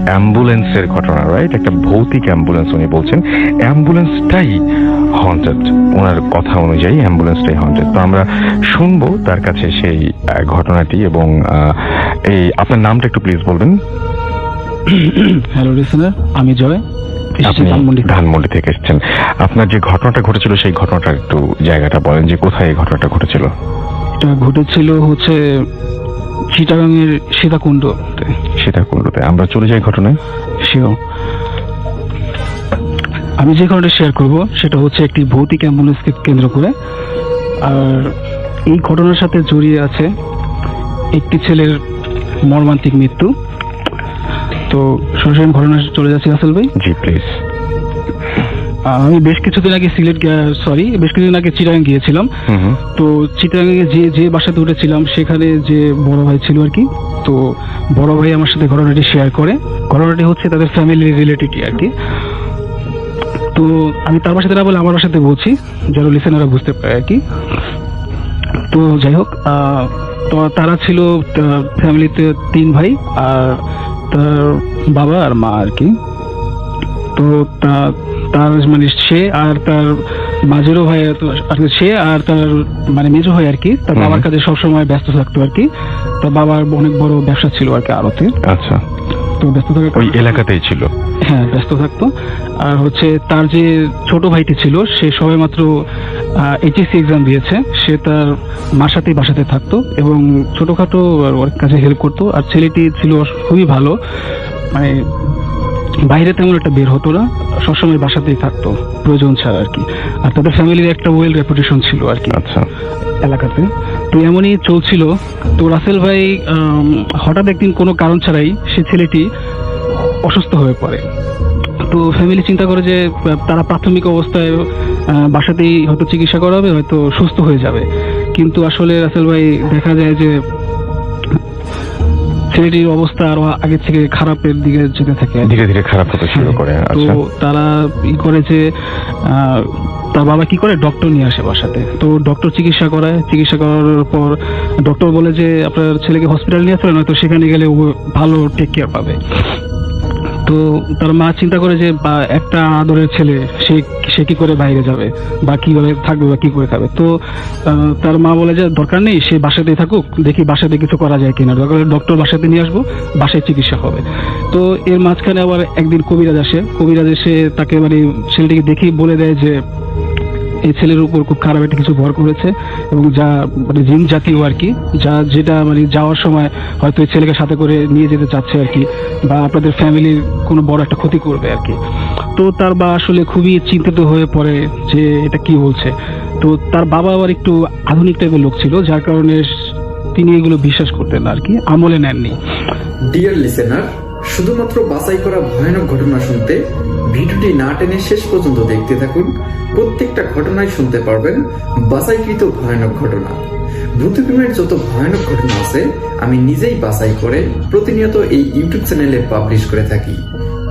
অ্যাম্বুলেন্সের ঘটনা, রাইট? একটা ভৌতিক অ্যাম্বুলেন্স উনি বলছেন, অ্যাম্বুলেন্সটাই হন্টেড। ওনার কথা অনুযায়ী অ্যাম্বুলেন্সটাই হন্টেড। তো আমরা শুনবো তার কাছে সেই ঘটনাটি। এবং এই আপনার নামটা একটু প্লিজ বলবেন। হ্যালো লিসেনার, আমি জয়, আপনি ধানমন্ডি থেকে এসেছেন। আপনার যে ঘটনাটা ঘটেছিল সেই ঘটনাটা একটু জায়গাটা বলেন, যে কোথায় এই ঘটনাটা ঘটেছিল? এটা ঘটেছিল হচ্ছে চিটাগাংয়ের সীতাকুণ্ডতে। আমরা চলে যাই ঘটনায়। শিও আমি যে ঘটনাটা শেয়ার করব সেটা হচ্ছে একটি ভৌতিক অ্যাম্বুলেন্সকে কেন্দ্র করে। আর এই ঘটনার সাথে জড়িয়ে আছে একটি ছেলের মর্মান্তিক মৃত্যু। তো সরাসরি ঘটনা চলে যাচ্ছি রাসেল ভাই। জি প্লিজ। আমি বেশ কিছুদিন আগে চিটাগাং গিয়েছিলাম। তো চিটাগাংয়ে যে বাসাতে উঠেছিলাম সেখানে যে বড় ভাই ছিল আর কি। তো বড় ভাই আমার সাথে ঘটনাটি শেয়ার করে। ঘটনাটি হচ্ছে তাদের ফ্যামিলি রিলেটেড আর কি। তো আমি তার বাসাতে না বলে আমার বাসাতে বলছি যেন লিসেনাররা বুঝতে পারে আর কি। তো যাই হোক, তো তারা ছিল ফ্যামিলিতে 3 ভাই আর তার বাবা আর মা আর কি। তো তার মানে সে আর তার মাঝেরও ভাই আর সে আর তার মানে মেজো ভাই আর কি তার বাবার কাছে সবসময় ব্যস্ত থাকতো আর কি। তার বাবার অনেক বড় ব্যবসা ছিল আর কি, আড়তে। আচ্ছা। তো ব্যস্ত থাকার ওই এলাকাতেই ছিল। হ্যাঁ, ব্যস্ত থাকতো। আর হচ্ছে তার যে ছোট ভাইটি ছিল সে সবেমাত্র এইচএসসি এক্সাম দিয়েছে। সে তার মার সাথেই বাসাতে থাকতো এবং ছোটখাটো ওর কাছে হেল্প করতো। আর ছেলেটি ছিল খুবই ভালো, মানে বাইরে তেমন একটা বের হতো না, সবসময় বাসাতেই থাকতো প্রয়োজন ছাড়া আর কি। আর তাদের ফ্যামিলির একটা ওয়েল রেপুটেশন ছিল আর কি আচ্ছা এলাকাতে। তো এমনই চলছিল। তো রাসেল ভাই হঠাৎ একদিন কোনো কারণ ছাড়াই সে ছেলেটি অসুস্থ হয়ে পড়ে। তো ফ্যামিলি চিন্তা করে যে তারা প্রাথমিক অবস্থায় বাসাতেই হয়তো চিকিৎসা করাবে, হয়তো সুস্থ হয়ে যাবে। কিন্তু আসলে রাসেল ভাই দেখা যায় যে ছেলেটির অবস্থা আরো আগের থেকে খারাপের দিকে যেতে থাকে, ধীরে ধীরে খারাপ হতে শুরু করে। তো তারা করে যে তার বাবা কি করে, ডক্টর নিয়ে আসে বাসাতে। তো ডক্টর চিকিৎসা করায়। চিকিৎসা করার পর ডক্টর বলে যে আপনার ছেলেকে হসপিটাল নিয়ে আসলে নয়তো সেখানে গেলে ও ভালো টেক কেয়ার পাবে। তো তার মা চিন্তা করে যে একটা আদরের ছেলে সে কি করে বাইরে যাবে বা কিভাবে থাকবে বা কি করে খাবে। তো তার মা বলে যে দরকার নেই, সে বাসাতেই থাকুক, দেখি বাসাতে কিছু করা যায় কিনা, দরকার ডক্টর বাসাতে নিয়ে আসবো, বাসায় চিকিৎসা হবে। তো এর মাঝখানে আবার একদিন কবিরাজ আসে। কবিরাজ এসে তাকে মানে ছেলেটিকে দেখেই বলে দেয় যে এই ছেলের উপর খুব খারাপ একটা কিছু ভর করেছে এবং যা মানে জিন জাতীয় আর কি, যেটা মানে যাওয়ার সময় হয়তো এই ছেলেকে সাথে করে নিয়ে যেতে চাচ্ছে আর কি, বা আপনাদের ফ্যামিলির কোনো বড় একটা ক্ষতি করবে আর কি। তো তার বাবা আসলে খুবই চিন্তিত হয়ে পড়ে যে এটা কি বলছে। তো তার বাবা আবার একটু আধুনিক টাইপের লোক ছিল, যার কারণে তিনি এগুলো বিশ্বাস করতেন আর কি, আমলে নেননি। ডিয়ার লিসেনার, শুধুমাত্র বাছাই করা ভয়ানক ঘটনা শুনতে ভিডিওটি না টেনে শেষ পর্যন্ত দেখতে থাকুন। প্রত্যেকটা ঘটনায় শুনতে পারবেন বাছাইকৃত ভয়ানক ঘটনা। ভূতপ্রেমের যত ভয়ানক ঘটনা আছে আমি নিজেই বাছাই করে প্রতিনিয়ত এই ইউটিউব চ্যানেলে পাবলিশ করে থাকি।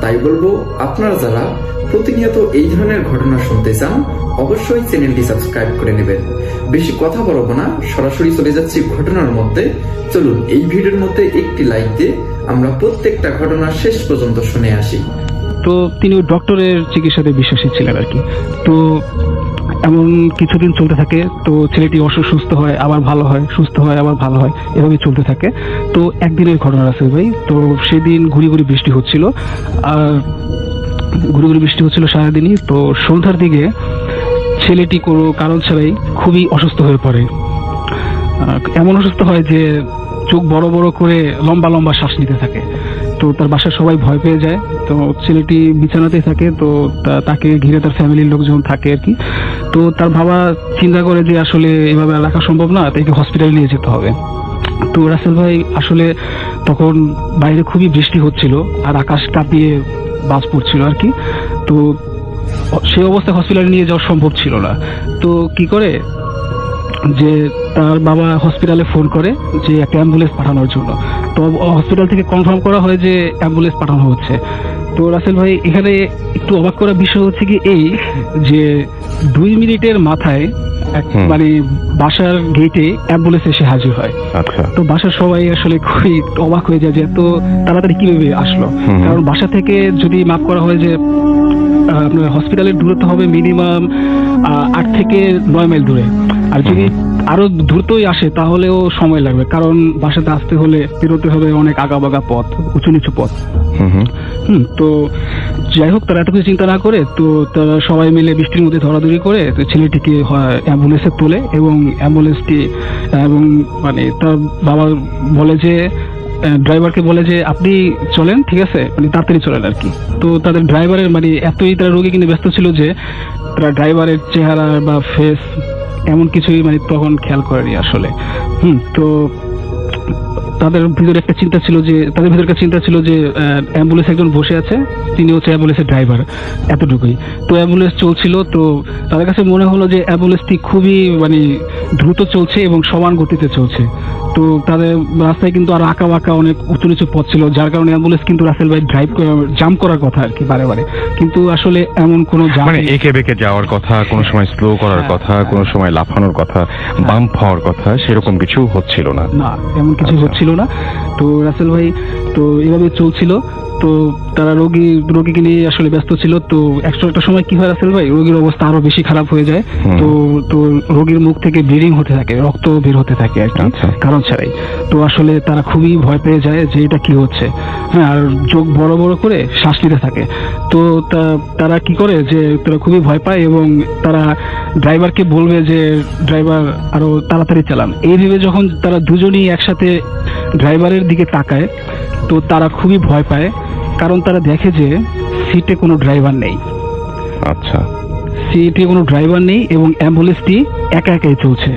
তাই বলবো, আপনারা যারা প্রতিনিয়ত এই ধরনের ঘটনা শুনতে চান অবশ্যই চ্যানেলটি সাবস্ক্রাইব করে নেবেন। বেশি কথা বলবো না, সরাসরি চলে যাচ্ছি ঘটনার মধ্যে। চলুন এই ভিডিওর মধ্যে একটি লাইক দিয়ে আমরা প্রত্যেকটা ঘটনা শেষ পর্যন্ত শুনে আসি। তো তিনি ডক্টরের চিকিৎসাতে বিশ্বাসী ছিলেন আর কি। তো এমন কিছুদিন চলতে থাকে। তো ছেলেটি অসুস্থ হয়, আবার ভালো হয়, সুস্থ হয়, আবার ভালো হয়, এভাবে চলতে থাকে। তো একদিনের ঘটনা আছে ভাই। তো সেদিন ঘুরি বৃষ্টি হচ্ছিল, আর ঘুরি বৃষ্টি হচ্ছিল সারাদিনই। তো সন্ধ্যার দিকে ছেলেটি কোনো কারণ ছাড়াই খুবই অসুস্থ হয়ে পড়ে। এমন অসুস্থ হয় যে চোখ বড় বড় করে লম্বা লম্বা শ্বাস নিতে থাকে। তো তার বাসায় সবাই ভয় পেয়ে যায়। তো ছেলেটি বিছানাতেই থাকে। তো তাকে ঘিরে তার ফ্যামিলির লোকজন থাকে আর কি। তো তার বাবা চিন্তা করে যে আসলে এভাবে রাখা সম্ভব না, তাকে হসপিটালে নিয়ে যেতে হবে। তো রাসেল ভাই আসলে তখন বাইরে খুবই বৃষ্টি হচ্ছিল আর আকাশ কাঁপিয়ে বাজ পড়ছিল আর কি। তো সেই অবস্থায় হসপিটালে নিয়ে যাওয়া সম্ভব ছিল না। তো কি করে যে তার বাবা হসপিটালে ফোন করে যে একটা অ্যাম্বুলেন্স পাঠানোর জন্য। তো হসপিটাল থেকে কনফার্ম করা হয় যে অ্যাম্বুলেন্স পাঠানো হচ্ছে। তো রাসেল ভাই এখানে একটু অবাক করার বিষয় হচ্ছে কি এই যে 2 মিনিটের মাথায় মানে বাসার গেটে অ্যাম্বুলেন্স এসে হাজির হয়। আচ্ছা। তো বাসার সবাই আসলে খুবই অবাক হয়ে যায় যে এত তাড়াতাড়ি কিভাবে আসলো। কারণ বাসা থেকে যদি মাপ করা হয় যে আপনার হসপিটালের দূরত্ব হবে মিনিমাম 8 থেকে 9 মাইল দূরে, আর যদি আরো দ্রুতই আসে তাহলেও সময় লাগবে, কারণ বাসাতে আসতে হলে পেরোতে হবে অনেক আগাবাগা পথ, উঁচু নিচু পথ। তো যাই হোক, তারা এত কিছু চিন্তা না করে তো তারা সবাই মিলে বৃষ্টির মধ্যে ধরাধরি করে তো ছেলেটিকে অ্যাম্বুলেন্সে তোলে, এবং অ্যাম্বুলেন্সটি এবং মানে তার বাবা বলে যে ড্রাইভারকে বলে যে আপনি চলেন, ঠিক আছে, মানে তাড়াতাড়ি চলেন আর কি। তো তাদের ড্রাইভারের মানে এতই তারা রোগী কিনে ব্যস্ত ছিল যে তারা ড্রাইভারের চেহারা বা ফেস এমন কিছুই মানে তখন খেয়াল করেনি আসলে। তো তাদের ভিতরে একটা চিন্তা ছিল যে অ্যাম্বুলেন্স একজন বসে আছে, তিনি হচ্ছে অ্যাম্বুলেন্সের ড্রাইভার, এতটুকুই। তো অ্যাম্বুলেন্স চলছিল, তো তাদের কাছে মনে হলো যে অ্যাম্বুলেন্সটি খুবই মানে দ্রুত চলছে এবং সমান গতিতে চলছে। তো তাদের রাস্তায় কিন্তু আর আঁকা বাঁকা অনেক উঁচু নিচু পথ ছিল, যার কারণে অ্যাম্বুলেন্স কিন্তু রাসেল ভাই জাম্প করার কথা আর কি বারে বারে, কিন্তু আসলে এমন কোনো মানে একে বেঁকে যাওয়ার কথা, কোনো সময় স্লো করার কথা, কোনো সময় লাফানোর কথা, বাম্প হওয়ার কথা, সেরকম কিছু হচ্ছিল না। না, এমন কিছু হচ্ছিল না। তো রাসেল ভাই তো এভাবে চলছিল। তো তারা রোগীকে নিয়ে আসলে ব্যস্ত ছিল। তো একটা সময় কি হয় রাসেল ভাই, রোগীর অবস্থা আরো বেশি খারাপ হয়ে যায়। তো রোগীর মুখ থেকে ব্লিডিং হতে থাকে, রক্ত বের হতে থাকে আর কি, কারণ ছাড়াই। তো আসলে তারা খুবই ভয় পেয়ে যায় যে এটা কি হচ্ছে। হ্যাঁ, আর চোখ বড় বড় করে শ্বাস নিতে থাকে। তো তারা কি করে যে তারা খুবই ভয় পায় এবং তারা ড্রাইভারকে বলবে যে ড্রাইভার আরো তাড়াতাড়ি চালান। এই ভেবে যখন তারা দুজনেই একসাথে ড্রাইভারের দিকে তাকায়, তো তারা খুবই ভয় পায়, কারণ তারা দেখে যে সিটে কোনো ড্রাইভার নেই। আচ্ছা। সিটে কোনো ড্রাইভার নেই এবং অ্যাম্বুলেন্সটি একা একাই চলছে।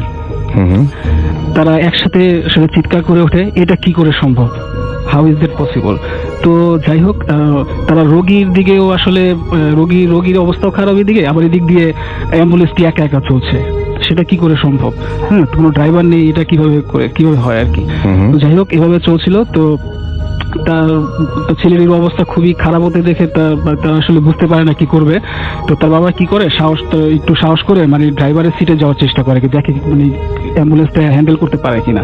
তারা একসাথে সেটা চিৎকার করে ওঠে, এটা কি করে সম্ভব, হাউ ইজ দ্যাট পসিবল। তো যাই হোক, তারা রোগীর দিকেও আসলে রোগীর অবস্থাও খারাপ, এদিকে আবার এদিক দিয়ে অ্যাম্বুলেন্সটি একা একা চলছে, সেটা কি করে সম্ভব। কোনো ড্রাইভার নেই, এটা কিভাবে হয় আর কি। তো যাই হোক, এভাবে চলছিল। তো তার ছেলেটির অবস্থা খুবই খারাপ হতে দেখে তার আসলে বুঝতে পারে না কি করবে। তো তার বাবা কি করে, একটু সাহস করে মানে ড্রাইভারের সিটে যাওয়ার চেষ্টা করে, দেখে মানে অ্যাম্বুলেন্সটা হ্যান্ডেল করতে পারে কিনা।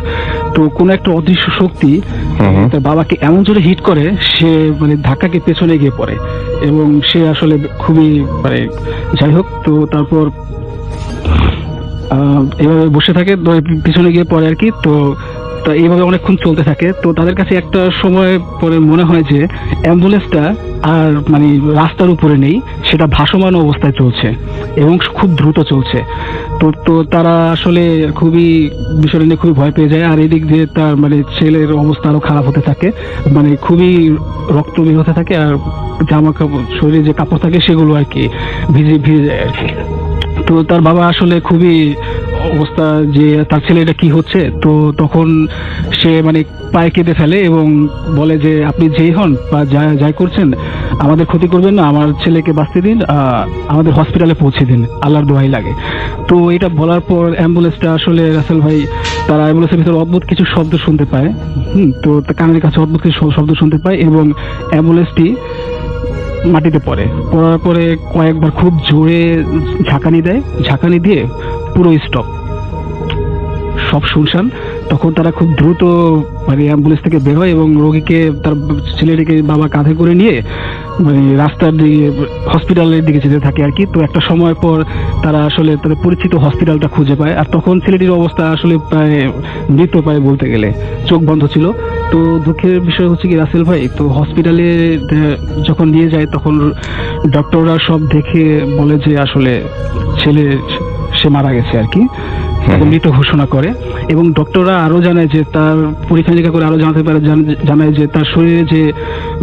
তো কোনো একটা অদৃশ্য শক্তি তার বাবাকে এমন জোরে হিট করে, সে মানে ধাক্কাকে পেছনে গিয়ে পড়ে এবং সে আসলে খুবই মানে যাই হোক। তো তারপর এভাবে বসে থাকে, পিছনে গিয়ে পড়ে আর কি। তো এইভাবে অনেকক্ষণ চলতে থাকে। তো তাদের কাছে একটা সময় পরে মনে হয় যে অ্যাম্বুলেন্সটা আর মানে রাস্তার উপরে নেই, সেটা ভাসমান অবস্থায় চলছে এবং খুব দ্রুত চলছে। তো তারা আসলে খুবই বিষয়টা নিয়ে খুবই ভয় পেয়ে যায়। আর এদিক দিয়ে তার মানে ছেলের অবস্থা আরো খারাপ হতে থাকে, মানে খুবই রক্ত বের হতে থাকে, আর জামা কাপড়, শরীরে যে কাপড় থাকে সেগুলো আর কি ভিজে যায় আর কি। তো তার বাবা আসলে খুবই অবস্থা যে তার ছেলে এটা কি হচ্ছে। তো তখন সে মানে পায়ে কেঁদে ফেলে এবং বলে যে আপনি যেই হন বা যাই করছেন, আমাদের ক্ষতি করবেন না, আমার ছেলেকে বাঁচতে দিন, আমাদের হসপিটালে পৌঁছে দিন, আল্লাহর দোহাই লাগে। তো এটা বলার পর অ্যাম্বুলেন্সটা আসলে রাসেল ভাই, তারা অ্যাম্বুলেন্সের ভিতরে অদ্ভুত কিছু শব্দ শুনতে পায়। তো কানের কাছে অদ্ভুত কিছু শব্দ শুনতে পায় এবং অ্যাম্বুলেন্সটি মাটিতে পড়ার পরে কয়েকবার খুব জোরে ঝাঁকানি দিয়ে পুরো স্টপ, সব শুনশান। তখন তারা খুব দ্রুত মানে অ্যাম্বুলেন্স থেকে বের হয় এবং রোগীকে, তার ছেলেটিকে বাবা কাঁধে করে নিয়ে মানে রাস্তার দিকে হসপিটালের দিকে যেতে থাকে আর কি। তো একটা সময় পর তারা আসলে তাদের পরিচিত হসপিটালটা খুঁজে পায়, আর তখন ছেলেটির অবস্থা আসলে প্রায় মৃত প্রায় বলতে গেলে, চোখ বন্ধ ছিল। তো দুঃখের বিষয় হচ্ছে কি রাসেল ভাই, তো হসপিটালে যখন নিয়ে যায় তখন ডক্টররা সব দেখে বলে যে আসলে সে মারা গেছে আর কি, মৃত ঘোষণা করে। এবং ডক্টররা আরো জানায় যে তার পরীক্ষা নিরীক্ষা করে আরো জানায় যে তার শরীরে যে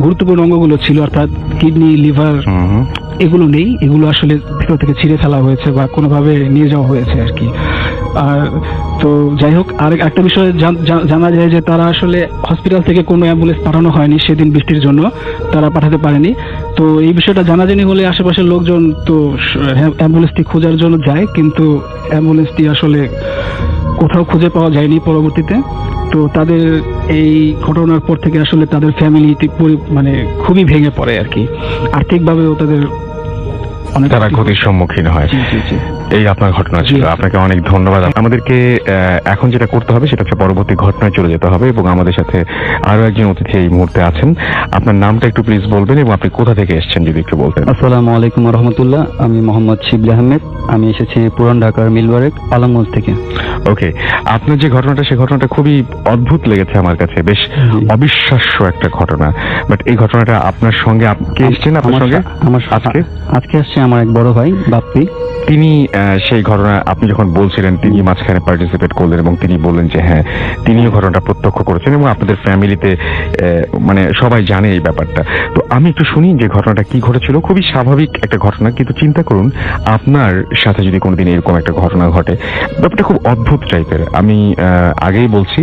গুরুত্বপূর্ণ অঙ্গগুলো ছিল, অর্থাৎ কিডনি, লিভার, এগুলো নেই, এগুলো আসলে ভিতর থেকে ছিঁড়ে ফেলা হয়েছে বা কোনোভাবে নিয়ে যাওয়া হয়েছে আর কি। আর তো যাই হোক, আর একটা বিষয় জানা যায় যে তারা আসলে হসপিটাল থেকে কোনো অ্যাম্বুলেন্স পাঠানো হয়নি সেদিন, বৃষ্টির জন্য তারা পাঠাতে পারেনি। তো এই বিষয়টা জানাজানি হলে আশেপাশের লোকজন তো অ্যাম্বুলেন্সটি খোঁজার জন্য যায়, কিন্তু অ্যাম্বুলেন্সটি আসলে কোথাও খুঁজে পাওয়া যায়নি পরবর্তীতে। তো তাদের এই ঘটনার পর থেকে আসলে তাদের ফ্যামিলি মানে খুবই ভেঙে পড়ে আর কি, আর্থিকভাবেও তাদের তারা ক্ষতির সম্মুখীন হয়। এই আপনার ঘটনা ছিল। জি। আপনাকে অনেক ধন্যবাদ। আমাদেরকে এখন যেটা করতে হবে সেটা হচ্ছে পরবর্তী ঘটনায় চলে যেতে হবে, এবং আমাদের সাথে আরো একজন অতিথি এই মুহূর্তে আছেন। আপনার নামটা একটু প্লিজ বলবেন এবং আপনি কোথা থেকে এসেছেন যদি একটু বলতেন। আসসালামু আলাইকুম রহমতুল্লাহ। আমি মোহাম্মদ শিবলি আহমেদ। আমি এসেছি পুরান ঢাকার মিলবারেক আলমগঞ্জ থেকে। ওকে, আপনার যে ঘটনাটা সেই ঘটনাটা খুবই অদ্ভুত লেগেছে আমার কাছে, বেশ অবিশ্বাস্য একটা ঘটনা। বাট এই ঘটনাটা আপনার সঙ্গে কে এসেছেন আপনার সঙ্গে আজকে? আজকে আসছে আমার এক বড় ভাই বাপ্পি। তিনি সেই ঘটনা আপনি যখন বলছিলেন তিনি মাঝখানে পার্টিসিপেট করলেন এবং তিনি বললেন যে হ্যাঁ তিনিও ঘটনাটা প্রত্যক্ষ করেছেন এবং আপনাদের ফ্যামিলিতে মানে সবাই জানে এই ব্যাপারটা। তো আমি একটু শুনি যে ঘটনাটা কি ঘটেছিল। খুবই স্বাভাবিক একটা ঘটনা, কিন্তু চিন্তা করুন আপনার সাথে যদি কোনোদিন এরকম একটা ঘটনা ঘটে, ব্যাপারটা খুব অদ্ভুত টাইপের। আমি আগেই বলছি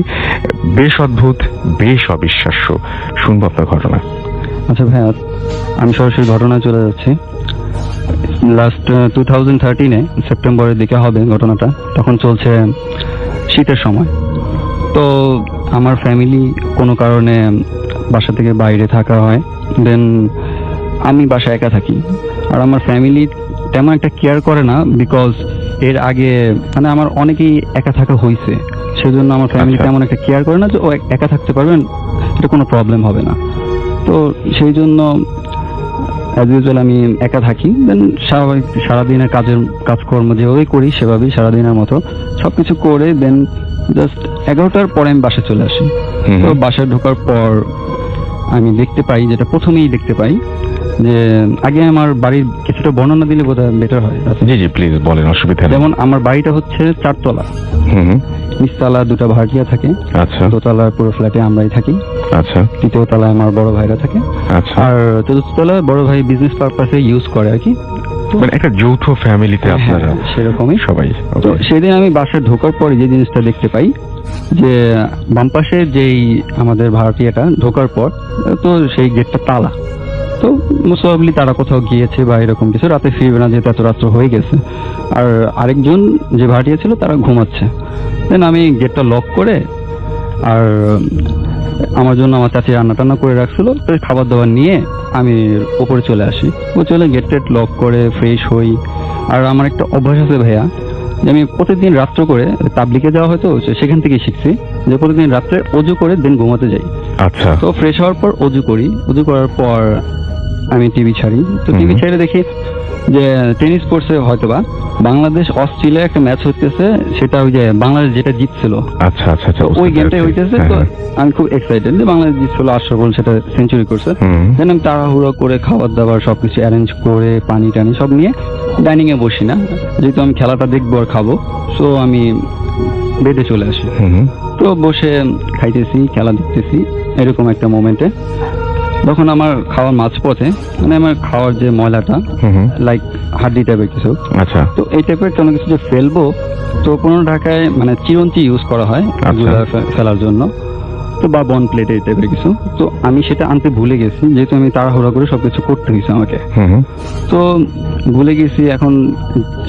বেশ অদ্ভুত, বেশ অবিশ্বাস্য। শুনবো আপনার ঘটনা। আচ্ছা ভাইয়া, আমি সরাসরি ঘটনায় চলে যাচ্ছি। লাস্ট 2013-এ সেপ্টেম্বরের দিকে হবে ঘটনাটা। তখন চলছে শীতের সময়। তো আমার ফ্যামিলি কোনো কারণে বাসা থেকে বাইরে থাকা হয়। দেন আমি বাসায় একা থাকি। আর আমার ফ্যামিলি তেমন একটা কেয়ার করে না, বিকজ এর আগে মানে আমার অনেকেই একা থাকা হয়েছে। সেজন্য আমার ফ্যামিলি আচ্ছা। তেমন একটা কেয়ার করে না যে ও একা থাকতে পারবেন, এটা কোনো প্রবলেম হবে না। তো সেই জন্য অ্যাজ ইউজুয়াল আমি একা থাকি। দেন স্বাভাবিক সারাদিনের কাজকর্ম যেভাবেই করি সেভাবেই সারাদিনের মতো সবকিছু করে দেন জাস্ট 11টার পরে আমি বাসায় চলে আসি। তো বাসায় ঢোকার পর আমি দেখতে পাই, যেটা প্রথমেই দেখতে পাই, যে আগে আমার বাড়ির কিছুটা বর্ণনা দিলে বোধহয় বেটার হয়। জি জি প্লিজ বলেন, অসুবিধা নেই। যেমন আমার বাড়িটা হচ্ছে 4 তলা। হুম, নিচতলা 2টা ভাড়াটিয়া থাকে, আচ্ছা দোতলার পুরো ফ্ল্যাটে আমরাই থাকি, আচ্ছা তৃতীয় তলায় আমার বড় ভাইরা থাকে, আচ্ছা। আর চতুর্থ তলায় বড় ভাই বিজনেস পারপাসে ইউজ করে আর কি। মানে একটা যৌথ ফ্যামিলিতে আপনারা হ্যাঁ, সেরকমই সবাই। তো Okay. সেদিন আমি বাসায় ঢোকার পরে যে জিনিসটা দেখতে পাই, যে বাম পাশে যেই আমাদের ভাড়াটিয়াটা ঢোকার পর তো সেই গেটটা তালা। তো মোস্টলি তারা কোথাও গিয়েছে বা এরকম কিছু, রাতে ফিরবে না যেহেতু এত রাত্র হয়ে গেছে। আর আরেকজন যে ভাড়াটিয়া ছিল তারা ঘুমাচ্ছে। দেন আমি গেটটা লক করে, আর আমার জন্য আমার চাচি রান্না টান্না করে রাখছিল, তো খাবার দাবার নিয়ে আমি উপরে চলে আসি। ও চলে গেট টেট লক করে ফ্রেশ হই। আর আমার একটা অভ্যাস আছে ভাইয়া, যে আমি প্রতিদিন রাত্র করে তাবলিগে যাওয়া হয়তো সেখান থেকেই শিখছি যে প্রতিদিন রাত্রে অজু করে দিন ঘুমাতে যাই। আচ্ছা তো ফ্রেশ হওয়ার পর অজু করি, অজু করার পর আমি টিভি ছাড়ি। তো টিভি ছেড়ে দেখি যে টেনিস স্পোর্টসে হয়তোবা বাংলাদেশ অস্ট্রেলিয়া একটা ম্যাচ হইতেছে, সেটা ওই যে বাংলাদেশ যেটা জিতছিল আচ্ছা আচ্ছা আচ্ছা ওই বুঝতে গেমটাই পেরেছি। হইতেছে। তো হ্যাঁ, আমি খুব এক্সাইটেড যে বাংলাদেশ জিতছিল, 8 গোল, সেটা সেঞ্চুরি করছে। হুম, দেন আমি তাড়াহুড়ো করে খাবার দাবার সবকিছু অ্যারেঞ্জ করে পানি টানি সব নিয়ে ডাইনিং এ বসি না, যেহেতু আমি খেলাটা দেখবো আর খাবো। সো আমি বেডে চলে আসি। হুম, তো বসে খাইতেছি, খেলা দেখতেছি, এরকম একটা মোমেন্টে তখন আমার খাওয়ার মাঝপথে মানে আমার খাওয়ার যে ময়লাটা হুম, লাইক হাড্ডি টাইপের কিছু, আচ্ছা তো এই টাইপের কোনো কিছু যে ফেলবো, তো পুরনো ঢাকায় মানে চিরঞ্চি ইউজ করা হয় এগুলা ফেলার জন্য, তো বা বন প্লেট এই টাইপের কিছু। তো আমি সেটা আনতে ভুলে গেছি, যেহেতু আমি তাড়াহুড়া করে সবকিছু করতে হয়েছে আমাকে। হুম, তো ভুলে গেছি, এখন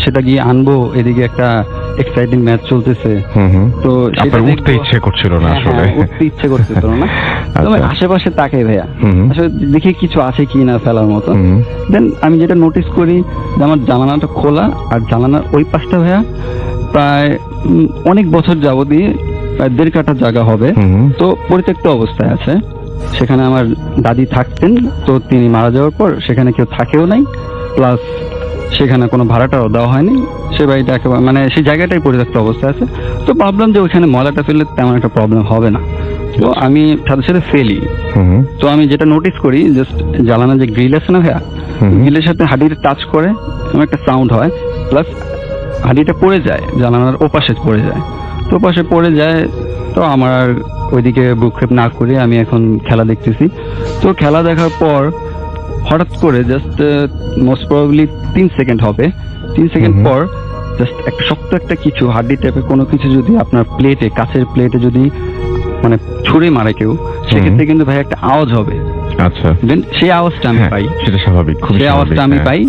সেটা গিয়ে আনবো, এদিকে একটা এক্সাইটিং ম্যাচ চলতেছে। হুম, তো সেটা আপনার উঠতে দেখবো- ইচ্ছে করছিল না হ্যাঁ, আসলে। হ্যাঁ, উঠতে ইচ্ছে করতেছিল না। তো আমি আচ্ছা। আশেপাশে তাকাই ভাইয়া, হুম, আসলে দেখি কিছু আছে কি না ফেলার মতো। হুম, দেন আমি যেটা নোটিস করি যে আমার জানালাটা খোলা, আর জানালার ওই পাশটা ভাইয়া প্রায় অনেক বছর যাবতই প্রায় 1.5 কাঠা জায়গা হবে, হুম, তো পরিত্যক্ত অবস্থায় আছে। সেখানে আমার দাদি থাকতেন, তো তিনি মারা যাওয়ার পর সেখানে কেউ থাকেও নাই, প্লাস সেখানে কোনো ভাড়াটাও দেওয়া হয়নি। সে বাড়িটা একেবারে মানে সেই জায়গাটাই পরিত্যক্ত অবস্থায় আছে। তো ভাবলাম যে ওইখানে ময়লাটা ফেললে তেমন একটা প্রবলেম হবে না, তো আমি সাথে সাথে ফেলি। হুম, তো আমি যেটা নোটিস করি, জাস্ট জ্বালানোর যে গ্রিল আছে না ভাইয়া, হুম, গ্রিলের সাথে হাঁড়িটা টাচ করে এমন একটা সাউন্ড হয়, প্লাস হাঁড়িটা পড়ে যায়, জানালার ওপাশে পড়ে যায়। তো ওপাশে পড়ে যায়, তো আমার আর ওইদিকে ভ্রুক্ষেপ না করে আমি এখন খেলা দেখতেছি। তো খেলা দেখার পর হঠাৎ করে জাস্ট মোস্ট প্রবাবলি 3 সেকেন্ড হবে, 3 সেকেন্ড পর জাস্ট একটা শক্ত একটা কিছু হাড্ডি টাইপের কোনো কিছু যদি আপনার প্লেটে, কাছের প্লেটে যদি মানে ছুঁড়ে মারে কেউ, সেক্ষেত্রে কিন্তু ভাই একটা আওয়াজ হবে। আচ্ছা দেন সেই আওয়াজটা আমি হ্যাঁ, পাই, সেটা স্বাভাবিক, খুব সেই আওয়াজটা আমি পাই।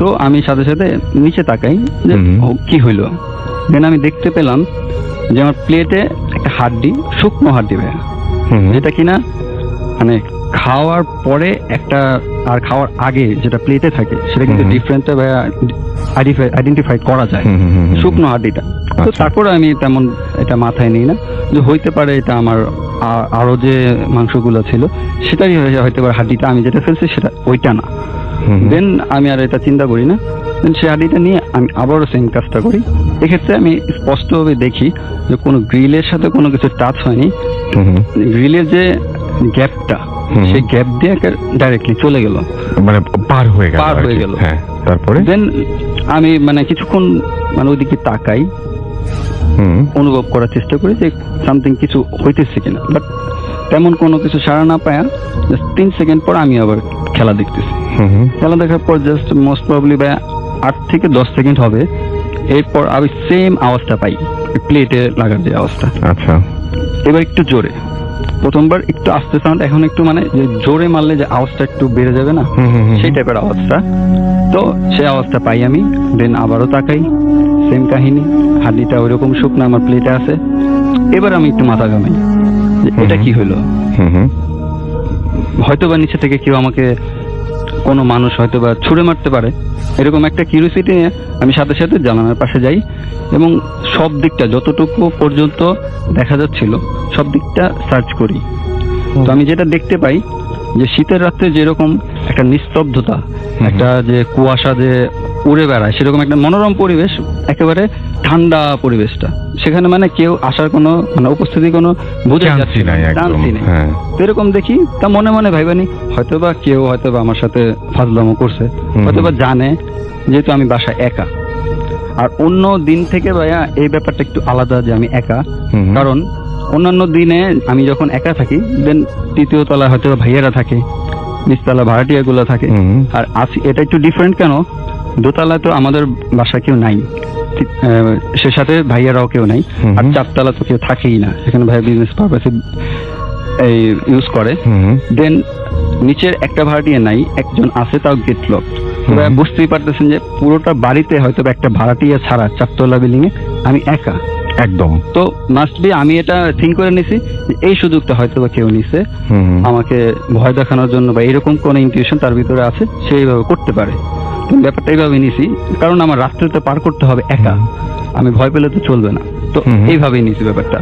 তো আমি সাথে সাথে নিচে তাকাই যে ও, কি হইলো। দেন আমি দেখতে পেলাম যে আমার প্লেটে একটা হাড্ডি, শুকনো হাড্ডি ভাইয়া, যেটা কিনা মানে খাওয়ার পরে একটা আর খাওয়ার আগে যেটা প্লেটে থাকে সেটা কিন্তু হুম। ডিফারেন্টটা আইডেন্টিফাই করা যায়, হুম, হুম, হুম, হুম। শুকনো হাড্ডিটা। তো আচ্ছা। তারপরে আমি তেমন এটা মাথায় নিই না যে হইতে পারে এটা আমার আরো যে মাংসগুলো ছিল সেটাই হইতে পারে, হাড্ডিটা আমি যেটা ফেলছি সেটা ওইটা না। হুম, হুম। দেন আমি আর এটা চিন্তা করি না, দেন সেই হাড্ডিটা নিয়ে আমি আবারও সেম কাজটা করি। এক্ষেত্রে আমি স্পষ্টভাবে দেখি যে কোনো গ্রিলের সাথে কোনো কিছু টাচ হয়নি, হুম, হুম। গ্রিলের যে গ্যাপটা হুম। সেই গ্যাপ দিয়ে ডাইরেক্টলি চলে গেল, মানে পার হয়ে গেল পার আর হয়ে কি। গেল। হ্যাঁ, তারপরে দেন আমি মানে কিছুক্ষণ মানে ওইদিকে তাকাই, হুম, অনুভব করার চেষ্টা করি যে সামথিং কিছু হইতেছে কিনা, বাট তেমন কোনো কিছু সাড়া না পায়া জাস্ট 3 সেকেন্ড পর আমি আবার খেলা দেখতেছি। হুম, হুম। খেলা দেখার পর জাস্ট মোস্ট প্রবাবলি 8 থেকে 10 সেকেন্ড হবে, এরপর আমি সেম আওয়াজটা পাই, প্লেটে লাগার যে আওয়াজটা। আচ্ছা। এবার একটু জোরে, প্রথমবার একটু আস্তে সাউন্ড, এখন একটু মানে যে জোরে মারলে যে আওয়াজটা একটু বেড়ে যাবে না, হুম, হুম, হুম। সেই টাইপের আওয়াজটা। তো সেই আওয়াজটা পাই আমি, দেন আবারও তাকাই, সেম কাহিনী, হাড্ডিটা ওইরকম শুকনো আমার প্লেটে আছে। এবার আমি একটু মাথা ঘামাই যে এটা কি হলো, হুম, হুম। হয়তো বা নিচে থেকে কেউ আমাকে, কোনো মানুষ হয়তো বা ছুঁড়ে মারতে পারে, এরকম একটা কিউরিওসিটি নিয়ে আমি সাথে সাথে জানালার পাশে যাই এবং সব দিকটা যতটুকু পর্যন্ত দেখা যাচ্ছিল সব দিকটা সার্চ করি। তো আমি যেটা দেখতে পাই যে শীতের রাত্রে যেরকম একটা নিস্তব্ধতা, একটা যে কুয়াশা যে উড়ে বেড়ায়, সেরকম একটা মনোরম পরিবেশ, একেবারে ঠান্ডা পরিবেশটা, সেখানে মানে কেউ আসার কোনো মানে উপস্থিতি কোনো বোঝা চান্সই যাচ্ছে নাই একদম। চান্সই নেই। হ্যাঁ। তো এরকম দেখি, তা মনে মনে ভাইবানি হয়তোবা কেউ হয়তোবা আমার সাথে ফাজলামো করছে, হুম। হয়তোবা জানে যেহেতু আমি বাসায় একা। আর অন্য দিন থেকে ভাইয়া এই ব্যাপারটা একটু আলাদা যে আমি একা, হুম, হুম। কারণ অন্যান্য দিনে আমি যখন একা থাকি দেন তৃতীয় তলায় হয়তো ভাইয়েরা থাকে, নিচতলা ভাড়াটিয়া গুলো থাকে। হুম। আর এটা একটু ডিফারেন্ট কেন, দোতলায় তো আমাদের বাসায় কেউ নাই, সে সাথে ভাইয়ারাও কেউ নাই, হুম। আর চারতলা তো কেউ থাকেই না, সেখানে ভাইয়া বিজনেস পারপাসে এই ইউজ করে। হুম। দেন নিচের একটা ভাড়াটিয়া নাই, একজন আছে, তাও গেট লক। হুম। বুঝতেই পারতেছেন যে পুরোটা বাড়িতে হয়তো বা একটা ভাড়াটিয়া ছাড়া চারতলা বিল্ডিং এ আমি একা। একদম। তো মাস্ট বি আমি এটা থিঙ্ক করে নিছি যে এই সুযোগটা হয়তো বা কেউ নিছে হুম, হুম। আমাকে ভয় দেখানোর জন্য, বা এরকম কোন ইনটিউশন তার ভিতরে আছে, সে এইভাবে করতে পারে। তো ব্যাপারটা এইভাবে নিছি, কারণ আমার রাত্রিতে পার করতে হবে একা, আমি ভয় পেলে তো চলবে না। তো হুম। এইভাবেই নিছি ব্যাপারটা।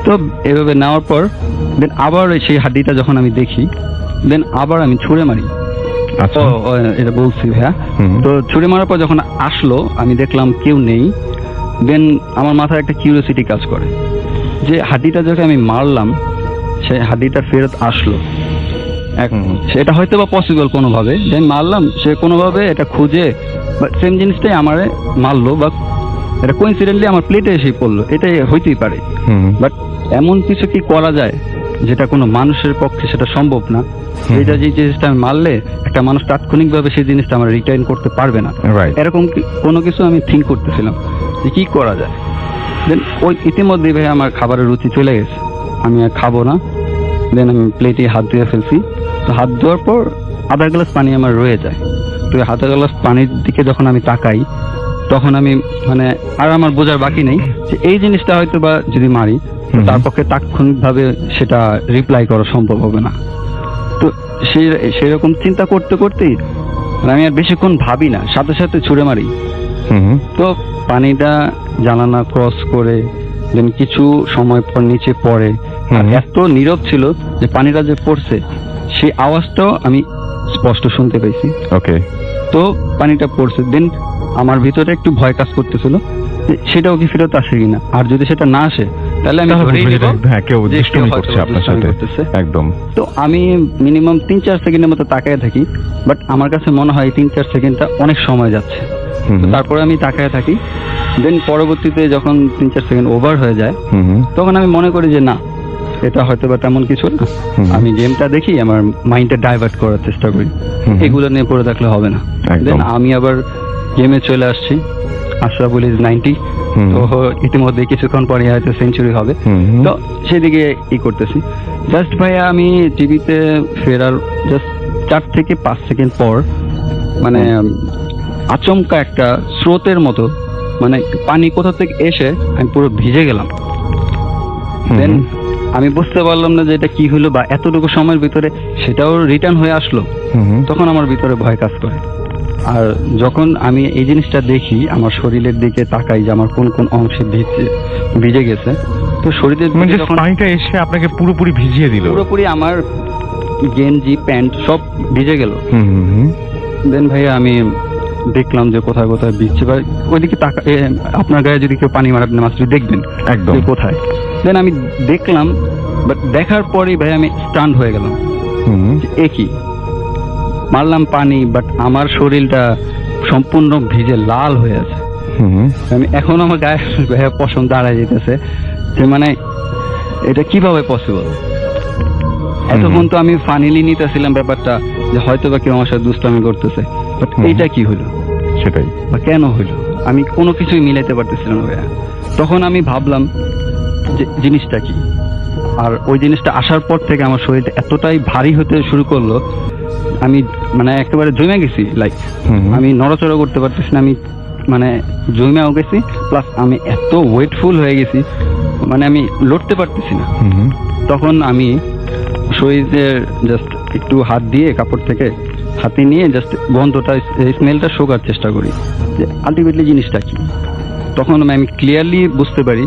তো এইভাবে নেওয়ার পর দেন আবার সেই হাড্ডিটা যখন আমি দেখি, দেন আবার আমি ছুঁড়ে মারি। আচ্ছা। ও এটা বলছি ভাইয়া। হুম। তো ছুঁড়ে মারার পর যখন আসলো আমি দেখলাম কেউ নেই, দেন আমার মাথায় একটা কিউরিওসিটি কাজ করে যে হাড্ডিটা যখন আমি মারলাম সেই হাড্ডিটা ফেরত আসলো। হুম। সেটা হয়তো বা পসিবল কোনোভাবে, যে আমি মারলাম সে কোনোভাবে এটা খুঁজে বা সেম জিনিসটাই আমারে মারলো, বা এটা কোইন্সিডেন্টলি আমার প্লেটে এসে পড়লো, এটাই হইতেই পারে। হুম। বাট এমন কিছু কি করা যায় যেটা কোনো মানুষের পক্ষে সেটা সম্ভব না? এটা যে জিনিসটা আমি মারলে একটা মানুষ তাৎক্ষণিকভাবে সেই জিনিসটা আমার রিটার্ন করতে পারবে না, রাইট। এরকম কোনো কিছু আমি থিঙ্ক করতেছিলাম যে কি করা যায়। দেন ওই ইতিমধ্যে ভাই আমার খাবারের রুচি চলে গেছে, আমি আর খাবো না। দেন আমি প্লেটে হাত ধুয়ে ফেলছি। তো হাত ধোয়ার পর আধা গ্লাস পানি আমার রয়ে যায়। তো এই আধা গ্লাস পানির দিকে যখন আমি তাকাই তখন আমি মানে আর আমার বোঝার বাকি নেই যে এই জিনিসটা হয়তো বা যদি মারি তো তার পক্ষে তাৎক্ষণিকভাবে সেটা রিপ্লাই করা সম্ভব হবে না। তো সেরকম চিন্তা করতে করতেই আমি আর বেশিক্ষণ ভাবি না, সাথে সাথে ছুঁড়ে মারি। হুম। তো পানিটা জানালা ক্রস করে দেন কিছু সময় পর নিচে পড়ে, আর হুম। এত নীরব ছিল যে পানিটা যে পড়ছে সেই আওয়াজটাও আমি স্পষ্ট শুনতে পেয়েছি। ওকে। তো পানিটা পড়ছে, দেন আমার ভিতরে একটু ভয় কাজ করতেছিল যে সেটাও কি ফেরত আসে কিনা, আর যদি সেটা না আসে তাহলে আমি তাহলে ধরেই বুঝবে নিব যে হ্যাঁ কেউ যে দুষ্টুমি কেউ হয়তো করছে আপনার দুষ্টামি সাথে। করতেছে। একদম। তো আমি মিনিমাম 3-4 সেকেন্ডের মতো তাকায় থাকি, বাট আমার কাছে মনে হয় 3-4 সেকেন্ডটা অনেক সময় যাচ্ছে। হুম। তো তারপরে আমি তাকায় থাকি, দেন পরবর্তীতে যখন 3-4 সেকেন্ড ওভার হয়ে যায় হুম। তখন আমি মনে করি যে না, এটা হয়তো বা তেমন কিছু না। হুম। আমি গেমটা দেখি, আমার মাইন্ডটা ডাইভার্ট করার চেষ্টা করি, হুম। এগুলো নিয়ে পড়ে থাকলে হবে না। একদম। দেন আমি আবার গেমে চলে আসছি। আশরাফুল ইজ 90। হুম। তো ইতিমধ্যে কিছুক্ষণ পরে হয়তো সেঞ্চুরি হবে। হুম। তো সেদিকে ই করতেছি। জাস্ট ভাইয়া আমি টিভিতে ফেরার জাস্ট 4 থেকে 5 সেকেন্ড পর মানে আচমকা একটা স্রোতের মতো মানে পানি কোথা থেকে এসে আমি পুরো ভিজে গেলাম। হুম। দেন আমি বুঝতে পারলাম না যে এটা কি হলো, বা এতটুকু সময়ের ভিতরে সেটাও রিটার্ন হয়ে আসলো। তখন আমার ভিতরে ভয় কাজ করে। আর যখন আমি এই জিনিসটা দেখি, আমার শরীরের দিকে তাকাই যে আমার কোন কোন অংশে ভিজে গেছে, তো শরীরের মানে দিকে just যখন পানিটা এসে আপনাকে পুরোপুরি ভিজিয়ে দিল। পুরোপুরি আমার গেঞ্জি প্যান্ট সব ভিজে গেল। দেন ভাইয়া আমি দেখলাম যে কোথায় কোথায় ভিজছে, বা ওইদিকে আপনার গায়ে যদি কেউ পানি মারার নামাজ দেখবেন একদম। যে কোথায়। দেন আমি দেখলাম, বাট দেখার পরেই ভাই আমি স্টান্ড হয়ে গেলাম যে এ কি, মারলাম পানি বাট আমার শরীরটা সম্পূর্ণ ভিজে লাল হয়ে আছে। আমি এখন আমার গায়ে ভাইয়া পশম দাঁড়ায় যেতেছে যে মানে এটা কিভাবে পসিবল। এতক্ষণ তো আমি ফানিলি নিতেছিলাম ব্যাপারটা যে হয়তো বা কেউ আমার সাথে দুষ্টামি করতেছে, বাট এইটা কি হলো, সেটাই। বা কেন হইলো, আমি কোনো কিছুই মিলাইতে পারতেছিলাম না ভাইয়া। তখন আমি ভাবলাম যে জিনিসটা কি। আর ওই জিনিসটা আসার পর থেকে আমার শরীরটা এতটাই ভারী হতে শুরু করলো, আমি মানে একেবারে জমে গেছি, লাইক আমি নড়াচড়া করতে পারতেছি না, আমি মানে জমেও গেছি, প্লাস আমি এত ওয়েটফুল হয়ে গেছি, মানে আমি লড়তে পারতেছি না। তখন আমি শরীরের জাস্ট একটু হাত দিয়ে কাপড় থেকে হাতে নিয়ে জাস্ট গন্ধটা, স্মেলটা শোকার চেষ্টা করি যে আলটিমেটলি জিনিসটা কি। তখন আমি ক্লিয়ারলি বুঝতে পারি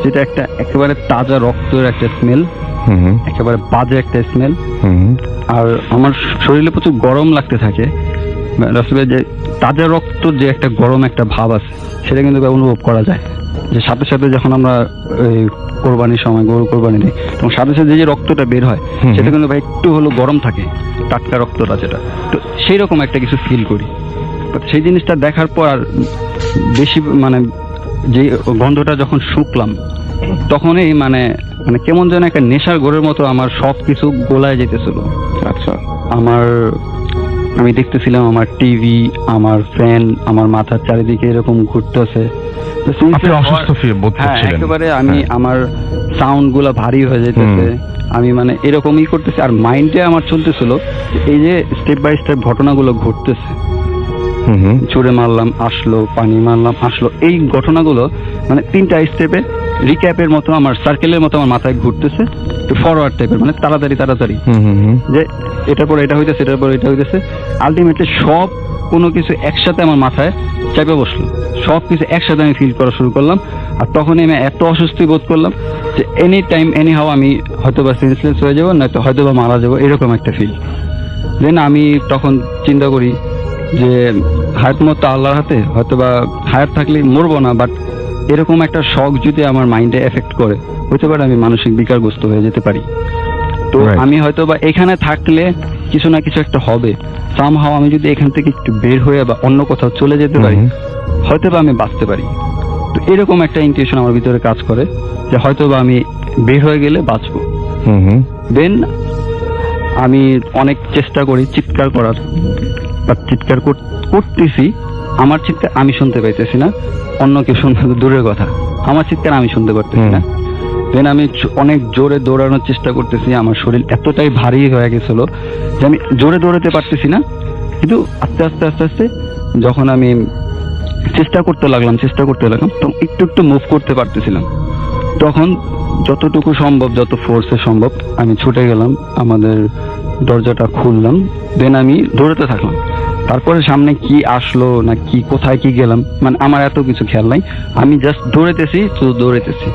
যেটা একটা একেবারে তাজা রক্তের একটা স্মেল, একেবারে বাজে একটা স্মেল। আর আমার শরীরে প্রচুর গরম লাগতে থাকে, আসলে যে তাজা রক্তর যে একটা গরম একটা ভাব আছে সেটা কিন্তু অনুভব করা যায়। যে সাথে সাথে যখন আমরা কোরবানির সময় গরু কোরবানি দিই, তখন সাথে সাথে যে রক্তটা বের হয় সেটা কিন্তু ভাই একটু হলো গরম থাকে, টাটকা রক্তটা যেটা, তো সেই রকম একটা কিছু ফিল করি। সেই জিনিসটা দেখার পর আর বেশি মানে যে গন্ধটা যখন শুকলাম, তখনই মানে মানে কেমন যেন একটা নেশার ঘোরের মতো আমার সব কিছু গোলায় যেতেছিল। আচ্ছা। আমি দেখতেছিলাম আমার টিভি, আমার ফ্যান আমার মাথার চারিদিকে এরকম ঘুরতেছে। আপনি অসুস্থ বোধ করছিলেন? একেবারে আমি আমার সাউন্ড গুলা ভারী হয়ে যেতেছে, আমি মানে এরকমই করতেছি। আর মাইন্ডে আমার চলতেছিল এই যে স্টেপ বাই স্টেপ ঘটনাগুলো ঘটতেছে, ছুড়ে মারলাম আসলো, পানি মারলাম আসলো, এই ঘটনাগুলো মানে 3টা স্টেপে রিক্যাপের মতো আমার সার্কেলের মতো আমার মাথায় ঘুরতেছে, ফরওয়ার্ড টাইপের, মানে তাড়াতাড়ি তাড়াতাড়ি যে এটার পর এটা হইতেছে, এটার পর এটা হইতেছে। আলটিমেটলি সব কোনো কিছু একসাথে আমার মাথায় চাপে বসলো, সব কিছু একসাথে আমি ফিল করা শুরু করলাম। আর তখনই আমি এত অস্বস্তি বোধ করলাম যে এনি টাইম এনি হাও আমি হয়তো বা সেন্সলেস হয়ে যাবো, নয়তো হয়তো বা মারা যাবো, এরকম একটা ফিল। দেন আমি তখন চিন্তা করি যে হায়াত মতো আল্লাহর হাতে, হয়তো বা হায়াত থাকলে মরবো না, বাট এরকম একটা শখ যদি আমার মাইন্ডে এফেক্ট করে, হতে পারে আমি মানসিক বিকারগ্রস্ত হয়ে যেতে পারি। তো আমি হয়তো বা এখানে থাকলে কিছু না কিছু একটা হবে, সামহাও আমি যদি এখান থেকে একটু বের হয়ে বা অন্য কোথাও চলে যেতে পারি, হয়তো বা আমি বাঁচতে পারি। তো এরকম একটা ইনটিউশন আমার ভিতরে কাজ করে যে হয়তো বা আমি বের হয়ে গেলে বাঁচবো। দেন আমি অনেক চেষ্টা করি চিৎকার করার, বা চিৎকার করতেছি, আমার চিৎকার আমি শুনতে পাইতেছি না, অন্য কেউ শুনতে দূরের কথা, আমার চিৎকার আমি শুনতে পারতেছি না। দেন আমি অনেক জোরে দৌড়ানোর চেষ্টা করতেছি, আমার শরীর এতটাই ভারী হয়ে গেছিল যে আমি জোরে দৌড়াতে পারতেছি না। কিন্তু আস্তে আস্তে আস্তে আস্তে যখন আমি চেষ্টা করতে লাগলাম তো একটু একটু মুভ করতে পারতেছিলাম। তখন যতটুকু সম্ভব, যত ফোর্সে সম্ভব আমি ছুটে গেলাম, আমাদের দরজাটা খুললাম, দেন আমি দৌড়াতে থাকলাম। তারপরে সামনে কি আসলো না কি, কোথায় কি গেলাম, মানে আমার এত কিছু খেয়াল নাই, আমি জাস্ট দৌড়াইতেছি, শুধু দৌড়াইতেছি।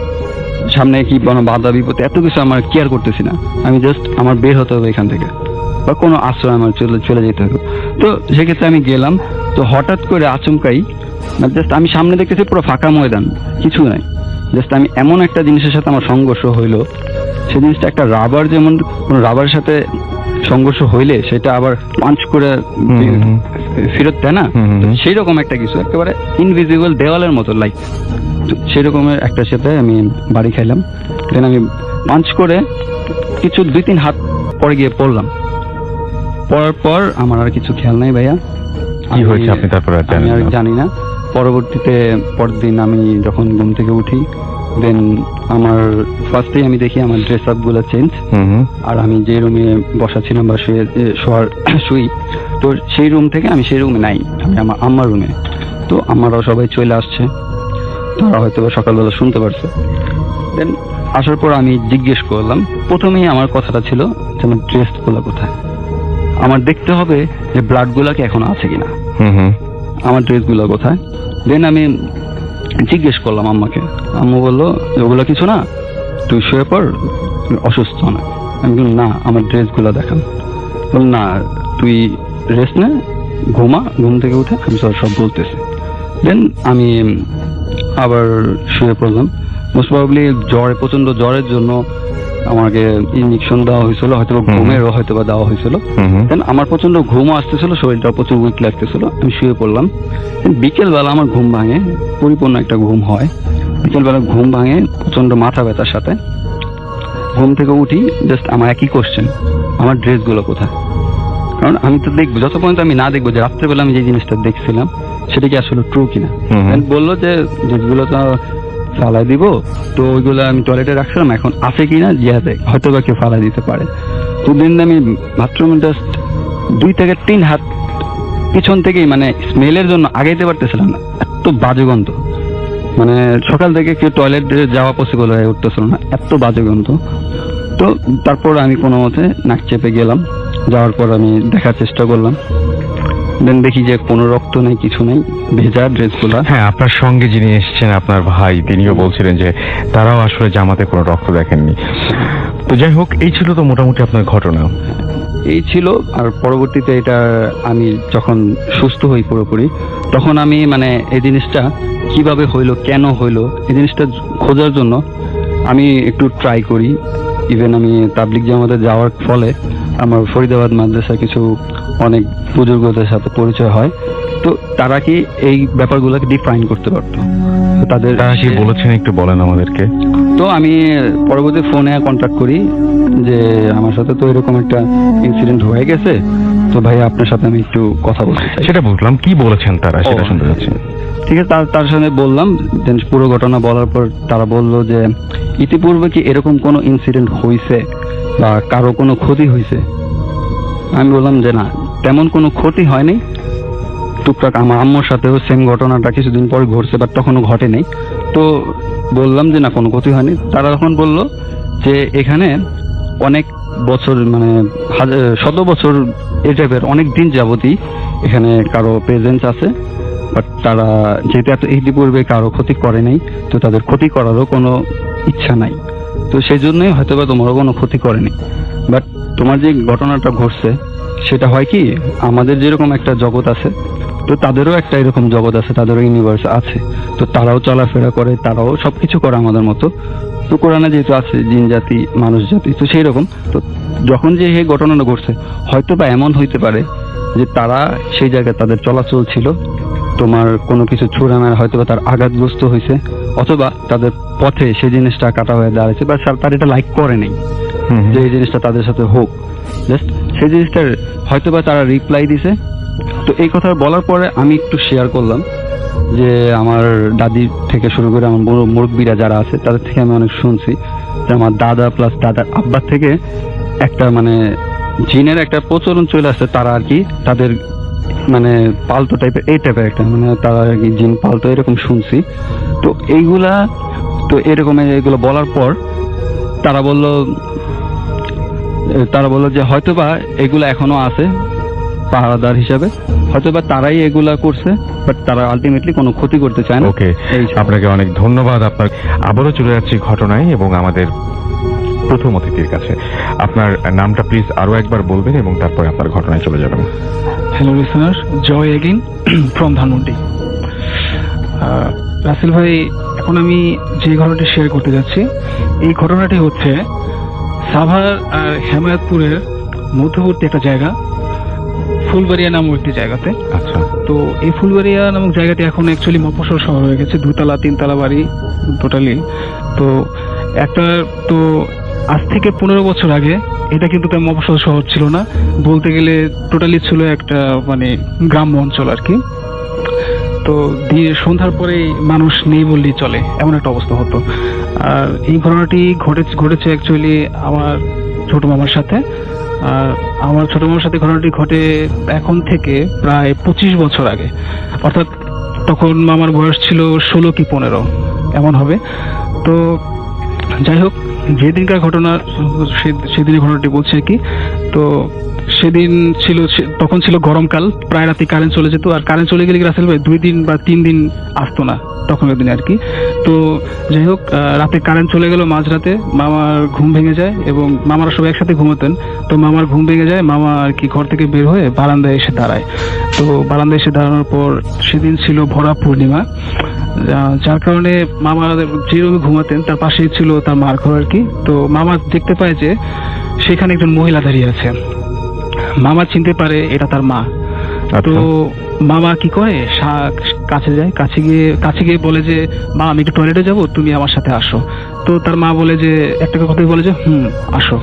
সামনে কি কোনো বাধা বিপত্তি এত কিছু আমার কেয়ার করতেছি না, আমি জাস্ট আমার বের হতে হবে এখান থেকে, বা কোনো আশ্রয় আমার চলে যেতে হবে। তো সেক্ষেত্রে আমি গেলাম। তো হঠাৎ করে আচমকাই জাস্ট আমি সামনে দেখতেছি পুরো ফাঁকা ময়দান, কিছু নাই, জাস্ট আমি এমন একটা জিনিসের সাথে আমার সংঘর্ষ হইলো, সেই জিনিসটা একটা রাবার, যেমন কোন রাবারের সাথে সংঘর্ষ হইলে সেটা আবার পাঞ্চ করে ফেরত দেয় না, সেই রকম একটা কিছু, একেবারে ইনভিজিবল দেওয়ালের মতো, লাইক সেই রকমের একটা সাথে আমি বাড়ি খাইলাম। দেন আমি পাঞ্চ করে কিছু 2-3 হাত পরে গিয়ে পড়লাম। পড়ার পর আমার আর কিছু খেয়াল নাই ভাইয়া, কি হয়েছে আপনি তারপর আমি আর জানি না। পরবর্তীতে পরের দিন আমি যখন ঘুম থেকে উঠি, দেন আমার ফার্স্টেই আমি দেখি আমার ড্রেস আপ গুলো চেঞ্জ, আর আমি যে রুমে বসা ছিলাম বা শুই, তো সেই রুম থেকে আমি সেই রুমে নাই, আমি আমার আম্মার রুমে। তো আমারাও সবাই চলে আসছে, তারা হয়তো সকালবেলা শুনতে পারছে। দেন আসার পর আমি জিজ্ঞেস করলাম, প্রথমেই আমার কথাটা ছিল যে আমার ড্রেসগুলো কোথায়, আমার দেখতে হবে যে ব্লাডগুলো কি এখন আছে কিনা, হুম হুম আমার ড্রেসগুলো কোথায়। দেন আমি জিজ্ঞেস করলাম আম্মাকে, আম্মু বললো যে ওগুলো কিছু না, তুই শুয়ে পড়, তুই অসুস্থ না। আমি বললাম না, আমার ড্রেসগুলো দেখান। বল না, তুই রেস্ট নে, ঘুমা, ঘুম থেকে উঠে আমি সব বলতেছি। দেন আমি আবার শুয়ে পড়লাম। মোস্ট প্রবাবলি প্রচন্ড জ্বরের জন্য আমাকে ইঞ্জেকশন দেওয়া হয়েছিল, হয়তো ঘুমেরও হয়তো বা দেওয়া হয়েছিল। হুম হুম। দেন আমার প্রচন্ড ঘুমও আসতেছিল, শরীরটা প্রচুর উইক লাগতেছিল, আমি শুয়ে পড়লাম। বিকেলবেলা আমার ঘুম ভাঙে, পরিপূর্ণ একটা ঘুম হয়। বিকেলবেলা ঘুম ভাঙে প্রচন্ড মাথা ব্যথার সাথে। ঘুম থেকে উঠি, জাস্ট আমার একই কোশ্চেন, আমার ড্রেসগুলো কোথায়? কারণ আমি তো দেখবো, যত পর্যন্ত আমি না দেখবো যে রাত্রেবেলা আমি যে জিনিসটা দেখছিলাম সেটা কি আসলে ট্রু কিনা। হুম হুম। বললো যে ড্রেসগুলো তো ফালাই দিব, তো ওইগুলো আমি টয়লেটে রাখছিলাম, এখন আছে কিনা জিয়াতে হয়তো বা কেউ ফালাই দিতে পারে। তো দিন আমি বাথরুমে জাস্ট 2 থেকে 3 হাত পিছন থেকেই, মানে স্মেলের জন্য আগাইতে পারতেছিলাম না, এত বাজে গন্ধ। মানে সকাল থেকে কেউ টয়লেটে যাওয়া পসিবল হয়ে উঠতেছিল না, এত বাজে গন্ধ। তো তারপর আমি কোনো মতে নাক চেপে গেলাম, যাওয়ার পর আমি দেখার চেষ্টা করলাম। দেন দেখি যে কোনো রক্ত নেই, কিছু নেই, ভেজা ড্রেসগুলা। হ্যাঁ, আপনার সঙ্গে যিনি এসেছেন আপনার ভাই, তিনিও বলছিলেন যে তারাও আসলে জামাতে কোনো রক্ত দেখেননি। তো যাই হোক, এই ছিল তো মোটামুটি আপনার ঘটনা। এই ছিল। আর পরবর্তীতে এটা আমি যখন সুস্থ হই পুরোপুরি, তখন আমি মানে এই জিনিসটা কিভাবে হইলো, কেন হইলো, এই জিনিসটা খোঁজার জন্য আমি একটু ট্রাই করি। ইভেন আমি তাবলিগ জামাতে যাওয়ার ফলে আমার ফরিদাবাদ মাদ্রাসা কিছু অনেক বুজুর্গদের সাথে পরিচয় হয়। তো তারা কি এই ব্যাপারগুলোকে ডিফাইন করতে পারতো, তো তারা কি বলেছেন একটু বলেন আমাদেরকে। তো আমি পরবর্তী ফোনে কন্ট্যাক্ট করি যে আমার সাথে তো এরকম একটা ইনসিডেন্ট হয়ে গেছে, তো ভাই আপনার সাথে আমি একটু কথা বলতে চাই। সেটা বুঝলাম, কি বলেছেন তারা সেটা শুনতে যাচ্ছি। ঠিক আছে, তার সাথে বললাম, দেন পুরো ঘটনা বলার পর তারা বলল যে ইতিপূর্বে কি এরকম কোনো ইনসিডেন্ট হয়েছে বা কারো কোনো ক্ষতি হয়েছে। আমি বললাম যে না, তেমন কোনো ক্ষতি হয়নি। টুকটাক আমার আম্মুর সাথেও সেম ঘটনাটা কিছুদিন পর ঘটছে, বাট তখনও ঘটেনি। তো বললাম যে না, কোনো ক্ষতি হয়নি। তারা তখন বলল যে এখানে অনেক বছর, মানে শত বছর এই টাইপের অনেক দিন যাবতই এখানে কারো প্রেজেন্স আছে, বাট তারা যেহেতু এত ইতিপূর্বে কারো ক্ষতি করে নাই, তো তাদের ক্ষতি করারও কোনো ইচ্ছা নাই। তো সেই জন্যই হয়তো বা তোমারও কোনো ক্ষতি করেনি। বাট তোমার যে ঘটনাটা ঘটছে সেটা হয় কি, আমাদের যেরকম একটা জগৎ আছে, তো তাদেরও একটা এরকম জগৎ আছে, তাদেরও ইউনিভার্স আছে। তো তারাও চলাফেরা করে, তারাও সবকিছু করে আমাদের মতো। তো কোরআনে যেহেতু আছে জিন জাতি, মানুষ জাতি, তো সেই রকম। তো যখন যে এই ঘটনাটা ঘটছে, হয়তো বা এমন হইতে পারে যে তারা সেই জায়গায় তাদের চলাচল ছিল, তোমার কোনো কিছু ছুঁড়ে মারা হয়তো বা তার আঘাতগ্রস্ত হয়েছে, অথবা তাদের পথে সেই জিনিসটা কাটা হয়ে দাঁড়াচ্ছে, বা তার এটা লাইক করে নেই যে এই জিনিসটা তাদের সাথে হোক। জাস্ট সেই জিনিসটার হয়তো বা তারা রিপ্লাই দিছে। তো এই কথা বলার পরে আমি একটু শেয়ার করলাম যে আমার দাদি থেকে শুরু করে আমার বড় মুরব্বীরা যারা আছে তাদের থেকে আমি অনেক শুনছি যে আমার দাদা প্লাস দাদার আব্বার থেকে একটা মানে জিনের একটা প্রচলন চলে আসছে। তারা আর কি তাদের মানে পালতো টাইপের, এই টাইপের একটা, মানে তারা আর কি জিন পালতো, এরকম শুনছি। তো এইগুলা, তো এরকম এগুলো বলার পর তারা বললো যে হয়তোবা এগুলা এখনো আছে পাহারাদার হিসাবে, হয়তোবা তারাই এগুলা করছে, বাট তারা আলটিমেটলি কোনো ক্ষতি করতে চায় না। ওকে, এই আপনাকে অনেক ধন্যবাদ। আপনার আবারও চলে যাচ্ছি ঘটনায় এবং আমাদের প্রথম অতিথির কাছে। আপনার নামটা প্লিজ আরো একবার বলবেন এবং তারপরে আপনার ঘটনায় চলে যাবেন। Hello listener, Joy again from Dhanmondi. Rasel ভাই, এখন আমি যে ঘটনাটি শেয়ার করতে যাচ্ছি, এই ঘটনাটি হচ্ছে সাভার আর হেমায়তপুরের মধ্যবর্তী একটা জায়গা, ফুলবাড়িয়া নামক একটি জায়গাতে। আচ্ছা। তো এই ফুলবাড়িয়া নামক জায়গাটি এখন অ্যাকচুয়ালি মফস্বল শহর হয়ে গেছে, 2 তলা 3 তলা বাড়ি টোটালি। তো আজ থেকে 15 বছর আগে এটা কিন্তু তার মফস্বল শহর ছিল না, বলতে গেলে টোটালি ছিল একটা মানে গ্রাম্য অঞ্চল আর কি। তো সন্ধ্যার পরে মানুষ নেই বললেই চলে, এমন একটা অবস্থা হতো। আর এই ঘটনাটি ঘটেছে অ্যাকচুয়ালি আমার ছোট মামার সাথে। আর আমার ছোট মামার সাথে ঘটনাটি ঘটে এখন থেকে প্রায় 25 বছর আগে, অর্থাৎ তখন মামার বয়স ছিল 16 কি 15 এমন হবে। তো যাই হোক, যেদিনকার ঘটনা সেদিনের ঘটনাটি বলছে আর কি। তো সেদিন ছিল তখন ছিল গরমকাল, প্রায় রাতে কারেন্ট চলে যেত, আর কারেন্ট চলে গেলে কি রাসেল ভাই 2 দিন বা 3 দিন আসতো না তখনের দিনে আর কি। তো যাই হোক, রাতে কারেন্ট চলে গেল মাঝরাতে, মামার ঘুম ভেঙে যায় এবং মামারা সবাই একসাথে ঘুমোতেন। তো মামার ঘুম ভেঙে যায়, মামা আর কি ঘর থেকে বের হয়ে বারান্দায় এসে দাঁড়ায়। তো বারান্দায় এসে দাঁড়ানোর পর সেদিন ছিল ভরা পূর্ণিমা, যার কারণে মামা যে রুমে ঘুমাতেন তার পাশেই ছিল তার মার ঘর আর কি। তো মামা দেখতে পায় যে সেখানে একজন মহিলা দাঁড়িয়ে আছে। মামা চিনতে পারে এটা তার মা। তো মামা কি করে, কাছে যায়, কাছে গিয়ে বলে যে মা আমি একটু টয়লেটে যাব, তুমি আমার সাথে আসো। তো তার মা বলে যে একটা কথাই বলে যে আসো।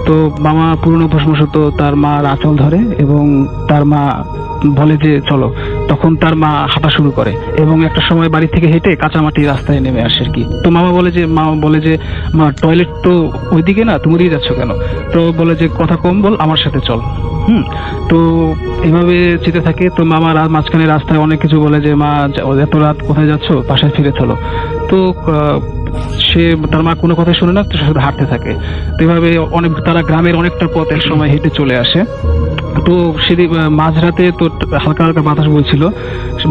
তো মামা পুরনো অভ্যাসমশত তার মার আঁচল ধরে এবং তার মা বলে যে চলো। তখন তার মা হাঁটা শুরু করে এবং একটা সময় বাড়ি থেকে হেঁটে কাঁচামাটি রাস্তায় নেমে আসে আর কি। তো মামা বলে যে মা টয়লেট তো ওইদিকে না, তুমি ওদিকে যাচ্ছ কেন? তো বলে যে কথা কম বল, আমার সাথে চল। তো এভাবে যেতে থাকে। তো মামা মাঝখানে রাস্তায় অনেক কিছু বলে যে মা এত রাত কোথায় যাচ্ছ, বাসায় ফিরে চলো। তো সে তার মা কোনো কথা শুনে না, তো শুধু হাঁটতে থাকে। তো এভাবে তারা গ্রামের অনেকটা পথ এক সময় হেঁটে চলে আসে। তো সেদিন মাঝরাতে তো হালকা হালকা বাতাস বইছিল,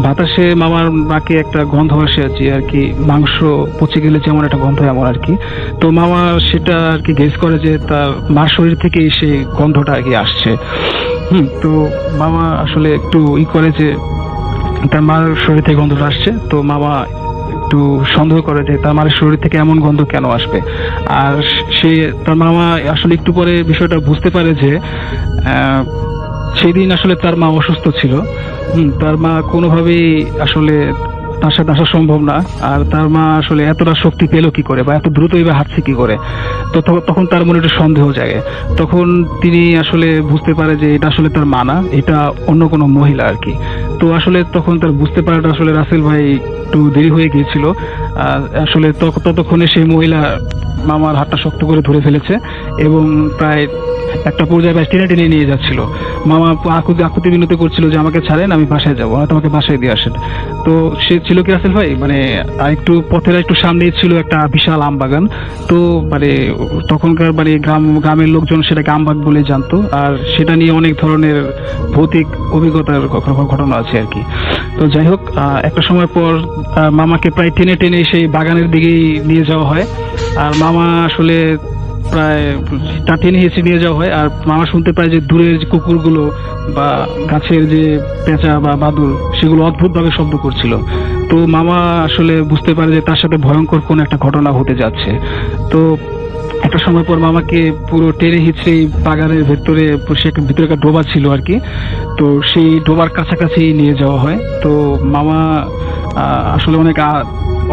বাতাসে মামার নাকে একটা গন্ধ আসে আর কি, মাংস পচে গেলে যেমন একটা গন্ধ এমন আর কি। তো মামা সেটা আর কি গেস করে যে তার মার শরীর থেকে সেই গন্ধটা আর কি আসছে। তো মামা আসলে একটু করে যে তার মার শরীর থেকে গন্ধটা আসছে। তো মামা একটু সন্দেহ করে যে তার মায়ের শরীর থেকে এমন গন্ধ কেন আসবে। আর তার মামা আসলে একটু পরে বিষয়টা বুঝতে পারে যে সেদিন আসলে তার মা অসুস্থ ছিল। তার মা কোনোভাবেই আসলে তার সাথে আসা সম্ভব না। আর তার মা আসলে এতটা শক্তি পেল কি করে, বা এত দ্রুতই বা হাঁটছে কি করে। তো তখন তার মনে একটু সন্দেহ জাগে। তখন তিনি আসলে বুঝতে পারে যে এটা আসলে তার মা না, এটা অন্য কোনো মহিলা আর কি। তো আসলে তখন তার বুঝতে পারাটা আসলে রাসেল ভাই একটু দেরি হয়ে গিয়েছিল। আসলে ততক্ষণে সেই মহিলা মামার হাতটা শক্ত করে ধরে ফেলেছে এবং প্রায় একটা পর্যায়ে টেনে টেনে নিয়ে যাচ্ছিল। মামা আকুতি বিনতি করছিল যে আমাকে ছাড়েন, আমি বাসায় যাবো, হয়তো আমাকে বাসায় দিয়ে আসেন। তো সে ছিল কি রাসেল ভাই, মানে একটু পথের একটু সামনেই ছিল একটা বিশাল আম বাগান। তো মানে তখনকার মানে গ্রামের লোকজন সেটাকে আমবাগ বলে জানতো, আর সেটা নিয়ে অনেক ধরনের ভৌতিক অভিজ্ঞতার ঘটনা আছে আর কি। তো যাই হোক, একটা সময় পর মামাকে প্রায় টেনে টেনে সেই বাগানের দিকেই নিয়ে যাওয়া হয়। আর মামা আসলে প্রায় টেনে হেঁচে নিয়ে যাওয়া হয়। আর মামা শুনতে পায় যে দূরের যে কুকুরগুলো বা গাছের যে পেঁচা বা বাদুড়, সেগুলো অদ্ভুতভাবে শব্দ করছিল। তো মামা আসলে বুঝতে পারে যে তার সাথে ভয়ঙ্কর কোন একটা ঘটনা হতে যাচ্ছে। তো একটা সময় পর মামাকে পুরো টেনে হিঁচড়ে বাগানের ভিতরে একটা ডোবা ছিল আর কি। তো সেই ডোবার কাছাকাছি নিয়ে যাওয়া হয়। তো মামা আসলে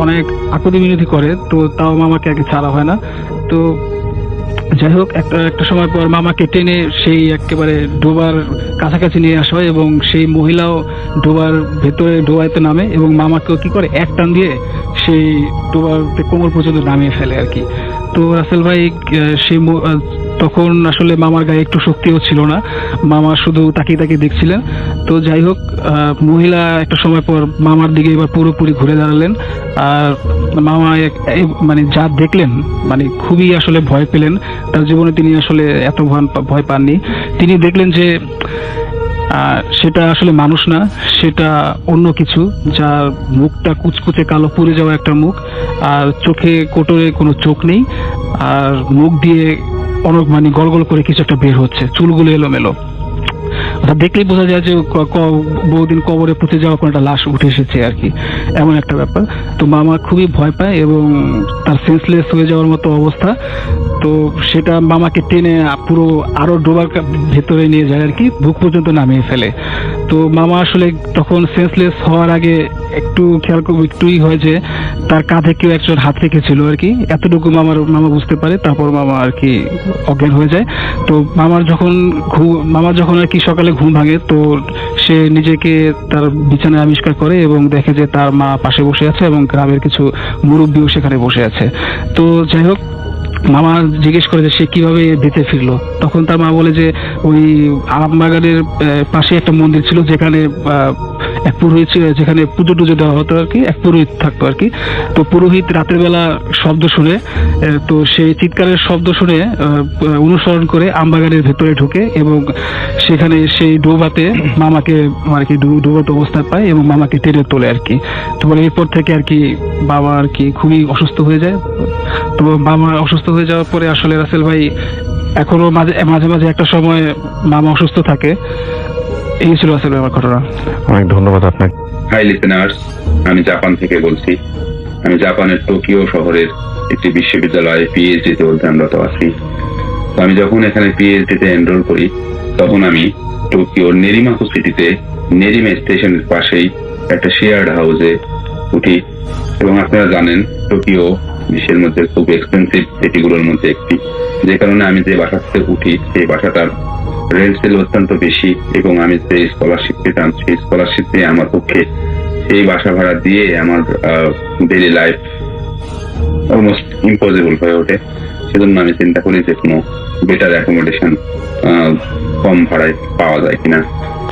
অনেক আকুতি বিনতি করে, তো তাও মামাকে আগে ছাড়া হয় না। তো যাই হোক, একটা সময় পর মামাকে টেনে সেই একেবারে ডোবার কাছাকাছি নিয়ে আসা হয় এবং সেই মহিলাও ডোবার ভেতরে ডোবাইতে নামে এবং মামাকেও কি করে এক টান দিয়ে সেই ডোবার কোমর পর্যন্ত নামিয়ে ফেলে আর কি। তো রাসেল ভাই তখন আসলে মামার গায়ে একটু শক্তিও ছিল না, মামা শুধু তাকিয়ে তাকিয়ে দেখছিলেন। তো যাই হোক, মহিলা একটা সময় পর মামার দিকে এবার পুরোপুরি ঘুরে দাঁড়ালেন। আর মামা মানে যা দেখলেন, মানে খুবই আসলে ভয় পেলেন। তার জীবনে তিনি আসলে এত ভয় পাননি। তিনি দেখলেন যে সেটা আসলে মানুষ না, সেটা অন্য কিছু, যার মুখটা কুচকুচে কালো পুড়ে যাওয়া একটা মুখ, আর চোখে কোটরে কোনো চোখ নেই, আর মুখ দিয়ে অনেক মানে গলগল করে কিছু একটা বের হচ্ছে, চুলগুলো এলোমেলো। দেখলেই বোঝা যায় যে বহুদিন কবরে পুঁতে যাওয়া কোনো একটা লাশ উঠে এসেছে আর কি, এমন একটা ব্যাপার। তো মামা খুবই ভয় পায় এবং তার সেন্সলেস হয়ে যাওয়ার মতো অবস্থা। তো সেটা মামাকে টেনে পুরো আরো ডোবার ভেতরে নিয়ে যায় আর কি, বুক পর্যন্ত নামিয়ে ফেলে। তো মামা আসলে তখন সেন্সলেস হওয়ার আগে একটুই হয় যে তার কাঁধে কেউ একজন হাত রেখেছিল আর কি, এতটুকু মামা বুঝতে পারে। তারপর মামা আর কি অজ্ঞান হয়ে যায়। তো মামার যখন আর কি সকালে ঘুম ভাঙে, তো সে নিজেকে তার বিছানায় আবিষ্কার করে এবং দেখে যে তার মা পাশে বসে আছে এবং গ্রামের কিছু মুরব্বীও সেখানে বসে আছে। তো যাই হোক, মামা জিজ্ঞেস করে যে সে কিভাবে বেঁচে ফিরলো। তখন তার মা বলে যে ওই আমবাগানের পাশে একটা মন্দির ছিল, যেখানে এক পুরোহিত ছিল, যেখানে পুজো টুজো দেওয়া হতো আর কি, এক পুরোহিত থাকতো আর কি। তো পুরোহিত রাতের বেলা শব্দ শুনে, তো সেই চিৎকারের শব্দ শুনে অনুসরণ করে আমবাগানের ভেতরে ঢুকে এবং সেখানে সেই ডোবাতে মামাকে আর কি ডুবত অবস্থায় পায় এবং মামাকে টেনে তোলে আর কি। তো বলে এরপর থেকে আর কি বাবা আর কি খুবই অসুস্থ হয়ে যায়। তো মামা অসুস্থ হয়ে যাওয়ার পরে আসলে রাসেল ভাই এখনো মাঝে মাঝে মাঝে একটা সময় মামা অসুস্থ থাকে। এই ছিল রাসেল ভাই আমার ঘটনা। অনেক ধন্যবাদ আপনাকে। হাই লিসেনার্স, আমি জাপান থেকে বলছি। আমি জাপানের টোকিও শহরের একটি বিশ্ববিদ্যালয়ে পিএইচডিতে অধ্যয়নরত আছি। তো আমি যখন এখানে পিএইচডিতে এনরোল করি, তখন আমি টোকিওর নেরিমাকু সিটিতে নেরিমে স্টেশনের পাশেই একটা শেয়ার্ড হাউসে উঠি। এবং আপনারা জানেন টোকিও বিশ্বের মধ্যে খুব এক্সপেন্সিভ সিটিগুলোর মধ্যে একটি, যে কারণে আমি যে বাসাতে উঠি সেই বাসাটার রেন্ট সেল অত্যন্ত বেশি এবং আমি যে স্কলারশিপ পেতাম সেই স্কলারশিপ দিয়ে আমার পক্ষে সেই বাসা ভাড়া দিয়ে আমার ডেইলি লাইফ অলমোস্ট ইম্পসিবল হয়ে ওঠে। সেজন্য আমি চিন্তা করি যে কোনো বেটার অ্যাকোমোডেশন কম ভাড়ায় পাওয়া যায় কিনা।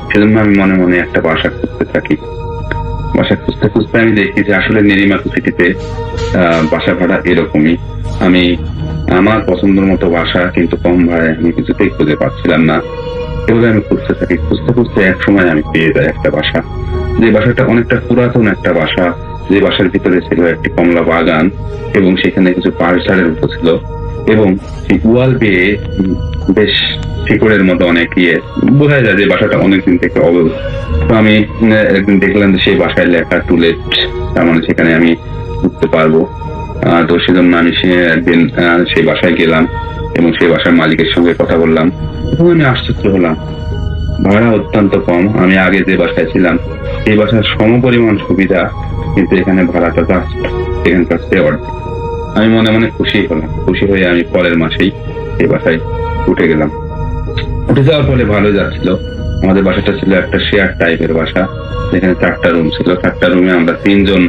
সেজন্য আমি মনে মনে একটা বাসা খুঁজতে থাকি। বাসা খুঁজতে খুঁজতে আমি দেখি যে আসলে নেরিমাকু সিটিতে বাসা ভাড়া এরকমই। আমি আমার পছন্দের মতো বাসা কিন্তু কম ভাড়ায় আমি কিছুতেই খুঁজে পাচ্ছিলাম না। এভাবে আমি খুঁজতে থাকি, খুঁজতে খুঁজতে এক সময় আমি পেয়ে যাই একটা বাসা, যে বাসাটা অনেকটা পুরাতন একটা বাসা, যে বাসার ভিতরে ছিল একটি কমলা বাগান এবং সেখানে কিছু পাড়ঝাড়ের মতো ছিল এবং সেই ওয়াল বেয়ে বেশ শিকড়ের মতো অনেক বোঝা যায় যে বাসাটা অনেকদিন থেকে অবৈধ। তো আমি একদিন দেখলাম যে সেই বাসায় লেখা টু লেট, তার মানে সেখানে আমি উঠতে পারবো। তো সেজন্য আমি একদিন সেই বাসায় গেলাম এবং সেই বাসার মালিকের সঙ্গে কথা বললাম এবং আমি আশ্চর্য হলাম, ভাড়া অত্যন্ত কম। আমি আগে যে বাসায় ছিলাম এই বাসার সমপরিমাণ সুবিধা, কিন্তু এখানে ভাড়াটা জাস্ট এখানকার চেয়ে অর্ধেক। আমি মনে মনে খুশি হলাম। খুশি হয়ে আমি পরের মাসেই এই বাসায় উঠে গেলাম। উঠে যাওয়ার ফলে ভালো যাচ্ছিল। আমাদের বাসাটা ছিল একটা শেয়ার টাইপের বাসা, যেখানে 4টা রুম ছিল। 4টা রুমে আমরা 3 জন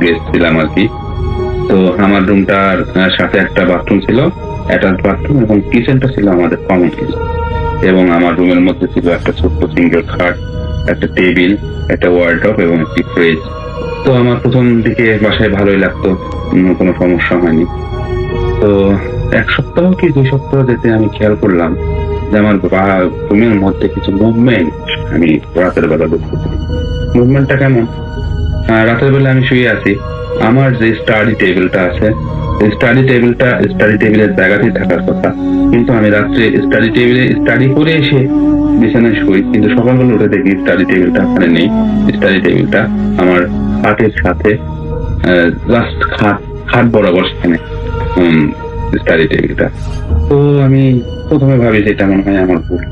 গেস্ট ছিলাম আর কি। তো আমার রুমটার সাথে একটা বাথরুম ছিল, অ্যাটাচ বাথরুম, এবং কিচেনটা ছিল আমাদের কমন কিচেন। এবং আমার রুমের মধ্যে ছিল একটা ছোট্ট সিঙ্গেল খাট, একটা টেবিল, একটা ওয়ার্ডরোব এবং একটি ফ্রিজ। তো আমার প্রথম দিকে বাসায় ভালোই লাগতো, কোনো সমস্যা হয়নি। তো 1 সপ্তাহ কি 2 সপ্তাহ যেতে আমি খেয়াল করলাম যে আমার রুমের মধ্যে কিছু মুভমেন্ট আমি রাতের বেলা দেখতে পাই। মুভমেন্টটা কেমন? রাতের বেলা আমি শুয়ে আছি, আমার যে স্টাডি টেবিলটা আছে, স্টাডি টেবিলের জায়গাতেই থাকার কথা, কিন্তু আমি রাত্রে স্টাডি টেবিলে স্টাডি করে এসে বিছানায় শুই, কিন্তু সকালবেলা উঠে দেখি স্টাডি টেবিলটা ওখানে নেই। স্টাডি টেবিলটা আমার খাটের সাথে জাস্ট খাট বরাবর সেখানে স্টাডি টেবিলটা। তো আমি প্রথমে ভাবি যে এটা মনে হয় আমার ভুল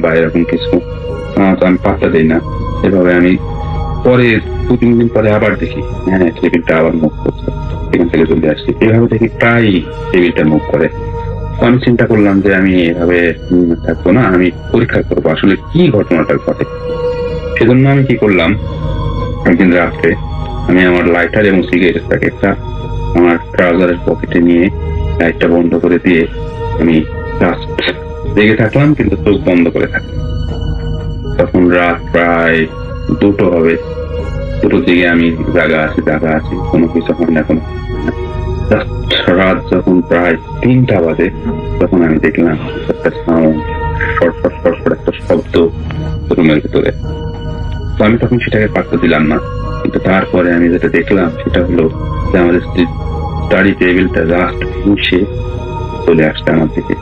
বা এরকম কিছু, তো আমি পাত্তা দিই না। এভাবে আমি পরে 2-3 দিন পরে আবার দেখি হ্যাঁ টেবিলটা আবার মুভ করছে, এখান থেকে চলে আসছি। এভাবে দেখি প্রায় টেবিলটা মুভ করে। তো আমি চিন্তা করলাম যে আমি এভাবে থাকবো না, আমি পরীক্ষা করবো আসলে কি ঘটনাটা ঘটে। সেজন্য আমি কি করলাম, একদিন রাত্রে আমি আমার লাইটার এবং সিগারেট প্যাকেটটা আমার ট্রাউজারের পকেটে নিয়ে লাইটটা বন্ধ করে দিয়ে আমি জাস্ট জেগে থাকলাম, কিন্তু চোখ বন্ধ করে থাকলাম। তখন রাত প্রায় 2টো হবে। 2টোর দিকে আমি জাগা আছি, কোনো কিছু হয় না, কোনো রাত যখন প্রায় 3টা বাজে, তখন আমি দেখলাম একটা সাউন্ড, শর্ট একটা শব্দ রুমের ভিতরে। তো আমি তখন সেটাকে পাত্তা দিলাম না, কিন্তু তারপরে আমি যেটা দেখলাম সেটা হলো যে আমাদের স্টাডি টেবিলটা জাস্ট ভেসে চলে আসছে আমার দিকে।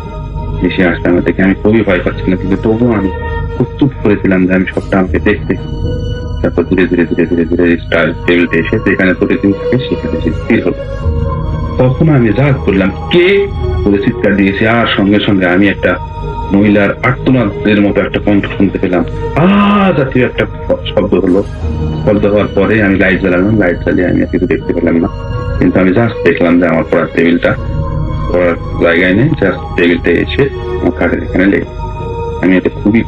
আমি খুবই ভয় পাচ্ছিলাম, কিন্তু তবুও আমি খুব চুপ করেছিলাম যে আমি সবটা আমাকে দেখতে। তারপর ধীরে ধীরে স্টাডি টেবিলটা এসে যেখানে প্রতিদিন থাকে সেখানে স্থির হলো। তখন আমি জাগ করলাম, কে বলে চিৎকার দিয়েছি, আর সঙ্গে সঙ্গে আমি একটা মহিলার আর্তনাদের মতো একটা কণ্ঠ শুনতে পেলাম। জাতীয় একটা শব্দ হলো। শব্দ হওয়ার পরে আমি লাইট জ্বালালাম, লাইট জ্বালিয়ে আমি কিছু দেখতে পেলাম না, কিন্তু আমি জাস্ট দেখলাম যে আমার পড়ার টেবিলটা পড়ার জায়গায় নেই, জাস্ট টেবিলটা এসে আমার খাটের এখানে লেগে। আমি এতে খুবই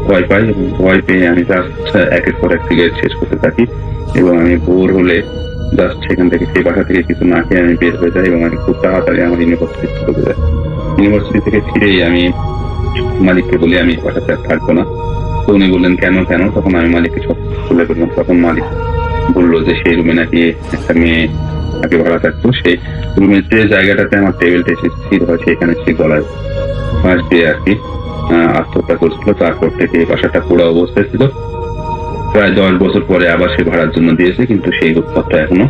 ভয় পাই এবং ভয় পেয়ে আমি জাস্ট একের পর এক সিগারেট শেষ করতে থাকি এবং আমি ভোর হলে জাস্ট সেখান থেকে সেই বাসা থেকে কিছু না খেয়ে আমি বের হয়ে যাই এবং আমি খুব তাড়াতাড়ি আমার ইউনিভার্সিটি চলে যাই। ইউনিভার্সিটি থেকে ফিরেই আমি মালিককে বলি আমি বাসাতে আর থাকবো না, তো উনি বললেন কেন কেন, তখন আমি মালিককে সব খুলে বললাম। তখন মালিক বললো যে সেই রুমে নাকি একটা মেয়ে আগে ভাড়া থাকতো, সেই রুমের যে জায়গাটাতে আমার টেবিলটা এসে স্থির হয় সেখানে সে গলায় ফাঁস দিয়ে আর কি আত্মহত্যা করছিল। তারপর থেকে এই বাসাটা পুরো অবস্থায় ছিল। প্রায় 10 বছর পরে আবার সে ভাড়ার জন্য দিয়েছে, কিন্তু সেই উৎপাদটা এখনো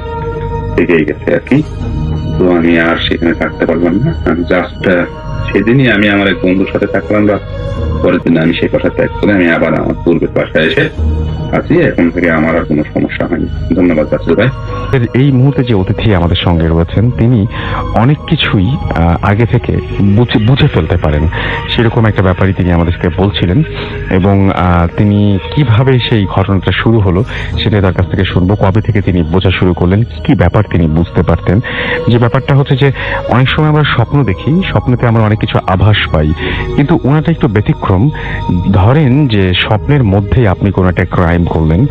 থেকেই গেছে আর কি। তো আমি আর সেখানে থাকতে পারলাম না। আমি জাস্ট সেদিনই আমি আমার এক বন্ধুর সাথে থাকলাম, বা পরের দিন আমি সেই বাসা ত্যাগ করে আমি আবার আমার পূর্বের বাসায় এসে আছি। এখন থেকে আমার আর কোনো সমস্যা হয়নি। ধন্যবাদ রাসেল ভাই। এই মুহূর্তে যে অতিথি আমাদের সঙ্গে রয়েছেন তিনি অনেক কিছুই আগে থেকে বুঝে ফেলতে পারেন, সেরকম একটা ব্যাপারই তিনি আমাদেরকে বলছিলেন। এবং তিনি কিভাবে সেই ঘটনাটা শুরু হলো সেটা তার কাছ থেকে শুনবো। কবে থেকে তিনি বোঝা শুরু করলেন, কি ব্যাপার তিনি বুঝতে পারতেন। যে ব্যাপারটা হচ্ছে যে অনেক সময় আমরা স্বপ্ন দেখি, স্বপ্নতে আমরা অনেক কিছু আভাস পাই, কিন্তু ওনাটা একটু ব্যতিক্রম। ধরেন যে স্বপ্নের মধ্যেই আপনি কোনো একটা ক্রাইম করলেন,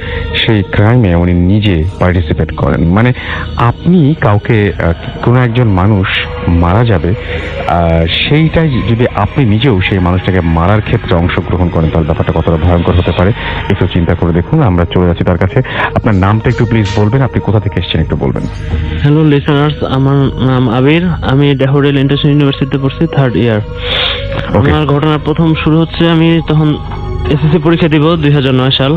সেই ক্রাইমে উনি নিজে পার্টিসিপেট করেন। মানে আপনি কাউকে কোনো একজন মানুষ মারা যাবে, সেইটাই যদি আপনি নিজেও সেই মানুষটাকে মারার ক্ষেত্রে অংশগ্রহণ করেন, তাহলে ব্যাপারটা কতটা ভয়ঙ্কর হতে পারে একটু চিন্তা করে দেখুন। আমরা চলে যাচ্ছি তার কাছে। আপনার নামটা একটু প্লিজ বলবেন, আপনি কোথা থেকে এসেছেন একটু বলবেন। হ্যালো লিসেনার্স, আমার নাম আবির। আমি ড্যাফোডিল ইন্টারন্যাশনাল ইউনিভার্সিটিতে পড়ছি, 3rd ইয়ার। Okay. আমার ঘটনার প্রথম শুরু হচ্ছে, আমি তখন এসএসসি পরীক্ষা দিব 2009 সাল।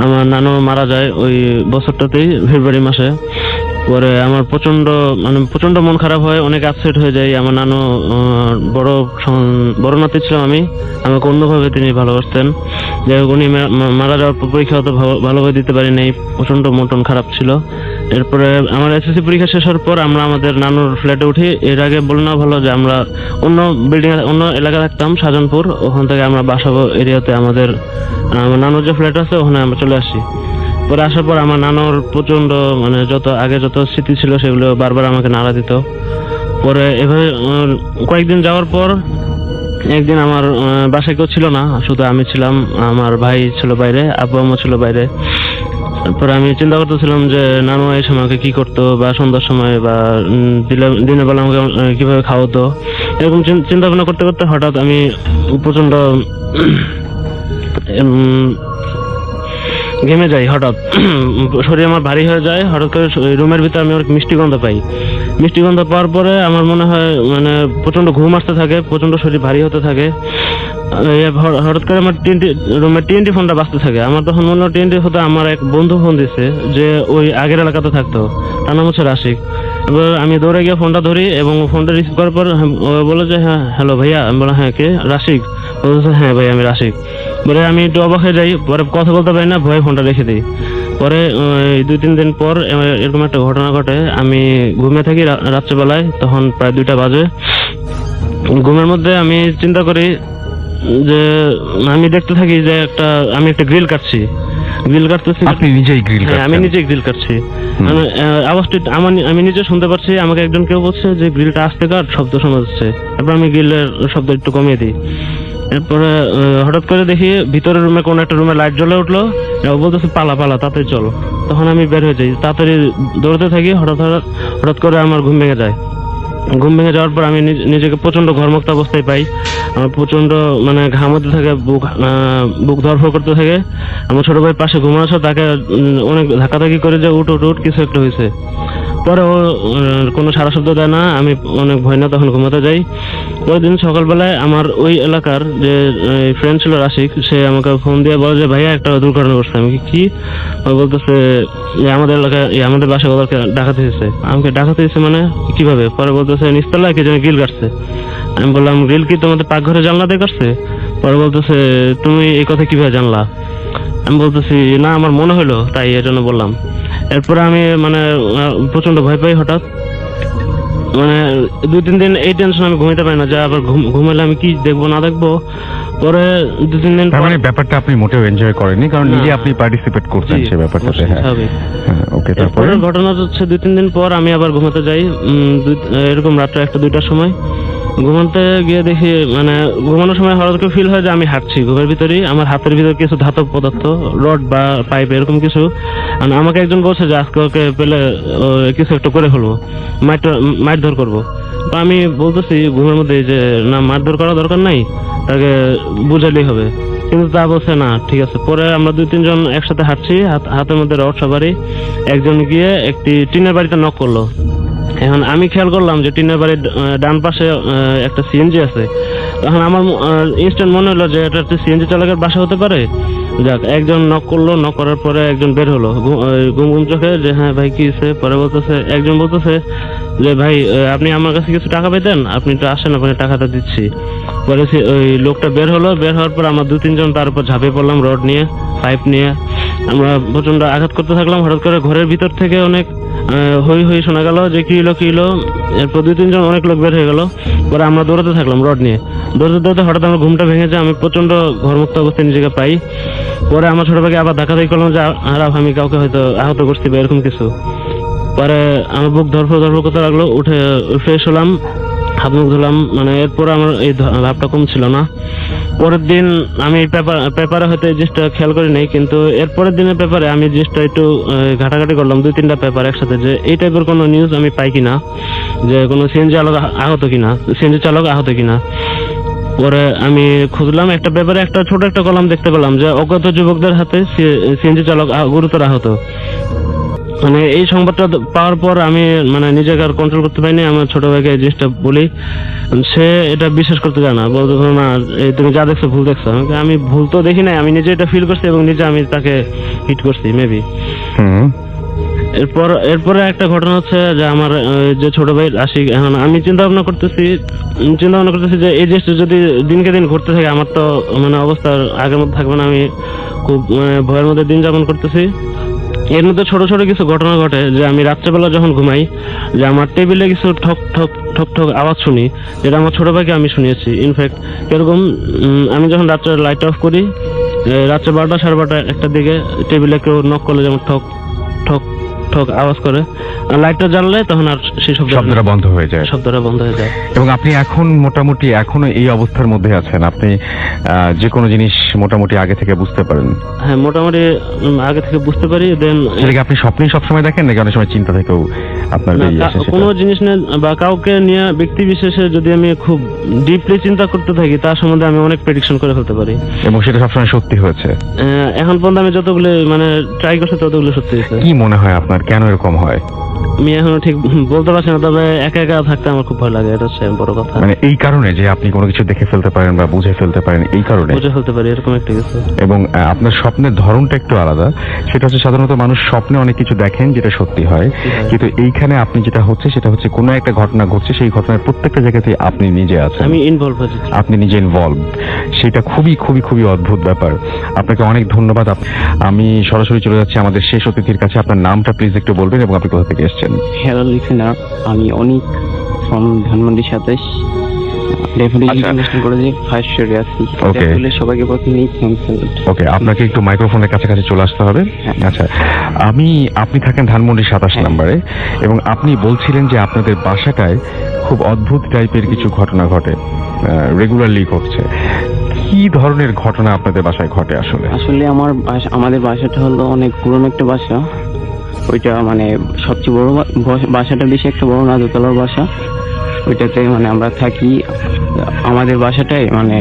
আমার নানু মারা যায় ওই বছরটাতেই, ফেব্রুয়ারি মাসে। পরে আমার প্রচন্ড মন খারাপ হয়, অনেক আপসেট হয়ে যায়। আমার নানু বড় নাতি ছিলাম আমি, আমাকে অন্যভাবে তিনি ভালোবাসতেন। যাই হোক, উনি মারা যাওয়ার পর পরীক্ষা অত ভালোভাবে দিতে পারি নাই, প্রচন্ড মন খারাপ ছিল। এরপরে আমার এসএসসি পরীক্ষা শেষ হওয়ার পর আমরা আমাদের নানুর ফ্ল্যাটে উঠি। এর আগে বলে না ভালো যে আমরা অন্য বিল্ডিং অন্য এলাকা থাকতাম, শাহজাহানপুর। ওখান থেকে আমরা বাসাবো এরিয়াতে আমার নানুর যে ফ্ল্যাট আছে ওখানে আমরা চলে আসি। পরে আসার পর আমার নানুর প্রচন্ড যত স্মৃতি ছিল সেগুলো বারবার আমাকে নাড়া দিত। পরে এভাবে কয়েকদিন যাওয়ার পর একদিন আমার বাসায় কেউ ছিল না, শুধু আমি ছিলাম, আমার ভাই ছিল বাইরে, আব্বু আম্মু ছিল বাইরে। তারপরে আমি চিন্তা করতেছিলাম যে নানু এই সময় আমাকে কি করতো, বা সন্ধ্যার সময় বা দিনের বেলা আমাকে কিভাবে খাওয়াতো। এরকম চিন্তা ভাবনা করতে করতে হঠাৎ আমি প্রচন্ড ঘেমে যাই। হঠাৎ শরীর আমার ভারী হয়ে যায়। হঠাৎ করে রুমের ভিতরে আমি অনেক মিষ্টি গন্ধ পাই। মিষ্টি গন্ধ পাওয়ার পরে আমার মনে হয় প্রচন্ড ঘুম আসতে থাকে, প্রচন্ড শরীর ভারী হতে থাকে। হঠাৎ করে আমার রুমের টিএনটি ফোনটা বাজতে থাকে। আমার তখন মনে হয় টিএনটি হতে আমার এক বন্ধু ফোন দিচ্ছে, যে ওই আগের এলাকাতে থাকতো, তার নাম হচ্ছে রাশিক। এবার আমি দৌড়ে গিয়ে ফোনটা ধরি এবং ফোনটা রিসিভ করার পর বলে যে হ্যাঁ হ্যালো ভাইয়া। আমি বললাম হ্যাঁ কে? রাশিক? বলছে হ্যাঁ ভাই আমি রাশিক। পরে আমি একটু অবাক হয়ে যাই, পরে কথা বলতে পারি না, ভয়ে ফোনটা রেখে দিই। পরে 2-3 দিন পর এরকম একটা ঘটনা ঘটে। আমি ঘুমিয়ে থাকি রাত্রেবেলায়, তখন প্রায় 2টা বাজে। ঘুমের মধ্যে আমি চিন্তা করি যে আমি দেখতে থাকি যে আমি একটা গ্রিল কাটছি। আপনি নিজেই গ্রিল কাটছেন? আমি নিজেই গ্রিল কাটছি। আওয়াজটা আমি নিজে শুনতে পাচ্ছি। আমাকে একজন কেউ বলছে যে গ্রিলটা আস্তে কাট, শব্দ শোনা যাচ্ছে। তারপর আমি গ্রিলের শব্দ একটু কমিয়ে দিই। এরপরে হঠাৎ করে দেখি ভিতরের রুমে কোন একটা রুমে লাইট জ্বলে উঠলো। ও বলতেছে পালা তাড়াতাড়ি চলো। তখন আমি বের হয়ে যাই, তাড়াতাড়ি দৌড়তে থাকি। হঠাৎ করে আমার ঘুম ভেঙে যায়। ঘুম ভেঙে যাওয়ার পর আমি নিজেকে প্রচন্ড ঘর্মক্ত অবস্থায় পাই। আমার প্রচন্ড ঘাম হতে থাকে, বুক ধরফর করতে থাকে। আমার ছোট ভাই পাশে ঘুমানো, তাকে অনেক ধাক্কাধাক্কি করে যে উঠ কিছু একটা হয়েছে। পরে ও কোনো সারা শব্দ দেয় না। আমি অনেক ভয় না তখন ঘুমাতে যাই। পরের দিন সকালবেলায় আমার ওই এলাকার যে ফ্রেন্ড ছিল রাশিক, সে আমাকে ফোন দিয়ে বলে যে ভাইয়া একটা দুর্ঘটনা ঘটছে। আমি কি? ও বলতেছে আমাদের এলাকায় আমাদের বাসায় ওদেরকে ডাকাতি হয়েছে। আমাকে ডাকাতি হয়েছে মানে কিভাবে? পরে বলতেছে নিচতলায় কে যেন গ্রিল কাটছে। আমি বললাম গ্রিল কি তোমাদের পাকঘরে জানলা দিয়ে কাটছে? পরে বলতেছে তুমি এই কথা কিভাবে জানলা? আমি বলতেছি না আমার মনে হলো, তাই এর জন্য বললাম। এরপরে আমি প্রচন্ড ভয় পাই। হঠাৎ 2-3 দিন এই টেনশন, আমি ঘুমাইতে পারি না যে আবার ঘুমাইলে আমি কি দেখবো না দেখবো। পরে 2-3 দিন ব্যাপারটা আপনি মোটেও এনজয় করেননি, কারণ নিজে আপনি পার্টিসিপেট করছেন সেই ব্যাপারটাতে। হ্যাঁ ওকে। তারপরে ঘটনা হচ্ছে 2-3 দিন পর আমি আবার ঘুমাতে যাই, এরকম রাত্রে 1-2টার সময়। ঘুমাতে গিয়ে দেখি ঘুমানোর সময় হঠাৎ করে ফিল হয় যে আমি হাঁটছি ঘুমের ভিতরেই। আমার হাতের ভিতরে কিছু ধাতব পদার্থ, রড বা পাইপ এরকম কিছু। আমাকে একজন বলছে যে আজকে ওকে পেলে কিছু একটা করে ফেলবো, মারধর করবো। তো আমি বলতেছি ঘুমের মধ্যে যে না, মারধর করা দরকার নাই, তাকে বুঝালেই হবে। কিন্তু তা বলছে না ঠিক আছে। পরে আমরা 2-3 জন একসাথে হাঁটছি, হাতের মধ্যে রড সবারই। একজন গিয়ে একটি টিনের বাড়িতে নক করলো। এখন আমি খেয়াল করলাম যে টিনের বাড়ির ডান পাশে একটা সিএনজি আছে। তখন আমার ইনস্ট্যান্ট মনে হলো যে এটা একটা সিএনজি চালকের বাসা হতে পারে। যাক, একজন নক করলো, নক করার পরে একজন বের হলো ঘুম ঘুম চোখে, যে হ্যাঁ ভাই কি হয়েছে। পরে বলতেছে, একজন বলতেছে যে ভাই আপনি আমার কাছে কিছু টাকা পেতেন, আপনি তো আসেন, আপনাকে টাকাটা দিচ্ছি। পরে ওই লোকটা বের হলো, বের হওয়ার পর আমরা 2-3 জন তার উপর ঝাঁপিয়ে পড়লাম, রড নিয়ে, পাইপ নিয়ে। আমরা প্রচন্ড আঘাত করতে থাকলাম। হঠাৎ করে ঘরের ভিতর থেকে অনেক হই হই শোনা গেল যে কি হলো। এরপর 2-3 জন অনেক লোক বের হয়ে গেল। পরে আমরা দৌড়াতে থাকলাম রড নিয়ে, দৌড়াতে হঠাৎ আমার ঘুমটা ভেঙে যায়। আমি প্রচন্ড ঘরমুক্ত অবস্থায় নিজেকে পাই। পরে আমার ছোট ভাইকে আবার ধাক্কাধাক্কি করলাম যে আরাফ, আমি কাউকে হয়তো আহত করছি বা এরকম কিছু। পরে আমার বুক ধরফর করতে লাগলো। উঠে ফ্রেশ হলাম, হাত মুখ ধুলাম। মানে এরপর আমার এই ভাবটা কম ছিল না। পরের দিন আমি পেপারে হয়তো এই জিনিসটা খেয়াল করি নাই, কিন্তু এরপরের দিনের পেপারে আমি জিনিসটা একটু ঘাটাঘাটি করলাম, 2-3টা পেপার একসাথে, যে এই টাইপের কোনো নিউজ আমি পাই কিনা, যে কোনো সিএনজি চালক আহত কিনা। পরে আমি খুঁজলাম, একটা পেপারে একটা ছোট একটা কলাম দেখতে পেলাম যে অজ্ঞাত যুবকদের হাতে সিএনজি চালক গুরুতর আহত। মানে এই সংবাদটা পাওয়ার পর আমি মানে নিজেকে আর কন্ট্রোল করতে পারিনি। আমার ছোট ভাইকে এই জিনিসটা বলি, সে এটা বিশ্বাস করতে চায় না, বলতে না তুমি যা দেখছো ভুল দেখছো। আমি ভুল তো দেখি নাই, আমি নিজে এটা ফিল করছি এবং নিজে আমি তাকে হিট করছি মেবি। এরপরে একটা ঘটনা হচ্ছে যে আমার যে ছোট ভাই আশিক, এখন আমি চিন্তা ভাবনা করতেছি যে এই জিনিসটা যদি দিনকে দিন ঘটতে থাকে, আমার তো মানে অবস্থা আগের মধ্যে থাকবে না। আমি খুব ভয়ের মধ্যে দিন যাপন করতেছি। এর মধ্যে ছোট ছোট কিছু ঘটনা ঘটে, যে আমি রাত্রেবেলা যখন ঘুমাই, যে আমার টেবিলে কিছু ঠক ঠক ঠক ঠক আওয়াজ শুনি, যেটা আমার ছোট ভাইকে আমি শুনিয়েছি। ইনফ্যাক্ট এরকম আমি যখন রাত্রে লাইট অফ করি, রাত্রে 12টা 12:30 1টার দিকে টেবিলে কেউ নক করলে যেমন ঠক ঠক ঠক আওয়াজ করে, লাইটটা জ্বাললে তখন আর সেই শব্দটা বন্ধ হয়ে যায়। এবং আপনি এখন মোটামুটি এখনো এই অবস্থার মধ্যে আছেন, আপনি যে কোনো জিনিস মোটামুটি আগে থেকে বুঝতে পারেন? হ্যাঁ, মোটামুটি আগে থেকে বুঝতে পারি। দেন সেটাকে আপনি স্বপ্নেই সবসময় দেখেন নাকি অনেক সময় চিন্তা থেকেও আপনার বেরিয়ে আসে? কোনো জিনিস নিয়ে বা কাউকে নিয়ে ব্যক্তি বিশেষে যদি আমি খুব ডিপলি চিন্তা করতে থাকি, তার সম্বন্ধে আমি অনেক প্রেডিকশন করে ফেলতে পারি, এবং সেটা সবসময় সত্যি হয়েছে। এখন পর্যন্ত আমি যতগুলো মানে ট্রাই করছি ততগুলো সত্যি হয়েছে। কি মনে হয় আপনার, কেন এরকম হয়? আমি এখনো ঠিক বলতে পারছি না, তবে একা একা থাকতে আমার খুব ভয় লাগে, এটা হচ্ছে বড় কথা। মানে এই কারণে যে আপনি কোনো কিছু দেখে ফেলতে পারেন বা বুঝে ফেলতে পারেন, এই কারণে বুঝে ফেলতে পারি এরকম একটা কিছু। এবং আপনার স্বপ্নের ধরনটা একটু আলাদা। সেটা হচ্ছে সাধারণত মানুষ স্বপ্নে অনেক কিছু দেখেন যেটা সত্যি হয়, কিন্তু এইখানে আপনি যেটা হচ্ছে সেটা হচ্ছে কোনো একটা ঘটনা ঘটছে, সেই ঘটনার প্রত্যেকটা জায়গাতে আপনি নিজে আছেন, আমি ইনভলভ আছি, আপনি নিজে ইনভলভ। সেটা খুবই খুবই খুবই অদ্ভুত ব্যাপার। আপনাকে অনেক ধন্যবাদ। আমি সরাসরি চলে যাচ্ছি আমাদের শেষ অতিথির কাছে। আপনার নামটা প্লিজ একটু বলবেন এবং আপনি কোথা থেকে এসেছেন? হ্যালো লিসেনার, আমি অনিক ফ্রম ধানমন্ডি 27 ডেফিনেটলি ইনভেস্ট করে যে ফার্স্ট ইয়ারে আছি। ওকে, আসলে সবাইকে প্রথমেই থ্যাঙ্কস। ওকে, আপনাকে একটু মাইক্রোফোনের কাছাকাছি চলে আসতে হবে। আচ্ছা, আপনি থাকেন ধানমন্ডি 27 নম্বরে, এবং আপনি বলছিলেন যে আপনাদের বাসাটায় খুব অদ্ভুত টাইপের কিছু ঘটনা ঘটে, রেগুলারলি ঘটছে। কি ধরনের ঘটনা আপনাদের বাসায় ঘটে আসলে? আসলে আমাদের বাসাটা হলো অনেক পুরনো একটা বাসা। ওইটা মানে সবচেয়ে বড় বাসাটা, বেশি একটা বড় না, দোতলার বাসা। ওইটাতে মানে আমরা থাকি। আমাদের বাসাটায় মানে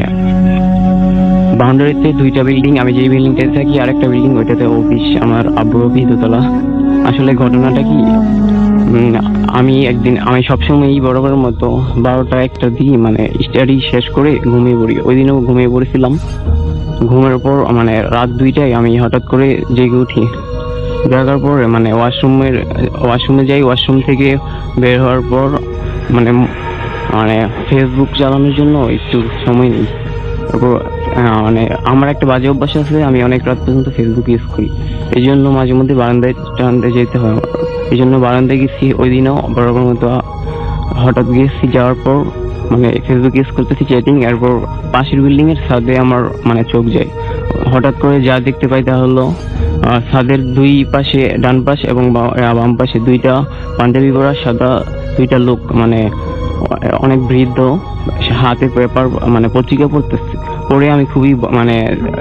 বাউন্ডারিতে 2টা বিল্ডিং, আমি যেই বিল্ডিংটাতে থাকি আর একটা বিল্ডিং, ওইটাতে অফিস, আমার আব্বুর অফিস, দোতলা। আসলে ঘটনাটা কি, আমি সবসময় বরাবরের মতো 12টা 1টা দিয়ে মানে স্টাডি শেষ করে ঘুমিয়ে পড়ি। ওই দিনও ঘুমিয়ে পড়েছিলাম। ঘুমের পর মানে রাত 2টায় আমি হঠাৎ করে জেগে উঠি। জাগার পর মানে ওয়াশরুমে যাই। ওয়াশরুম থেকে বের হওয়ার পর মানে ফেসবুক চালানোর জন্য একটু সময় নেই। তারপর মানে আমার একটা বাজে অভ্যাস আছে, আমি অনেক রাত পর্যন্ত ফেসবুক ইউজ করি। এই জন্য মাঝে মধ্যে বারান্দায় যেতে হয় আমার। এই জন্য বারান্দায় গেছি। ওই দিনও বরাবর মতো হঠাৎ গেছি। যাওয়ার পর মানে ফেসবুক ইউজ করতেছি, চ্যাটিং। এরপর পাশের বিল্ডিং এর ছাদে আমার মানে চোখ যায়। হঠাৎ করে যা দেখতে পাই তা হলো ছাদের 2 পাশে, ডান পাশ এবং বাম পাশে 2টা পাঞ্জাবি পরা সাদা 2টা লোক, মানে অনেক বৃদ্ধ, হাতে পেপার মানে পত্রিকা পরে আমি খুবই মানে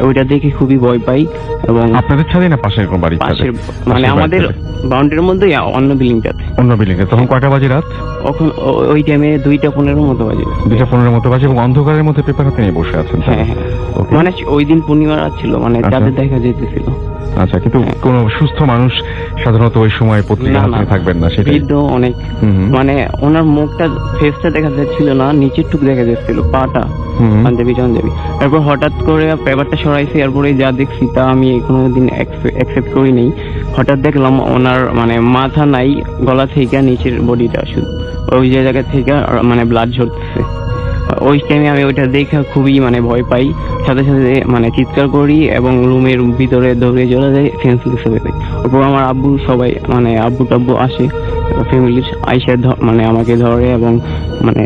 ওইটা দেখে খুবই ভয় পাই। এবং আপনাদের ছাদে না পাশের কোনো বাড়ির ছাদে? পাশের মানে পাশের আমাদের বাড়ির বাউন্ডারির মধ্যে অন্য বিল্ডিংটাতে। অন্য বিল্ডিং এ। তখন কয়টা বাজে রাত? ওই টাইমে 2:15 মতো বাজে। 2:15 মতো বাজে এবং অন্ধকারের মধ্যে পেপার হাতে নিয়ে বসে আছেন? হ্যাঁ হ্যাঁ, Okay. মানে ওই দিন পূর্ণিমা রাত ছিল, মানে আচ্ছা। চাঁদের দেখা যেতেছিল। আচ্ছা, কিন্তু কোন সুস্থ মানুষ সাধারণত ওই সময় পত্রিকা না, হাতে না। থাকবেন না, সেটাই। বৃদ্ধ অনেক, হুম হুম। মানে ওনার মুখটা ফেসটা দেখা যাচ্ছিল না, নিচের টুকু দেখা যাচ্ছিল, পাটা হুম। পাঞ্জাবি টাঞ্জাবি। তারপর হঠাৎ করে পেপারটা সরাইছি, এরপরে যা দেখছি তা আমি কোনোদিন অ্যাকসেপ্ট করি নাই। হঠাৎ দেখলাম ওনার মানে মাথা নাই, গলা থেকে নিচের বডিটা শুধু ওই যে জায়গা থেকে মানে ব্লাড ঝরতেছে। ওই টাইমে আমি ওইটা দেখে খুবই মানে ভয় পাই, সাথে সাথে মানে চিৎকার করি এবং রুমের ভিতরে দৌড়ে চলে যাই, সেন্সলেস হয়ে যাই। ওপর আমার আব্বু সবাই মানে আব্বু টাব্বু আসে, ফ্যামিলির আইসা মানে আমাকে ধরে এবং মানে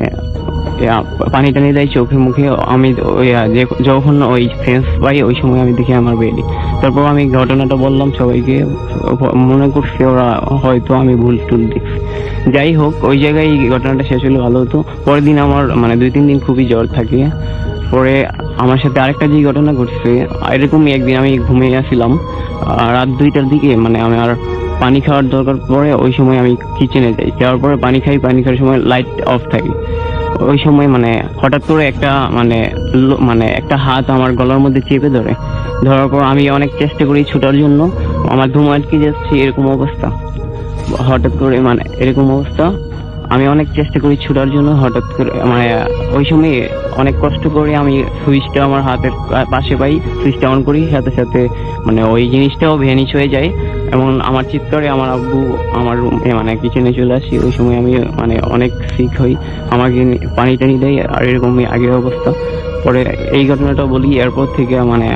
পানি টানি দেয় চোখে মুখে। আমি ওই যখন ওই সেন্স পাই ওই সময় আমি দেখি আমার বেডি। তারপর আমি ঘটনাটা বললাম সবাইকে, মনে করছি ওরা হয়তো আমি ভুল টুল দেখছি। যাই হোক, ওই জায়গায় এই ঘটনাটা শেষ হলে ভালো হতো। পরের দিন আমার মানে 2-3 দিন খুবই জ্বর থাকে। পরে আমার সাথে আরেকটা যে ঘটনা ঘটছে, এরকমই একদিন আমি ঘুমিয়ে আসছিলাম রাত 2টার দিকে, মানে আমার পানি খাওয়ার দরকার পড়ে। ওই সময় আমি কিচেনে যাই, যাওয়ার পরে পানি খাই, পানি খাওয়ার সময় লাইট অফ থাকে। ওই সময় মানে হঠাৎ করে একটা মানে একটা হাত আমার গলার মধ্যে চেপে ধরে। ধরার পর আমি অনেক চেষ্টা করি ছুটার জন্য, আমার ধুম আটকে যাচ্ছে, এরকম অবস্থা। হঠাৎ করে মানে এরকম অবস্থা, আমি অনেক চেষ্টা করি ছুটার জন্য। হঠাৎ করে মানে ওই সময় অনেক কষ্ট করে আমি সুইচটা আমার হাতের পাশে পাই, সুইচটা অন করি, সাথে সাথে মানে ওই জিনিসটাও ভ্যানিশ হয়ে যায় এবং আমার চিৎকারে আমার আব্বু আমার রুমে মানে কিচেনে চলে আসি। ওই সময় আমি মানে অনেক সিক হই, আমাকে পানি টানি দেয়, আর এরকমই আগের অবস্থা। পরে এই ঘটনাটা বলি, এরপর থেকে মানে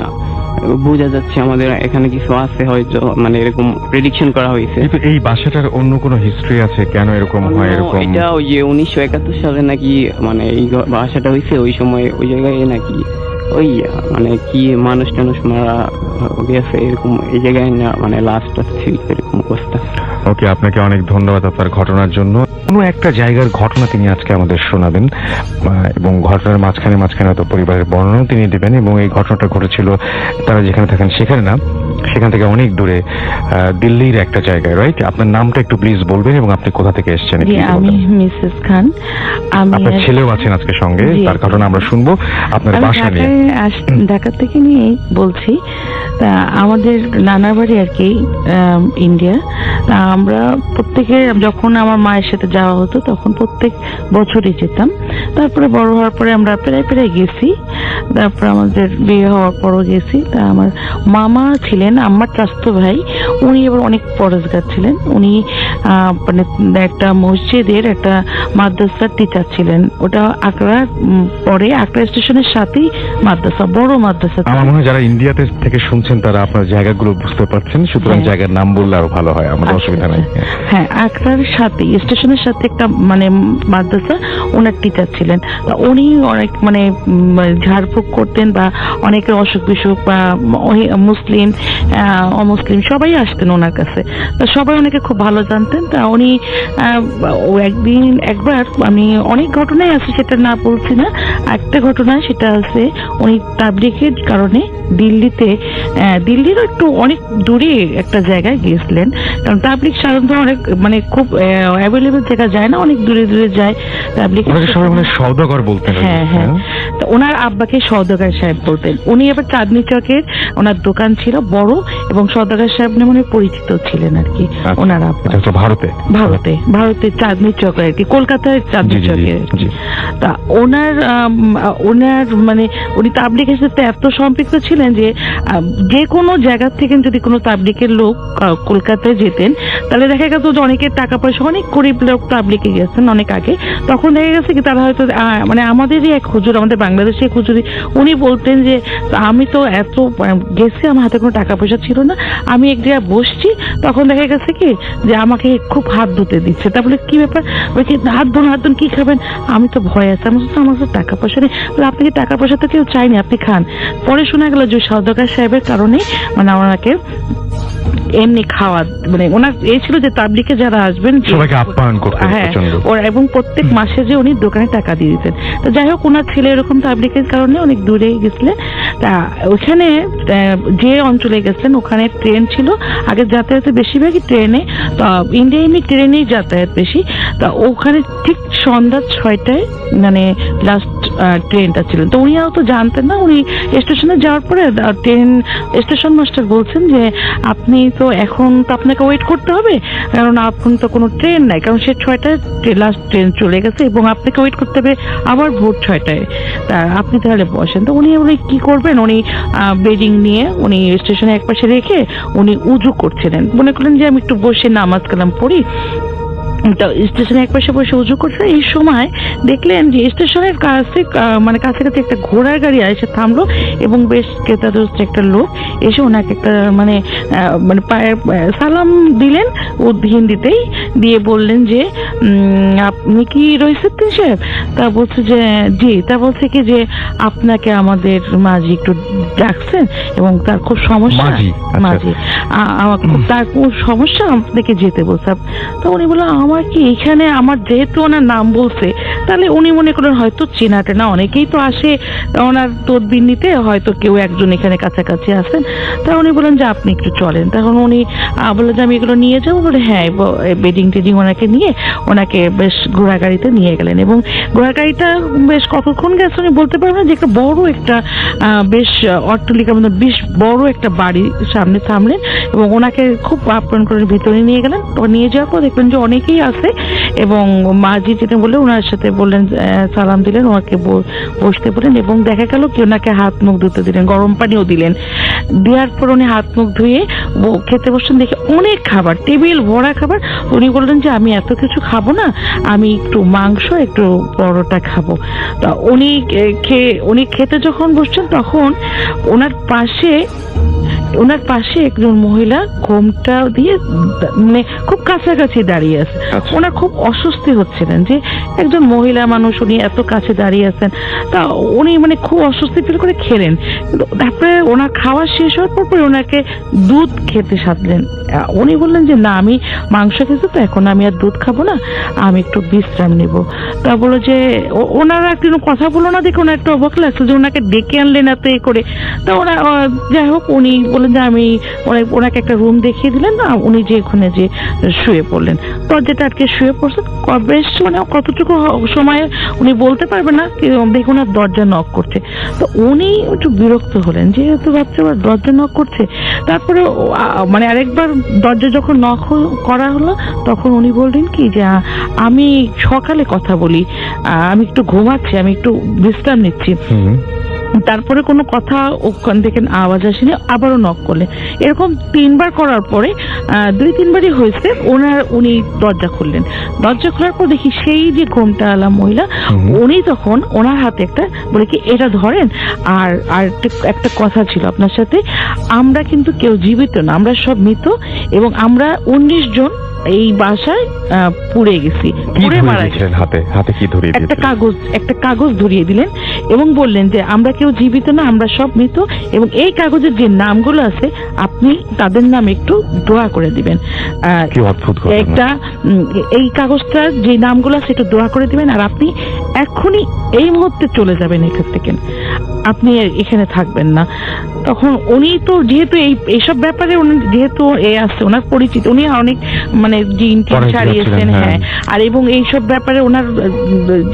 বোঝা যাচ্ছে আমাদের এখানে কিছু আছে, হয়তো মানে এরকম প্রেডিকশন করা হয়েছে। কিন্তু এই বাসাটার অন্য কোনো হিস্ট্রি আছে কেন এরকম হয়? এরকম এটা ওই যে 1971 সালে নাকি মানে এই বাসাটা হয়েছে, ওই সময় ওই জায়গায় নাকি ওই মানে কি মানুষ টানুষ মারা গেছে, এরকম এই জায়গায় না মানে লাস্ট ছিল, এরকম অবস্থা। ওকে, আপনাকে অনেক ধন্যবাদ আপনার ঘটনার জন্য। কোনো একটা জায়গার ঘটনা তিনি আজকে আমাদের শোনাবেন এবং ঘটনার মাঝখানে হয়তো পরিবারের বর্ণনাও তিনি দেবেন। এবং এই ঘটনাটা ঘটেছিল তারা যেখানে থাকেন সেখানে না, সেখান থেকে অনেক দূরে, দিল্লির একটা জায়গায়, রাইট? আপনার নামটা একটু প্লিজ বলবেন এবং আপনি কোথা থেকে এসেছেন? জি, আমি মিসেস খান। আমি আপনার ছেলেও আছেন আজকে সঙ্গে, জি। তার ঘটনা আমরা শুনবো আপনার আমি বাসা নিয়ে। ঢাকা থেকে নিয়ে বলছি। তা আমাদের নানার বাড়ি আর কি ইন্ডিয়া। তা আমরা প্রত্যেকে যখন আমার মায়ের সাথে যাওয়া হতো তখন প্রত্যেক বছরই যেতাম। তারপরে বড় হওয়ার পরে আমরা প্রায় গেছি। তারপর আমাদের বিয়ে হওয়ার পরও গেছি। তা আমার মামা ছিলেন আমার চাচাতো ভাই, উনি এবার অনেক পরেশগার ছিলেন। উনি মানে একটা মসজিদের একটা মাদ্রাসার টিচার ছিলেন। ওটা আকরা পরে আকরা স্টেশনের সাথেই মাদ্রাসা, বড় মাদ্রাসা। আমার মনে হয় যারা ইন্ডিয়াতে থেকে শুনছেন তারা আপনার জায়গাগুলো বুঝতে পারছেন, সুতরাং হ্যাঁ। জায়গার নাম বললে আরো ভালো হয়, আমাদের অসুবিধা নাই। হ্যাঁ, আকরার সাথে স্টেশনের সাথে একটা মানে মাদ্রাসা, ওনার টিচার ছিলেন। তা উনি অনেক মানে ঝাড়ফুঁক করতেন বা অনেকের অসুখ বিসুখ বা মুসলিম অমুসলিম সবাই আসতেন ওনার কাছে। তা সবাই ওনাকে খুব ভালো জানতেন। তা উনি একবার আমি অনেক ঘটনাই আছে, সেটা না বলছি না, একটা ঘটনা সেটা আছে উনি তাবলিগের কারণে দিল্লির একটু অনেক দূরে একটা জায়গায় গিয়েছিলেন। কারণ তাবলিগ সাধারণত অনেক মানে খুব অ্যাভেলেবেল জায়গা যায় না, অনেক দূরে যায় তাবলিগ। ওনাকে সবাই মানে সওদাগর বলতেন। হ্যাঁ হ্যাঁ, তো ওনার আব্বাকে সওদাগর সাহেব বলতেন। উনি এবার চাঁদনি চকের ওনার দোকান ছিল বড়, এবং সওদাগর সাহেব নামে পরিচিত ছিলেন আর কি ওনার আব্বা। ভারতে চাঁদনি চক আর কি, কলকাতার চাঁদনি চকে। তা ওনার মানে উনি তাবলিগের সাথে এত সম্পৃক্ত ছিলেন যে যে কোনো জায়গা থেকে যদি কোনো তাবলিগের লোক কলকাতায় যেতেন তাহলে দেখা গেছে যে অনেকের টাকা পয়সা, অনেক গরিব লোক তাবলিগে গেছেন অনেক আগে, তখন দেখা গেছে কি তারা হয়তো মানে আমাদেরই এক হুজুর, আমাদের বাংলাদেশে এক হুজুরি, উনি বলতেন যে আমি তো এত গেছি, আমার হাতে কোনো টাকা পয়সা ছিল না, আমি এক জায়গায় বসছি, তখন দেখা গেছে কি যে আমাকে খুব হাত ধুতে দিচ্ছে। তারপরে কি ব্যাপার, বলছি হাত ধুন কি খাবেন, আমি তো ভয় আছে, আমার কাছে টাকা পয়সা নেই। আপনি কি টাকা পয়সা তো কেউ চাইনি, আপনি খান। পরে শোনা গেল যে সওদাগর সাহেবের কারণে মানে ওনাকে এমনি খাওয়া, মানে ওনার এই ছিল যে তাবলিকে যারা আসবেন সবাইকে আপ্যায়ন করতেন হ্যাঁ প্রচন্ড। ওর, এবং প্রত্যেক মাসে যে উনি দোকানে টাকা দিয়ে দিতেন। তো যাই হোক, ওনার ছেলে এরকম তাবলিকের কারণে অনেক দূরে গেছিলেন। তা ওখানে যে অঞ্চলে গেছিলেন ওখানে ট্রেন ছিল, আগে যাতায়াতে বেশিরভাগই ট্রেনে, তো ইন্ডিয়া এমনি ট্রেনেই যাতায়াত বেশি। তা ওখানে ঠিক সন্ধ্যা 6টায় মানে লাস্ট ট্রেনটা ছিলেন। তো উনি তো জানতেন না, উনি স্টেশনে যাওয়ার পরে ট্রেন স্টেশন মাস্টার বলছেন যে আপনি তো এখন তো আপনাকে ওয়েট করতে হবে, কারণ এখন তো কোনো ট্রেন নাই, কারণ সে 6টায় লাস্ট ট্রেন চলে গেছে এবং আপনাকে ওয়েট করতে হবে আবার ভোর 6টায়। তা আপনি তাহলে বসেন। তো উনি কি করবেন, উনি বেডিং নিয়ে উনি স্টেশনে একপাশে রেখে উনি উজু করছিলেন। মনে করলেন যে আমি একটু বসে নামাজ কালাম পড়ি। স্টেশনে একপাশে বসে উজু করছে, এই সময় দেখলেন যে স্টেশনের কাছে মানে কাছাকাছি একটা ঘোড়ার গাড়ি এসে থামলো এবং বেশ ক্রেতাদস্ত একটা লোক এসে ওনাকে একটা মানে মানে পায়ের সালাম দিলেন ও হিন্দিতেই, দিয়ে বললেন যে আপনি কি রইসুদ্দিন সাহেব? তা বলছে যে জি। তা বলছে কি যে আপনাকে আমাদের মাঝি একটু ডাকছেন এবং তার খুব সমস্যা, মাঝি তার খুব সমস্যা, আপনাকে যেতে বলছে। তো উনি বললেন আমার কি এখানে, আমার যেহেতু ওনার নাম বলছে তাহলে উনি মনে করেন হয়তো চেনাটে না, অনেকেই তো আসে ওনার তদবির নিতে, হয়তো কেউ একজন এখানে কাছাকাছি আছেন। তা উনি বলেন যে আপনি একটু চলেন। তখন উনি বললেন যে আমি এগুলো নিয়ে যাবো। বলে হ্যাঁ, বেডিং টেডিং ওনাকে নিয়ে ওনাকে বেশ ঘোড়া গাড়িতে নিয়ে গেলেন এবং ঘোড়া গাড়িটা বেশ কতক্ষণ গেছে উনি বলতে পারবেন, যে একটা বড় একটা বেশ অট্টালিকার মধ্যে বেশ বড় একটা বাড়ি সামনে থামলেন এবং ওনাকে খুব আপ্যায়ন করে ভিতরে নিয়ে গেলেন। তো নিয়ে যাওয়ার পর দেখলেন যে অনেকেই আছে এবং মাঝি যেটা বলে ওনার সাথে বললেন, সালাম দিলেন, ওনাকে বসতে বলেন এবং দেখা গেল কি ওনাকে হাত মুখ ধুতে দিলেন, গরম পানিও দিলেন। দেওয়ার পর উনি হাত মুখ ধুয়ে খেতে বসছেন, দেখে অনেক খাবার, টেবিল ভরা খাবার। উনি বললেন যে আমি এত কিছু খাবো না, আমি একটু মাংস একটু পরোটা খাবো। তা উনি খেতে যখন বসছেন তখন ওনার পাশে একজন মহিলা ঘোমটা দিয়ে মানে খুব কাছাকাছি দাঁড়িয়ে আছে। ওনার খুব অস্বস্তি হচ্ছিলেন যে একজন মহিলা মানুষ উনি এত কাছে দাঁড়িয়ে আছেন। তা উনি মানে খুব অস্বস্তি ফিল করে খেলেন। তারপরে ওনার খাওয়া শেষ হওয়ার পর ওনাকে দুধ খেতে সাধলেন। উনি বললেন যে না, আমি মাংস খেয়েছি তো এখন আমি আর দুধ খাবো না, আমি একটু বিশ্রাম নিব। তা বললো যে ওনারা একটু কথা বলো না, দেখে ওনার একটু অবাক লাগছে যে ওনাকে ডেকে আনলেন এত এ করে। তা ওরা যাই হোক উনি বললেন যে আমি ওনাকে একটা রুম দেখিয়ে দিলেন না, উনি যে ওখানে যে শুয়ে পড়লেন, দরজাটা আটকে শুয়ে পড়ছেন। বেশ মানে কতটুকু সময় উনি বলতে পারবেন না, দেখুন আর দরজা নক করছে। তো উনি একটু বিরক্ত হলেন যেহেতু বাচ্চা আবার দরজা নক করছে। তারপরে মানে আরেকবার দরজা যখন নক করা হলো তখন উনি বললেন কি যে আমি সকালে কথা বলি, আমি একটু ঘুমাচ্ছি, আমি একটু বিশ্রাম নিচ্ছি। তারপরে কোনো কথা ওখান থেকে আওয়াজ আসেনি, আবারও নক করলেন। এরকম 3বার করার পরে 2-3বারই হয়েছে উনি দরজা খুললেন। দরজা খোলার পর দেখি সেই যে ঘোমটা আলা মহিলা, উনি তখন ওনার হাতে একটা বলে কি এটা ধরেন, আর একটা কথা ছিল আপনার সাথে, আমরা কিন্তু কেউ জীবিত না, আমরা সব মৃত এবং আমরা 19 জন এই বাসায় পুড়ে গেছি, পুড়ে মারা গেছি। হাতে কি ধরিয়ে দিলেন? একটা কাগজ ধরিয়ে দিলেন এবং বললেন যে আমরা কেউ জীবিত না, আমরা সব মৃত এবং এই কাগজের যে নামগুলো আছে আপনি তাদের নাম একটু দোয়া করে দিবেন। কি অদ্ভুত ঘটনা। একটা এই কাগজটা যে নামগুলো আছে একটু দোয়া করে দিবেন, আর আপনি এখনই এই মুহূর্তে চলে যাবেন এখান থেকে, আপনি এখানে থাকবেন না। তখন উনি তো যেহেতু এইসব ব্যাপারে উনি যেহেতু আছে ওনার পরিচিত, উনি অনেক মানে জিন টিন ছাড়িয়েছেন, হ্যাঁ, আর এবং এইসব ব্যাপারে ওনার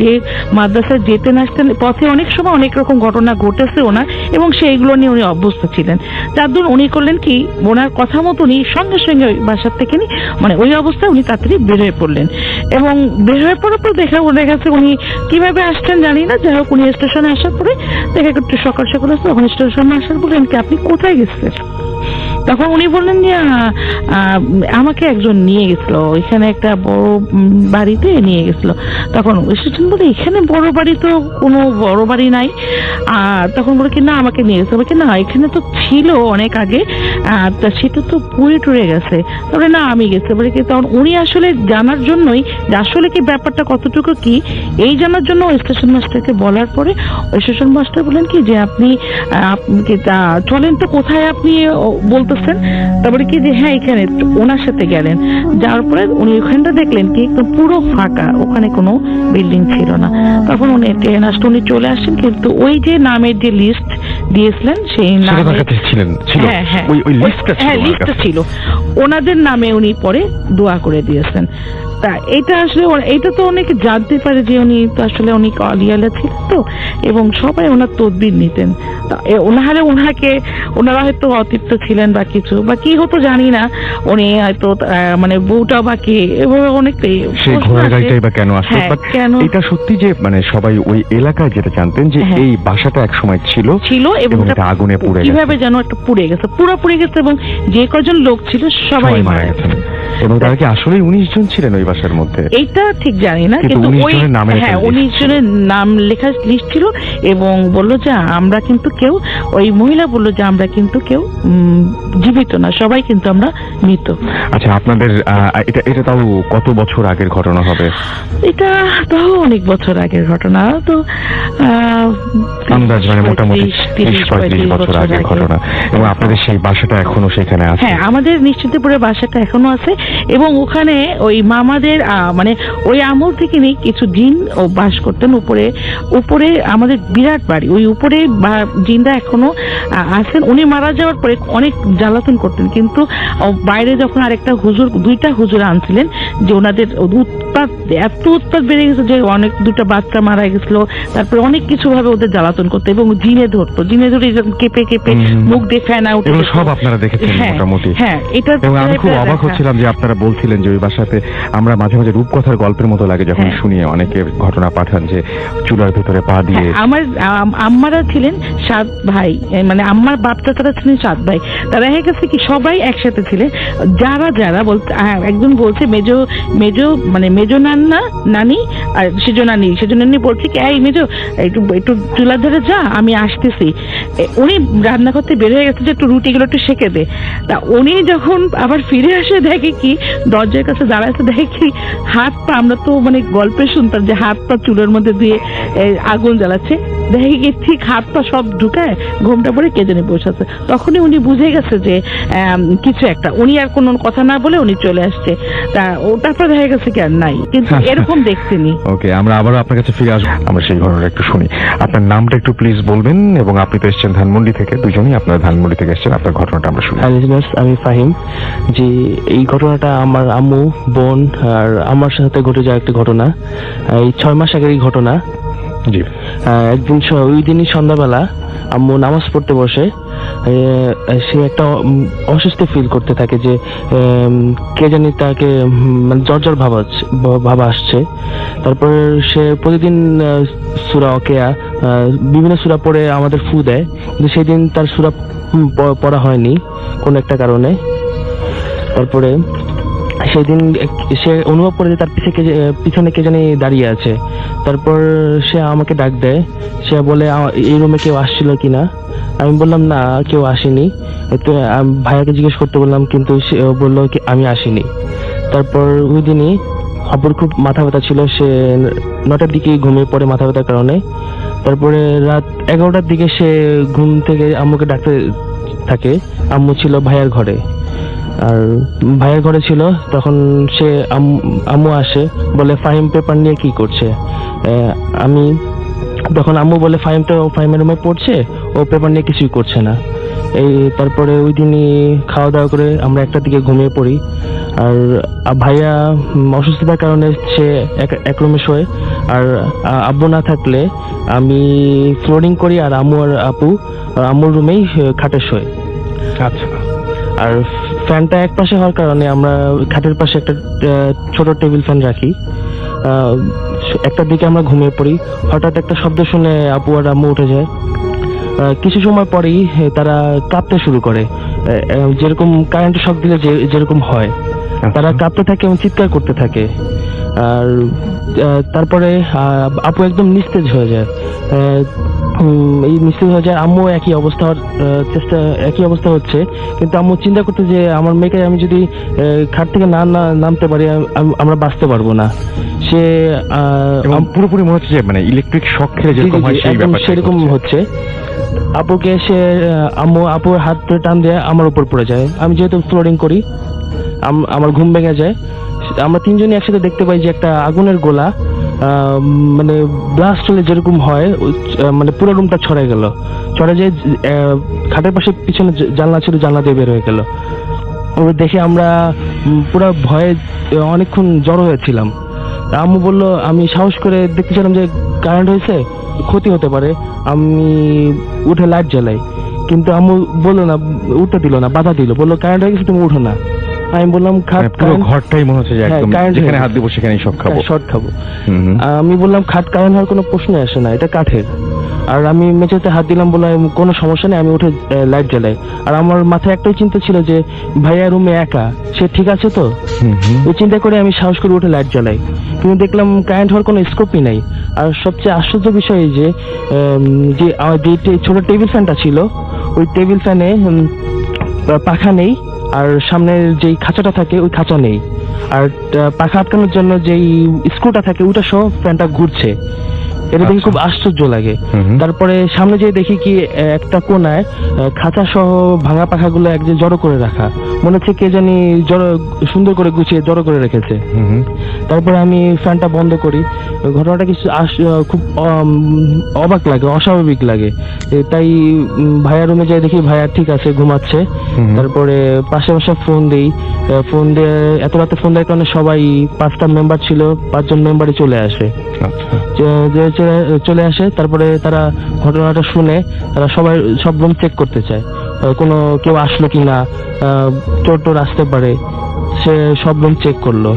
যে মাদ্রাসায় যেতেন আসতেন পথে অনেক সময় অনেক রকম ঘটনা ঘটেছে ওনার, এবং সেইগুলো নিয়ে উনি অভ্যস্ত ছিলেন। যার জন্য উনি করলেন কি ওনার কথা মতো উনি সঙ্গে সঙ্গে ওই বাসার থেকে মানে ওই অবস্থায় উনি তাড়াতাড়ি বের হয়ে পড়লেন এবং বের হয়ে পড়ার পর দেখা গেছে উনি কিভাবে আসছেন জানি না, যাই হোক উনি স্টেশনে আসার পরে দেখা একটু সকাল সকাল আসছে, ওখানে স্টেশনে আসার বললেন কি আপনি কোথায় গেছেন? তখন উনি বললেন যে আমাকে একজন নিয়ে গেছিল, এখানে একটা বড় বাড়িতে নিয়ে গেছিল। তখন স্টেশন বলে এখানে বড় বাড়ি তো কোনো বড় বাড়ি নাই। তখন বলে কি না আমাকে নিয়ে গেছে, বলে কি না এখানে তো ছিল অনেক আগে, তা সেটা তো পুড়ে টুড়ে গেছে। তবে না আমি গেছি, বলে কি তখন উনি আসলে জানার জন্যই যে আসলে কি ব্যাপারটা কতটুকু কি এই জানার জন্য স্টেশন মাস্টারকে বলার পরে স্টেশন মাস্টার বলেন কি যে আপনি চলেন তো কোথায় আপনি বলতে বলতেছেন, তারপরে কি যে হ্যাঁ এখানে ওনার সাথে গেলেন, যাওয়ার পরে উনি ওখানটা দেখলেন কি একদম পুরো ফাঁকা, ওখানে কোনো বিল্ডিং ছিল না। তখন উনি ট্রেন আসতে উনি চলে আসেন, কিন্তু ওই যে নামের যে লিস্ট দিয়েছিলেন সেই নামে ওই লিস্টটা ছিল ওনাদের নামে, উনি পরে দোয়া করে দিয়েছেন। তা এটা আসলে এটা তো অনেকে জানতে পারে যে উনি তো আসলে অনেক অলিয়ালা ছিলেন তো, এবং সবাই ওনার তদবির নিতেন। ওনারা ওনারা হয়তো অতৃপ্ত ছিলেন বা কিছু বা কি হতো জানি না, উনি হয়তো মানে বউটা বা কে এভাবে অনেকটাই সেই ঘোড়ার গাড়িটাই বা কেন আসলো, কেন এটা সত্যি যে মানে সবাই ওই এলাকায় যেটা জানতেন যে এই বাসাটা এক সময় ছিল এবং এটা আগুনে পুড়ে কিভাবে যেন একটা পুড়ে গেছে, পুরো পুড়ে গেছে, এবং যে কজন লোক ছিল সবাই মারা গেছেন। এবং তারা কি আসলে 19 জন ছিলেন ওই বাসার মধ্যে? এইটা ঠিক জানি না, কিন্তু ওই 19 জনের নাম লেখা লিস্ট ছিল, এবং বললো যে আমরা কিন্তু কেউ, ওই মহিলা বললো যে আমরা কিন্তু কেউ জীবিত না, সবাই কিন্তু আমরা মৃত। আচ্ছা, আপনাদের এটা তাও কত বছর আগের ঘটনা হবে? এটা তাও অনেক বছর আগের ঘটনা, তো আন্দাজ মানে মোটামুটি 30-35 বছর আগের ঘটনা। এবং আপনাদের সেই বাসাটা এখনো সেখানে আছে? হ্যাঁ, আমাদের নিশ্চিন্তপুরের বাসাটা এখনো আছে, এবং ওখানে ওই মামাদের মানে ওই আমল থেকে নিয়ে কিছু জিন ও বাস করতেন উপরে। উপরে আমাদের বিরাট বাড়ি, ওই উপরে জিনরা এখনো আছেন। উনি মারা যাওয়ার পরে অনেক জ্বালাতন করতেন, কিন্তু বাইরে যখন আরেকটা দুইটা হুজুর আনছিলেন, যে ওনাদের এত উৎপাত বেড়ে গেছে যে অনেক দুটা বাচ্চা মারা গেছিল, তারপরে অনেক কিছু ভাবে ওদের জ্বালাতন করতো, এবং জিনে ধরতো, জিনে ধরে কেঁপে কেঁপে মুখ দিয়ে ফেনা উঠে। সব আপনারা দেখেছেন মোটামুটি? হ্যাঁ, এটা আমি খুব অবাক হচ্ছিলাম যে আপনারা বলছিলেন যে ওই বাসাতে আমরা মাঝে মাঝে রূপকথার গল্পের মতো লাগে যখন শুনি, অনেকে ঘটনা পাঠান যে চুলার ভেতরে পা দিয়ে। আমার আম্মারা ছিলেন 7 ভাই, মানে আম্মার বাপ চাচারা ছিলেন 7 ভাই, তারা হয়ে গেছে কি সবাই একসাথে ছিলেন। যারা বলতে একজন বলছে মেজো নানি আর সেজো নানি বলছে কি এই মেজো একটু চুলার ধারে যা, আমি আসতেছি। উনি রান্না করতে বের হয়ে গেছে যে একটু রুটিগুলো একটু সেঁকে দে। তা উনি যখন আবার ফিরে আসে দেখে কি দরজার কাছে দাঁড়াচ্ছে, দেখে কি হাত পা, আমরা তো মানে গল্পে শুনতাম যে হাত পা চুলের মধ্যে দিয়ে আগুন জ্বালাচ্ছে, দেখে কি ঠিক হাত পা সব ঢুকায় ঘোমটা পরে কে জানে বসে আছে। তখনই উনি বুঝে গেছে যে কিছু একটা, উনি আর কোনো কথা না বলে উনি চলে আসছে। তা তারপর দেখা গেছে কি আর নাই, কিন্তু এরকম দেখতেনি। ওকে, আমরা আবারও আপনার কাছে ফিরে আসবো, আমরা সেই ঘটনাটা একটু শুনি। আপনার নামটা একটু প্লিজ বলবেন, এবং আপনি তো এসেছেন ধানমন্ডি থেকে, দুজনই আপনারা ধানমন্ডি থেকে এসেছেন, আপনার ঘটনাটা আমরা শুনি। আমি ফাহিম। যে এই ঘটনাটা আমার আম্মু, বোন আর আমার সাথে ঘটে যাওয়া একটা ঘটনা। এই 6 মাস আগের এই ঘটনা। জি। একদিন ওই দিনই সন্ধ্যাবেলা আম্মু নামাজ পড়তে বসে, সে একটা অসুস্থ ফিল করতে থাকে, যে কে জানি তাকে মানে জ্বর ভাব আসছে। তারপর সে প্রতিদিন সূরা ওয়াকিয়া বিভিন্ন সূরা পড়ে আমাদের ফু দেয়, কিন্তু সেদিন তার সূরা পড়া হয়নি কোন একটা কারণে। তারপরে সেদিন সে অনুভব করে যে তার পিছনে কে জানি দাঁড়িয়ে আছে। তারপর সে আমাকে ডাক দেয়, সে বলে এই রুমে কেউ আসছিল কিনা। আমি বললাম না, কেউ আসেনি। তো ভাইয়াকে জিজ্ঞেস করতে বললাম, কিন্তু সে বললো কি আমি আসিনি। তারপর ওই দিনই আব্বুর খুব মাথা ব্যথা ছিল, সে 9টার দিকে ঘুমিয়ে পড়ে মাথা ব্যথার কারণে। তারপরে রাত 11টার দিকে সে ঘুম থেকে আম্মুকে ডাকতে থাকে। আম্মু ছিল ভাইয়ার ঘরে, আর ভাইয়ের ঘরে ছিল। তখন সে আম্মু আসে, বলে ফাহিম পেপার নিয়ে কি করছে। আমি তখন আম্মু বলে ফাহিমের রুমে পড়ছে, ও পেপার নিয়ে কিছুই করছে না। তারপরে ওই দিনই খাওয়া দাওয়া করে আমরা 1টার দিকে ঘুমিয়ে পড়ি। আর ভাইয়া অসুস্থতার কারণে সে এক রুমে শোয়, আর আব্বু না থাকলে আমি ফ্লোরিং করি, আর আম্মু আর আপু আম্মুর রুমেই খাটে শোয়। আচ্ছা। আর ফ্যানটা এক পাশে হওয়ার কারণে আমরা খাটের পাশে একটা ছোট টেবিল ফ্যান রাখি। 1টার দিকে আমরা ঘুমিয়ে পড়ি, হঠাৎ একটা শব্দ শুনে আপু আর আম্মু উঠে যায়। কিছু সময় পরেই তারা কাঁপতে শুরু করে, যেরকম কারেন্টের শক দিলে যেরকম হয়, তারা কাঁপতে থাকে এবং চিৎকার করতে থাকে। আর তারপরে আপু একদম নিস্তেজ হয়ে যায়। এই মিস্ত্রি হয়ে যায়। আম্মু একই অবস্থা হচ্ছে, কিন্তু আম্মু চিন্তা করতে যে আমার মেয়েকে আমি যদি খাট থেকে না নামতে পারি আমরা বাঁচতে পারবো না। সে এবং পুরোপুরি মনে হচ্ছে যে মানে ইলেকট্রিক শক খেলে যেরকম হয় সেই একদম ব্যাপারটা সেরকম হচ্ছে। আপুকে সে আপুর হাত ধরে টান দিয়ে আমার উপর পড়ে যায়। আমি যেহেতু ফ্লোরিং করি, আমার ঘুম ভেঙে যায়। আমরা তিনজনই একসাথে দেখতে পাই যে একটা আগুনের গোলা মানে ব্লাস্ট হলে যেরকম হয় মানে পুরো রুমটা ছড়ে গেল, ছড়ে যায় খাটের পাশে পিছনে জানলা ছিল, জানলা দিয়ে বের হয়ে গেল। দেখে আমরা পুরো ভয়ে অনেকক্ষণ জড়ো হয়েছিলাম। আম্মু বলল, আমি সাহস করে দেখতেছিলাম যে কারেন্ট হয়েছে, ক্ষতি হতে পারে, আমি উঠে লাইট জ্বালাই, কিন্তু আম্মু বললো না, উঠতে দিল না, বাধা দিল, বললো কারেন্ট হয়ে গেছে তুমি উঠো না। আমি বললাম পুরো ঘরটাই মনে হচ্ছে যে একদম যেখানে হাত দিব সেখানেই শর্ট খাবো। আমি বললাম খাট কারেন্ট হওয়ার কোনো প্রশ্নই আসে না, এটা কাঠের। আর আমি মেঝেতে হাত দিলাম, বললাম কোনো সমস্যা নেই, আমি উঠে লাইট জ্বালাই। আর আমার মাথায় একটাই চিন্তা ছিল যে ভাইয়া রুমে একা, সে ঠিক আছে তো। ওই চিন্তা করে আমি সাহস করে উঠে লাইট জ্বালাই, কিন্তু দেখলাম কারেন্ট হওয়ার কোনো স্কোপই নাই। আর সবচেয়ে আশ্চর্য বিষয় যে ছোট টেবিল ফ্যানটা ছিল, ওই টেবিল ফ্যানে পাখা নেই, আর সামনের যেই খাঁচাটা থাকে ওই খাঁচা নেই, আর পাখা আটকানোর জন্য যেই স্ক্রুটা থাকে ওটা সহ ফ্যানটা ঘুরছে। এটা দেখে খুব আশ্চর্য লাগে। তারপরে সামনে যেয়ে দেখি কি একটা কোনায় খাঁচা সহ ভাঙা পাখাগুলো এক যে জড়ো করে রাখা, মনে হচ্ছে কে জানি সুন্দর করে গুছিয়ে জড়ো করে রেখেছে। তারপরে আমি ফ্যানটা বন্ধ করি। ঘটনাটা কিছু খুব অবাক লাগে, অস্বাভাবিক লাগে। তাই ভাইয়ার রুমে যাই, দেখি ভাইয়া ঠিক আছে, ঘুমাচ্ছে। তারপরে পাশে ফোন দিই, ফোন দিয়ে এত রাতে ফোন দেওয়ার কারণে সবাই 5টা মেম্বার ছিল, 5জন মেম্বারই চলে আসে। চলে আসে। তারপরে তারা ঘটনাটা শুনে তারা সবাই সব রুম চেক করতে চায়, কোনো কেউ আসলো কিনা, চোর টোর আসতে পারে। সে সব রুম চেক করলো।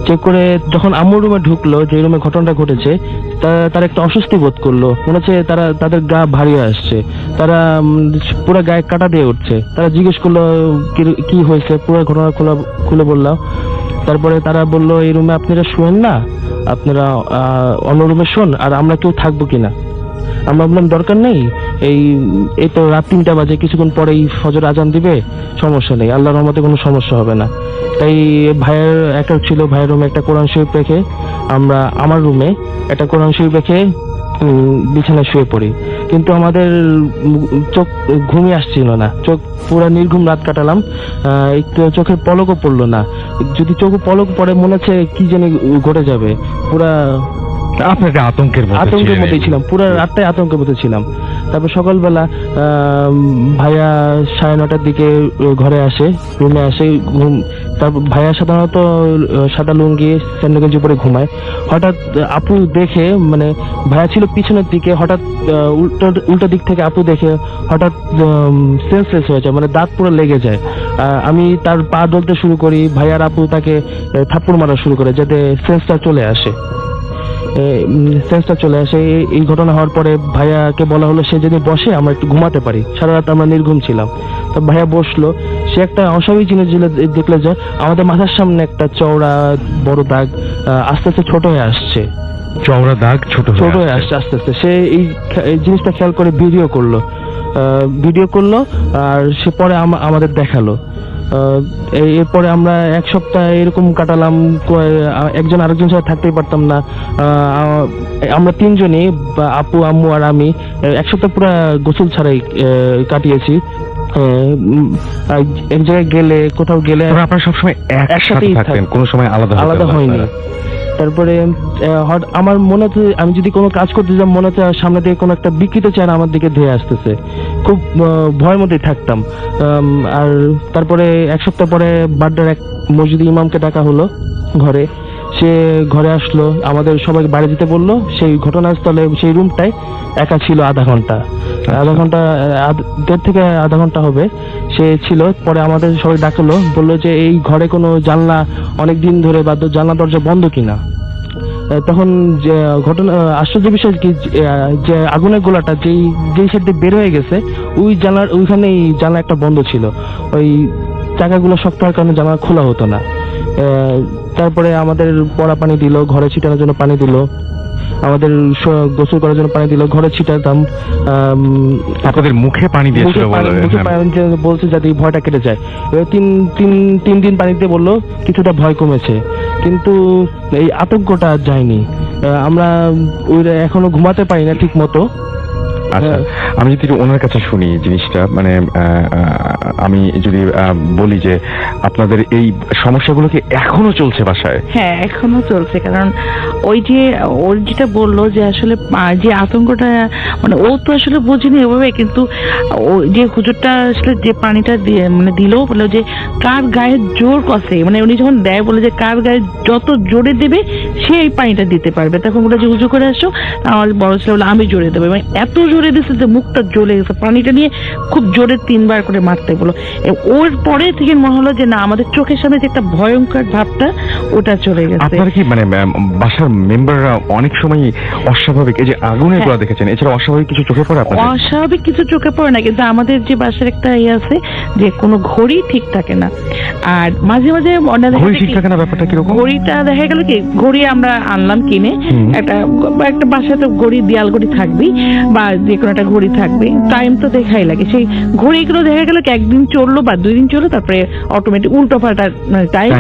চেক করে যখন আম্মুর রুমে ঢুকলো, যে রুমে ঘটনাটা ঘটেছে, তারা একটা অস্বস্তি বোধ করলো। মনে হচ্ছে তাদের গা ভারী আসছে, তারা পুরো গায়ে কাটা দিয়ে উঠছে। তারা জিজ্ঞেস করলো কি হয়েছে, পুরো ঘটনা খুলে বললাম। তারপরে তারা বললো, এই রুমে আপনারা শোয়েন না, আপনারা অন্য রুমে শোন, আর আমরা কেউ থাকবো কিনা। আমরা বললাম দরকার নেই, এই তো রাত 3টা বাজে, কিছুক্ষণ পরেই ফজর আজান দিবে, সমস্যা নেই, আল্লাহর রহমতে কোনো সমস্যা হবে না। তাই ভাইয়ের একটা ছিল, ভাইয়ের রুমে একটা কোরআন শরীফ রেখে আমরা আমার রুমে একটা কোরআন শরীফ রেখে বিছানায় শুয়ে পড়ি। কিন্তু আমাদের চোখ ঘুমিয়ে আসছিল না, চোখ পুরো নির্ঘুম রাত কাটালাম। একটু চোখের পলকও পড়লো না। যদি চোখে পলক পড়ে মনে হচ্ছে কি জানি ঘটে যাবে। পুরা আপনাকে আতঙ্কের মধ্যে ছিলাম, পুরো রাতটাই আতঙ্কের মধ্যে ছিলাম। তারপর সকালবেলা ভাইয়া 9:30টার দিকে ঘরে আসে, রুমে আসে। তারপর ভাইয়া সাধারণত সাদা লুঙ্গি স্যান্ডো গেঞ্জি পরে ঘুমায়। হঠাৎ আপু দেখে, মানে ভাইয়া ছিল পিছনের দিকে, হঠাৎ উল্টো দিক থেকে আপু দেখে হঠাৎ সেন্সলেস হয়ে যায়, মানে দাঁত পুরো লেগে যায়। আমি তার পা ধরতে শুরু করি, ভাইয়ার আপু তাকে থাপ্পড় মারা শুরু করে যাতে সেন্সটা চলে আসে। এই ঘটনা হওয়ার পরে ভাইয়াকে বলা হলো সে যদি বসে আমরা একটু ঘুমাতে পারি, সারা রাত আমরা নির্ঘুম ছিলাম। তো ভাইয়া বসলো। সে একটা অস্বাভাবিক জিনিস দেখলে যে আমাদের মাথার সামনে একটা চওড়া বড় দাগ আস্তে আস্তে ছোট হয়ে আসছে। চওড়া দাগ ছোট হয়ে আসছে আস্তে আস্তে। সে এই জিনিসটা খেয়াল করে ভিডিও করলো, আর সে পরে আমাদের দেখালো। এরপরে আমরা 1 সপ্তাহ এরকম কাটালাম, একজন আরেকজনের সাথে থাকতেই পারতাম না। আমরা 3জনই, আপু, আম্মু আর আমি 1 সপ্তাহ পুরো গোসল ছাড়াই কাটিয়েছি। এক জায়গায় গেলে, কোথাও গেলে আপনারা সবসময় একসাথেই থাকতেন, কোনো সময় আলাদা হয়নি। তারপরে আমার মনে হচ্ছে আমি যদি কোনো কাজ করতে যাই, মনে হচ্ছে সামনে থেকে কোনো একটা বিকৃত চেহারা আমার দিকে ধেয়ে আসতেছে। খুব ভয়ের মধ্যেই থাকতাম। আর তারপরে 1 সপ্তাহ পরে বাড্ডার এক মসজিদ ইমামকে ডাকা হলো ঘরে। সে ঘরে আসলো, আমাদের সবাইকে বাড়ি যেতে বললো। সেই ঘটনাস্থলে সেই রুমটায় একা ছিল আধা ঘন্টা, 1.5 থেকে আধা ঘন্টা হবে সে ছিল। পরে আমাদের সবাই ডাকলো, বললো যে এই ঘরে কোনো জানলা অনেকদিন ধরে বা জানলা দরজা বন্ধ কিনা। তখন ঘটনা আশ্চর্য বিষয় কি, যে আগুনের গোলাটা যেই সাইড দিয়ে বের হয়ে গেছে ওইখানেই জানলা একটা বন্ধ ছিল। ওই চাকাগুলো শক্ত হওয়ার কারণে জানলা খোলা হতো না। তারপরে আমাদের পড়া পানি দিল, ঘরে ছিটানোর জন্য পানি দিল। আমাদের গোসল করার জন্য পানি দিল, ঘরে ছিটাতাম। আপনাদের মুখে পানি দিয়েছিল বলে? মুখে পানি বলছে যাতে এই ভয়টা কেটে যায়। এবার তিন দিন পানি দিয়ে বললো কিছুটা ভয় কমেছে, কিন্তু এই আতঙ্কটা আর যায়নি। আমরা এখনো ঘুমাতে পারি না ঠিক মতো। আচ্ছা, আমি যদি ওনার কাছে শুনি জিনিসটা, মানে আমি যদি বলি যে আপনাদের এই সমস্যাগুলো কি এখনো চলছে বাসায়? হ্যাঁ, এখনো চলছে। কারণ ওই যে ওর যেটা বললো যে আসলে যে আতঙ্কটা, মানে ও তো আসলে বোঝেনি ওভাবে, কিন্তু ও যে হুজুরটা আসলে যে পানিটা দিয়ে মানে দিল, বললো যে কার গায়ে জোর কষে, মানে উনি যখন দেয় বলে যে কার গায়ে যত জোরে দেবে সে এই পানিটা দিতে পারবে। তখন বলে যে উজু করে আসো, আমার বড় ছেলে বলে আমি জোরে দেবো, মানে এত জোরে দিচ্ছে যে মুখটা জ্বলে গেছে। পানিটা নিয়ে খুব জোরে 3 বার করে মারতে বলো। ওর পরে থেকে মনে হলো যে না, আমাদের চোখের সামনে যে একটা ভয়ঙ্কর ভাবটা ওটা চলে গেছে। আপনারা কি মানে বাসার মেম্বাররা অনেক সময় অস্বাভাবিক, এই যে আগুনের গোলা দেখেছেন, এছাড়া অস্বাভাবিক কিছু চোখে পড়ে আপনাদের? অস্বাভাবিক কিছু চোখে পড়ে না, কিন্তু আমাদের যে বাসার একটা ইয়ে আছে যে কোনো ঘড়ি ঠিক থাকে না। আর মাঝে মাঝে ঘড়ি ঠিক থাকে না, ব্যাপারটা কিরকম? ঘড়িটা দেখা গেল কি, ঘড়ি আমরা আনলাম কিনে, একটা বাসায় তো ঘড়ি, দেয়াল ঘড়ি থাকবেই বা যে কোনো একটা ঘড়ি থাকবে, টাইম তো দেখাই লাগে। সেই ঘড়িগুলো দেখা গেল কি একদিন চললো বা 2 দিন চললো, তারপরে অটোমেটিক উল্টো পাল্টা টাইম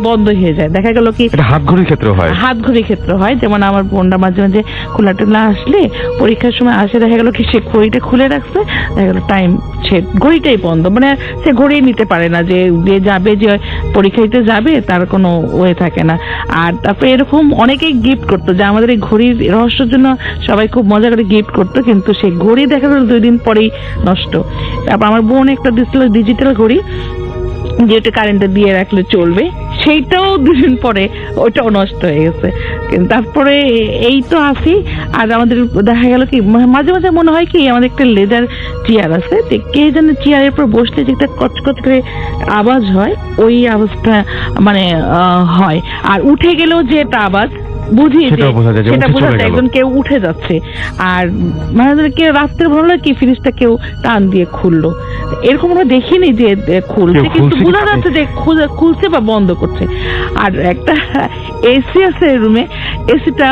বন্ধ হয়ে যায়। দেখা গেল কি হাত ঘড়ির ক্ষেত্রে হয়, হাত ঘড়ির ক্ষেত্রে হয়। যেমন আমার বোনটা মাঝে মাঝে খোলা টোলা আসলে পরীক্ষার সময় আসে, দেখা গেল কি সে ঘড়িটা খুলে রাখছে, দেখা গেল টাইম সে ঘড়িটাই বন্ধ, মানে সে ঘড়ি নিতে পারে না যে যাবে, যে পরীক্ষা দিতে যাবে তার কোনো ওয়ে থাকে না। আর তারপরে এরকম অনেকেই গিফট করতো, যে আমাদের এই ঘড়ির রহস্যের জন্য সবাই খুব মজা করে গিফট করতো, কিন্তু সেই ঘড়ি দেখা গেল 2 দিন পরেই নষ্ট। তারপর আমার বোন একটা দিচ্ছিল ডিজিটাল ঘড়ি, যেটা কারেন্টে দিয়ে রাখলে চলবে, সেইটাও 2 দিন পরে ওটাও নষ্ট হয়ে গেছে। কিন্তু তারপরে এই তো আসি। আর আমাদের দেখা গেল কি মাঝে মাঝে মনে হয় কি আমাদের একটা লেদার চেয়ার আছে, কে জানে চেয়ারের উপর বসলে যে একটা কচকচ করে আওয়াজ হয়, ওই আওয়াজটা মানে হয়। আর উঠে গেলেও যে একটা আওয়াজ বুঝি, সেটা বোঝা যায় একজন কেউ উঠে যাচ্ছে। আর মানে কেউ রাত্রে ভালো কি ফ্রিজটা কেউ টান দিয়ে খুললো, এরকম আমরা দেখিনি যে খুলছে, কিন্তু বোঝা যাচ্ছে যে খুলছে বা বন্ধ করছে। আর একটা এসি আছে রুমে, এসিটা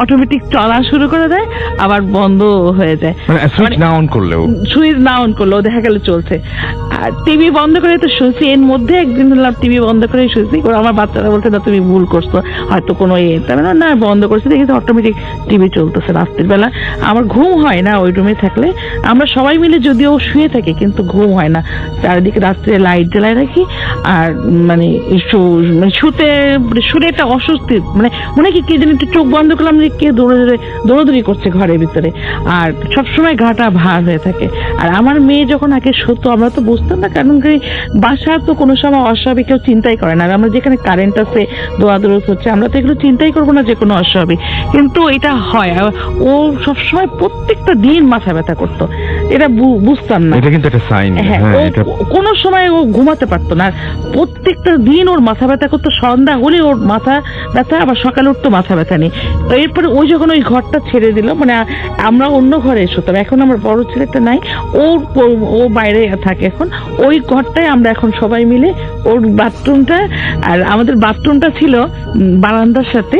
অটোমেটিক চলা শুরু করে দেয়, আবার বন্ধ হয়ে যায়, সুইচ না অন করলেও দেখা গেল চলছে। আর টিভি বন্ধ করে তো শুনছি, এর মধ্যে একদিন টিভি বন্ধ করে শুনছি, আমার বাচ্চারা বলছে না তুমি ভুল করছো, হয়তো কোনো না বন্ধ করছে, দেখেছি অটোমেটিক টিভি চলতেছে রাত্রির বেলা। আমার ঘুম হয় না ওই রুমে থাকলে, আমরা সবাই মিলে যদিও শুয়ে থাকি কিন্তু ঘুম হয় না, চারিদিকে রাত্রে লাইট জ্বালায় রাখি। আর মানে শুতে একটা অস্বস্তি, মানে মনে কি কে যেন একটু চোখ বন্ধ করলাম যে কে দৌড়াদৌড়ি করছে ঘরের ভিতরে, আর সবসময় ঘাটা ভার হয়ে থাকে। আর আমার মেয়ে যখন আগে সত্য, আমরা তো বুঝতাম না, কারণ বাসা তো কোনো সময় অস্বাভাবিক কেউ চিন্তাই করে না। আর আমরা যেখানে কারেন্ট আছে, দৌড়াদৌড়ি হচ্ছে, আমরা তো এগুলো চিন্তাই করবো না যে কোনো অস্বাভাবিক, কিন্তু এটা হয়। ও সবসময় প্রত্যেকটা দিন মাথা ব্যথা করতো, এটা বুঝতাম না। এটা কিন্তু একটা সাইন। হ্যাঁ, কোনো সময় ও ঘুমাতে পারতো না, প্রত্যেকটা দিন ওর মাথা ব্যথা করতো, সন্ধ্যা হলে ওর মাথা ব্যথা, আবার সকালে উঠতো মাথা ব্যথা নেই। তো এরপরে ওই যখন ওই ঘরটা ছেড়ে দিল, মানে আমরা অন্য ঘরে শুতাম, এখন আমার বড় ছেলেটা নাই, ও বাইরে থাকে এখন, ওই ঘরটায় আমরা এখন সবাই মিলে, ওর বাথরুমটা, আর আমাদের বাথরুমটা ছিল বারান্দার সাথে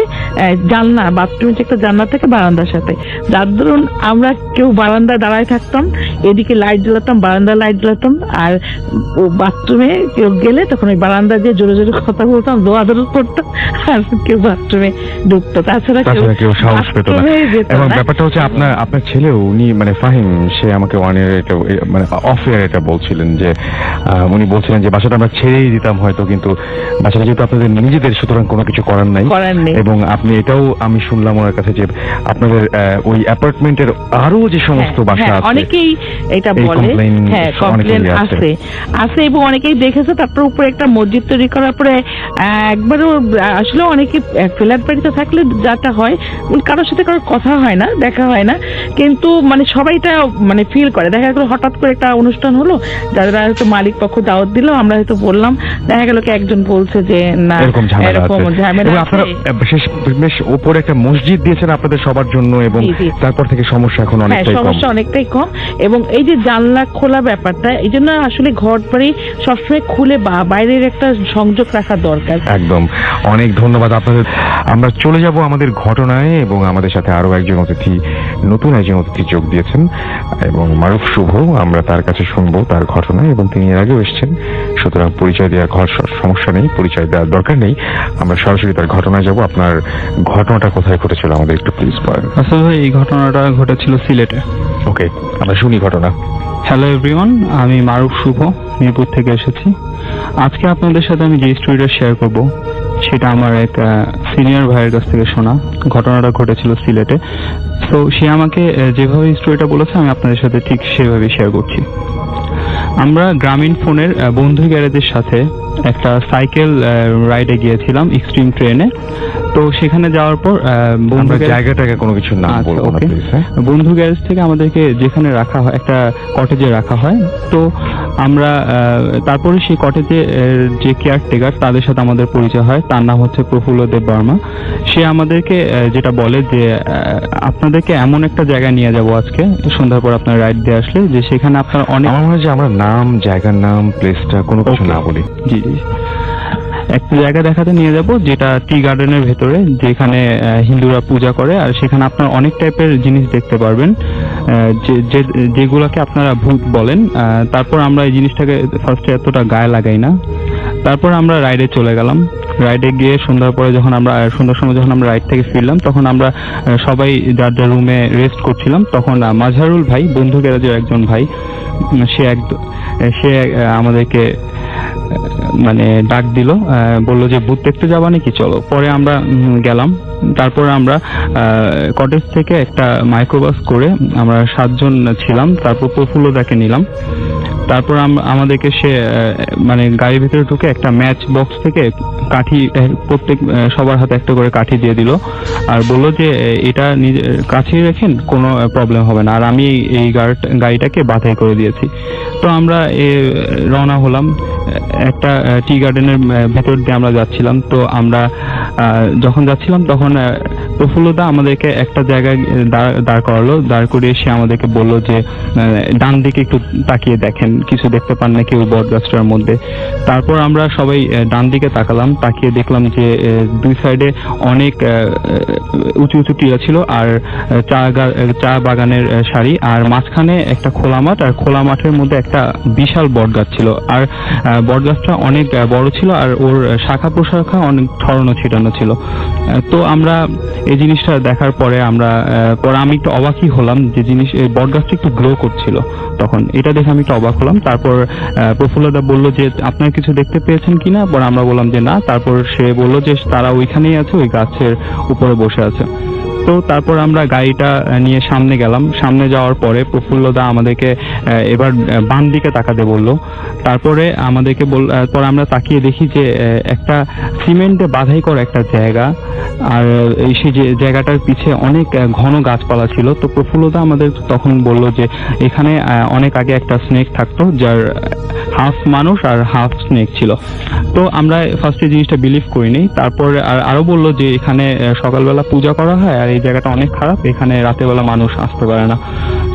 জানলা, বাথরুমে একটা জানলা থেকে বারান্দার সাথে, যার ধরুন আমরা কেউ বারান্দায় দাঁড়ায় থাকতাম, এদিকে লাইট জ্বালাতাম, বারান্দায় লাইট জ্বালাতাম, আর ও বাথরুমে কেউ গেলে তখন ওই বারান্দা দিয়ে জোরে জোরে কথা বলতাম, দৌড়াদৌড়ি করতাম, আর কেউ বাথরুমে ঢুকতো, তাছাড়া কেউ সাহস পেত না। এবং ব্যাপারটা হচ্ছে আপনার ছেলেও, উনি মানে ফাহিম, সে আমাকে মানে অফ এয়ার এটা বলছিলেন যে উনি বলছিলেন যে বাসাটা আমরা ছেড়েই দিতাম হয়তো, কিন্তু বাসাটা যেহেতু আপনাদের নিজেদের, সুতরাং কোনো কিছু করার নাই। এবং আপনি এটাও আমি শুনলাম ওনার কাছে যে আপনাদের ওই অ্যাপার্টমেন্টের আরো যে সমস্ত বাসা আছে, অনেকেই এটা বলে, হ্যাঁ কমপ্লেন আছে এবং অনেকেই দেখেছে। তারপর উপরে একটা মসজিদ তৈরি করার পরে একবারও আসলে অনেকে ফ্ল্যাট বাড়িতে থাকলে যাটা হয়, কারোর সাথে কারোর কথা হয় না, দেখা হয় না, কিন্তু মানে সবাই এটা মানে ফিল করে। দেখা গেল হঠাৎ করে একটা অনুষ্ঠান হলো, যারা হয়তো মালিক পক্ষ দাওয়াত দিল, আমরা হয়তো বললাম, দেখা গেল কি একজন বলছে যে না এরকম ঝামেলা। আপনারা বেশ উপরে একটা মসজিদ দিয়েছেন আপনাদের সবার জন্য, এবং তারপর থেকে সমস্যা এখন অনেকটাই কম। এবং এই যে জানলা খোলা ব্যাপারটা, এই জন্য আসলে ঘর বাড়ি সবসময় খুলে বাইরের একটা সংযোগ রাখা দরকার। একদম। অনেক ধন্যবাদ আপনাদের। আমরা চলে যাব আমাদের ঘটনায়। জানাই এবং আমাদের সাথে আরো নতুন একজন অতিথি যোগ দিয়েছেন এবং মারুফ শুভ, আমরা তার কাছে শুনবো তার ঘটনা, এবং তিনি এর আগেও এসেছেন, সুতরাং পরিচয় দেওয়ার সমস্যা নেই, পরিচয় দেওয়ার দরকার নেই, আমরা সরাসরি তার ঘটনায় যাব। আপনার ঘটনাটা কোথায় ঘটেছিল আমাদের একটু প্লিজ বলেন। আসলে ভাই এই ঘটনাটা ঘটেছিল সিলেটে। ওকে, আমরা শুনি ঘটনা। হ্যালো এভরিওয়ান, আমি মারুফ শুভ, মিরপুর থেকে এসেছি। আজকে আপনাদের সাথে আমি যে স্টোরিটা শেয়ার করব সেটা আমার এক সিনিয়র ভাইয়ের কাছ থেকে শোনা। ঘটনাটা ঘটেছিল সিলেটে। তো সে আমাকে যেভাবে স্টোরিটা বলেছে আমি আপনাদের সাথে ঠিক সেভাবে শেয়ার করছি। আমরা গ্রামীণ ফোনের বন্ধু গ্যারেজের সাথে একটা সাইকেল রাইডে গিয়েছিলাম এক্সট্রিম ট্রেনে। তো সেখানে যাওয়ার পর জায়গাটাকে কোনো কিছু নাম বলবো না প্লিজ। বন্ধু গ্যারেজ থেকে আমাদেরকে যেখানে রাখা হয় একটা কটেজে রাখা হয়। তো আমরা তারপরে সেই কটেজে যে কেয়ারটেকার তাদের সাথে আমাদের পরিচয় হয়, তার নাম হচ্ছে প্রফুল্ল দেব বর্মা। সে আমাদেরকে যেটা বলে যে আপনাদেরকে এমন একটা জায়গায় নিয়ে যাব আজকে সন্ধ্যার পর আপনার রাইড দিয়ে আসলে, যে সেখানে আপনার অনেক, আমার মনে হয় যে আমরা নাম, জায়গার নাম, প্লেসটা কোনো কিছু না বলি। জি জি, একটা জায়গা দেখাতে নিয়ে যাব যেটা টি গার্ডেনের ভেতরে, যেখানে হিন্দুরা পূজা করে, আর সেখানে আপনার অনেক টাইপের জিনিস দেখতে পারবেন যেগুলোকে আপনারা ভূত বলেন। তারপর আমরা এই জিনিসটাকে ফার্স্টে এতটা গায়ে লাগাই না। তারপর আমরা রাইডে চলে গেলাম। রাইডে গিয়ে সন্ধ্যার সময় যখন আমরা রাইড থেকে ফিরলাম, তখন আমরা সবাই যার যার রুমে রেস্ট করছিলাম। তখন মাঝহারুল ভাই, বন্ধু গ্যারেজের একজন ভাই, সে আমাদেরকে মানে ডাক দিল, বললো যে ভূত দেখতে যাবা নাকি, চলো। পরে আমরা গেলাম। তারপর আমরা কটেজ থেকে একটা মাইক্রোবাস করে আমরা 7 জন ছিলাম। তারপর প্রফুল্লদাকে নিলাম। তারপর আমাদেরকে সে মানে গাড়ির ভিতরে ঢুকে একটা ম্যাচ বক্স থেকে কাঠি, সবার হাতে একটা করে কাঠি দিয়ে দিল, আর বললো যে এটা কাছে রেখেন, কোনো প্রবলেম হবে না, আর আমি এই গাড়িটাকে বাছাই করে দিয়েছি। তো আমরা রওনা হলাম। একটা টি গার্ডেনের ভেতর দিয়ে আমরা যাচ্ছিলাম। তো আমরা যখন যাচ্ছিলাম তখন প্রফুল্লদা আমাদেরকে একটা জায়গায় দাঁড় করালো। দাঁড় করিয়ে সে আমাদেরকে বললো যে ডান দিকে একটু তাকিয়ে দেখেন, কিছু দেখতে পান নাকি ওই বট গাছটার মধ্যে। তারপর আমরা সবাই ডান দিকে তাকালাম, তাকিয়ে দেখলাম যে দুই সাইডে অনেক উঁচু উঁচু টিলা ছিল, আর চা বাগানের সারি, আর মাঝখানে একটা খোলা মাঠ, আর খোলা মাঠের মধ্যে একটা বিশাল বট গাছ ছিল। আর বট গাছটা অনেক বড় ছিল, আর ওর শাখা প্রশাখা অনেক ছড়ানো ছিটানো ছিল। তো আমরা এই জিনিসটা দেখার পরে আমি একটু অবাকই হলাম যে এই বট গাছটা একটু গ্লো করছিল। তখন এটা দেখে আমি একটু অবাক হলাম। তারপর প্রফুল্লদা বলল যে আপনারা কিছু দেখতে পেয়েছেন কিনা, পরে আমরা বললাম যে না। তারপর সে বলল যে তারা ওইখানেই আছে, ওই গাছের উপরে বসে আছে। তো তারপর আমরা গাড়িটা নিয়ে সামনে গেলাম। সামনে যাওয়ার পরে প্রফুল্লদা আমাদেরকে এবার বাম দিকে তাকাতে বললো। তারপরে আমাদেরকে পরে আমরা তাকিয়ে দেখি যে একটা সিমেন্টে বাঁধাই করা একটা জায়গা, আর সেই জায়গাটার পিছে অনেক ঘন গাছপালা ছিল। তো প্রফুল্লদা আমাদের তখন বলল যে এখানে অনেক আগে একটা স্নেক থাকতো, যার হাফ মানুষ আর হাফ স্নেক ছিল। তো আমরা ফার্স্টে জিনিসটা বিলিভ করিনি। তারপর আরো বললো যে এখানে সকালবেলা পূজা করা হয়, আর এই জায়গাটা অনেক খারাপ, এখানে রাতের বেলা মানুষ আসতে পারে না।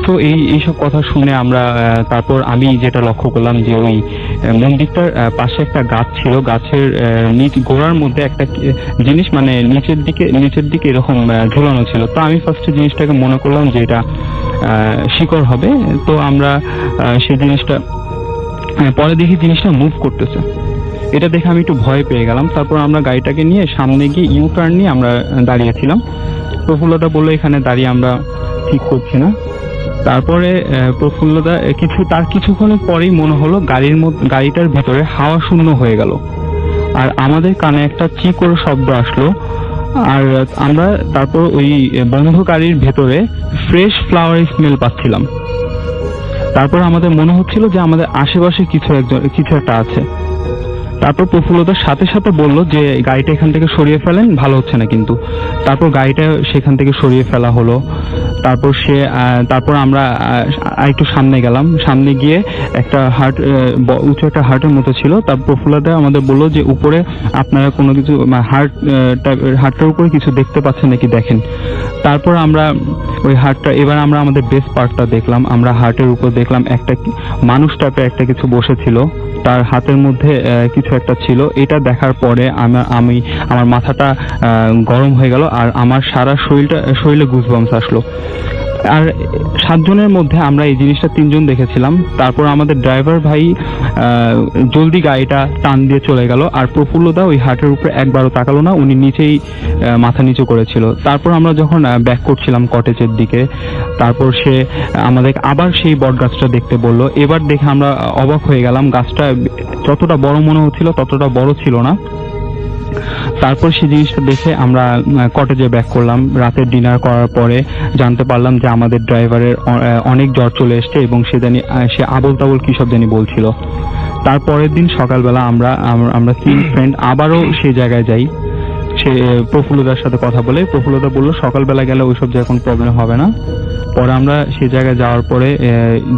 তো এইসব কথা শুনে আমরা তারপর আমি যেটা লক্ষ্য করলাম যে ওই মন্দিরটার পাশে একটা গাছ ছিল, গাছের গোড়ার মধ্যে একটা জিনিস মানে নিচের দিকে এরকম ঝুলানো ছিল। তো আমি ফার্স্টে জিনিসটাকে মনে করলাম যে এটা শিকড় হবে। তো আমরা সেই জিনিসটা পরে দেখি জিনিসটা মুভ করতেছে। এটা দেখে আমি একটু ভয় পেয়ে গেলাম। তারপর আমরা গাড়িটাকে নিয়ে সামনে গিয়ে ইউ টার্ন নিয়ে আমরা দাঁড়িয়েছিলাম। প্রফুল্লদা বললো এখানে দাঁড়িয়ে আমরা ঠিক করছি না। তারপরে প্রফুল্লদা কিছুক্ষণের পরেই মনে হলো গাড়িটার ভেতরে হাওয়া শূন্য হয়ে গেল, আর আমাদের কানে একটা চিকোর শব্দ আসলো। আর আমরা তারপর ওই বন্ধ গাড়ির ভেতরে ফ্রেশ ফ্লাওয়ার স্মেল পাচ্ছিলাম। তারপর আমাদের মনে হচ্ছিল যে আমাদের আশেপাশে কিছু একটা আছে। তারপর প্রফুল্লতার সাথে সাথে বলল যে গাড়িটা এখান থেকে সরিয়ে ফেলেন, ভালো হচ্ছে না কিন্তু। তারপর গাড়িটা সেখান থেকে সরিয়ে ফেলা হলো। তারপর আমরা একটু সামনে গেলাম। সামনে গিয়ে একটা উঁচু একটা হার্টের মতো ছিল। তার প্রফুল্লতা আমাদের বললো যে উপরে আপনারা কোনো কিছু হার্টটার উপরে কিছু দেখতে পাচ্ছেন নাকি দেখেন। তারপর আমরা ওই এবার আমরা আমাদের বেস্ট পার্টটা দেখলাম। আমরা হার্টের উপর দেখলাম একটা মানুষ টাইপের একটা কিছু বসেছিল। তার হাতের মধ্যে কিছু একটা ছিল। এটা দেখার পরে আমি আমার মাথাটা গরম হয়ে গেল, আর আমার সারা শরীরে গুজবাম্পস আসলো। আর 7 জনের মধ্যে আমরা এই জিনিসটা 3 জন দেখেছিলাম। তারপর আমাদের ড্রাইভার ভাই জলদি গাড়িটা টান দিয়ে চলে গেল, আর প্রফুল্লদা ওই হাটের উপরে একবারও তাকালো না, উনি নিচেই মাথা নিচু করেছিল। তারপর আমরা যখন ব্যাক করছিলাম কটেজের দিকে, তারপর সে আমাদের আবার সেই বট গাছটা দেখতে বলল। এবার দেখে আমরা অবাক হয়ে গেলাম, গাছটা যতটা বড় মনে হচ্ছিল ততটা বড় ছিল না। তারপর সেই জিনিসটা দেখে আমরা কটেজে ব্যাক করলাম। রাতের ডিনার করার পরে জানতে পারলাম যে আমাদের ড্রাইভারের অনেক জ্বর চলে এসছে, এবং সে আবল তাবল কি সব জানি বলছিল। তারপরের দিন সকালবেলা আমরা 3 ফ্রেন্ড আবারও সেই জায়গায় যাই। সে প্রফুল্লদার সাথে কথা বলে, প্রফুল্লদা বললো সকালবেলা গেলে ওইসব জায়গায় কোনো প্রবলেম হবে না। পরে আমরা সেই জায়গায় যাওয়ার পরে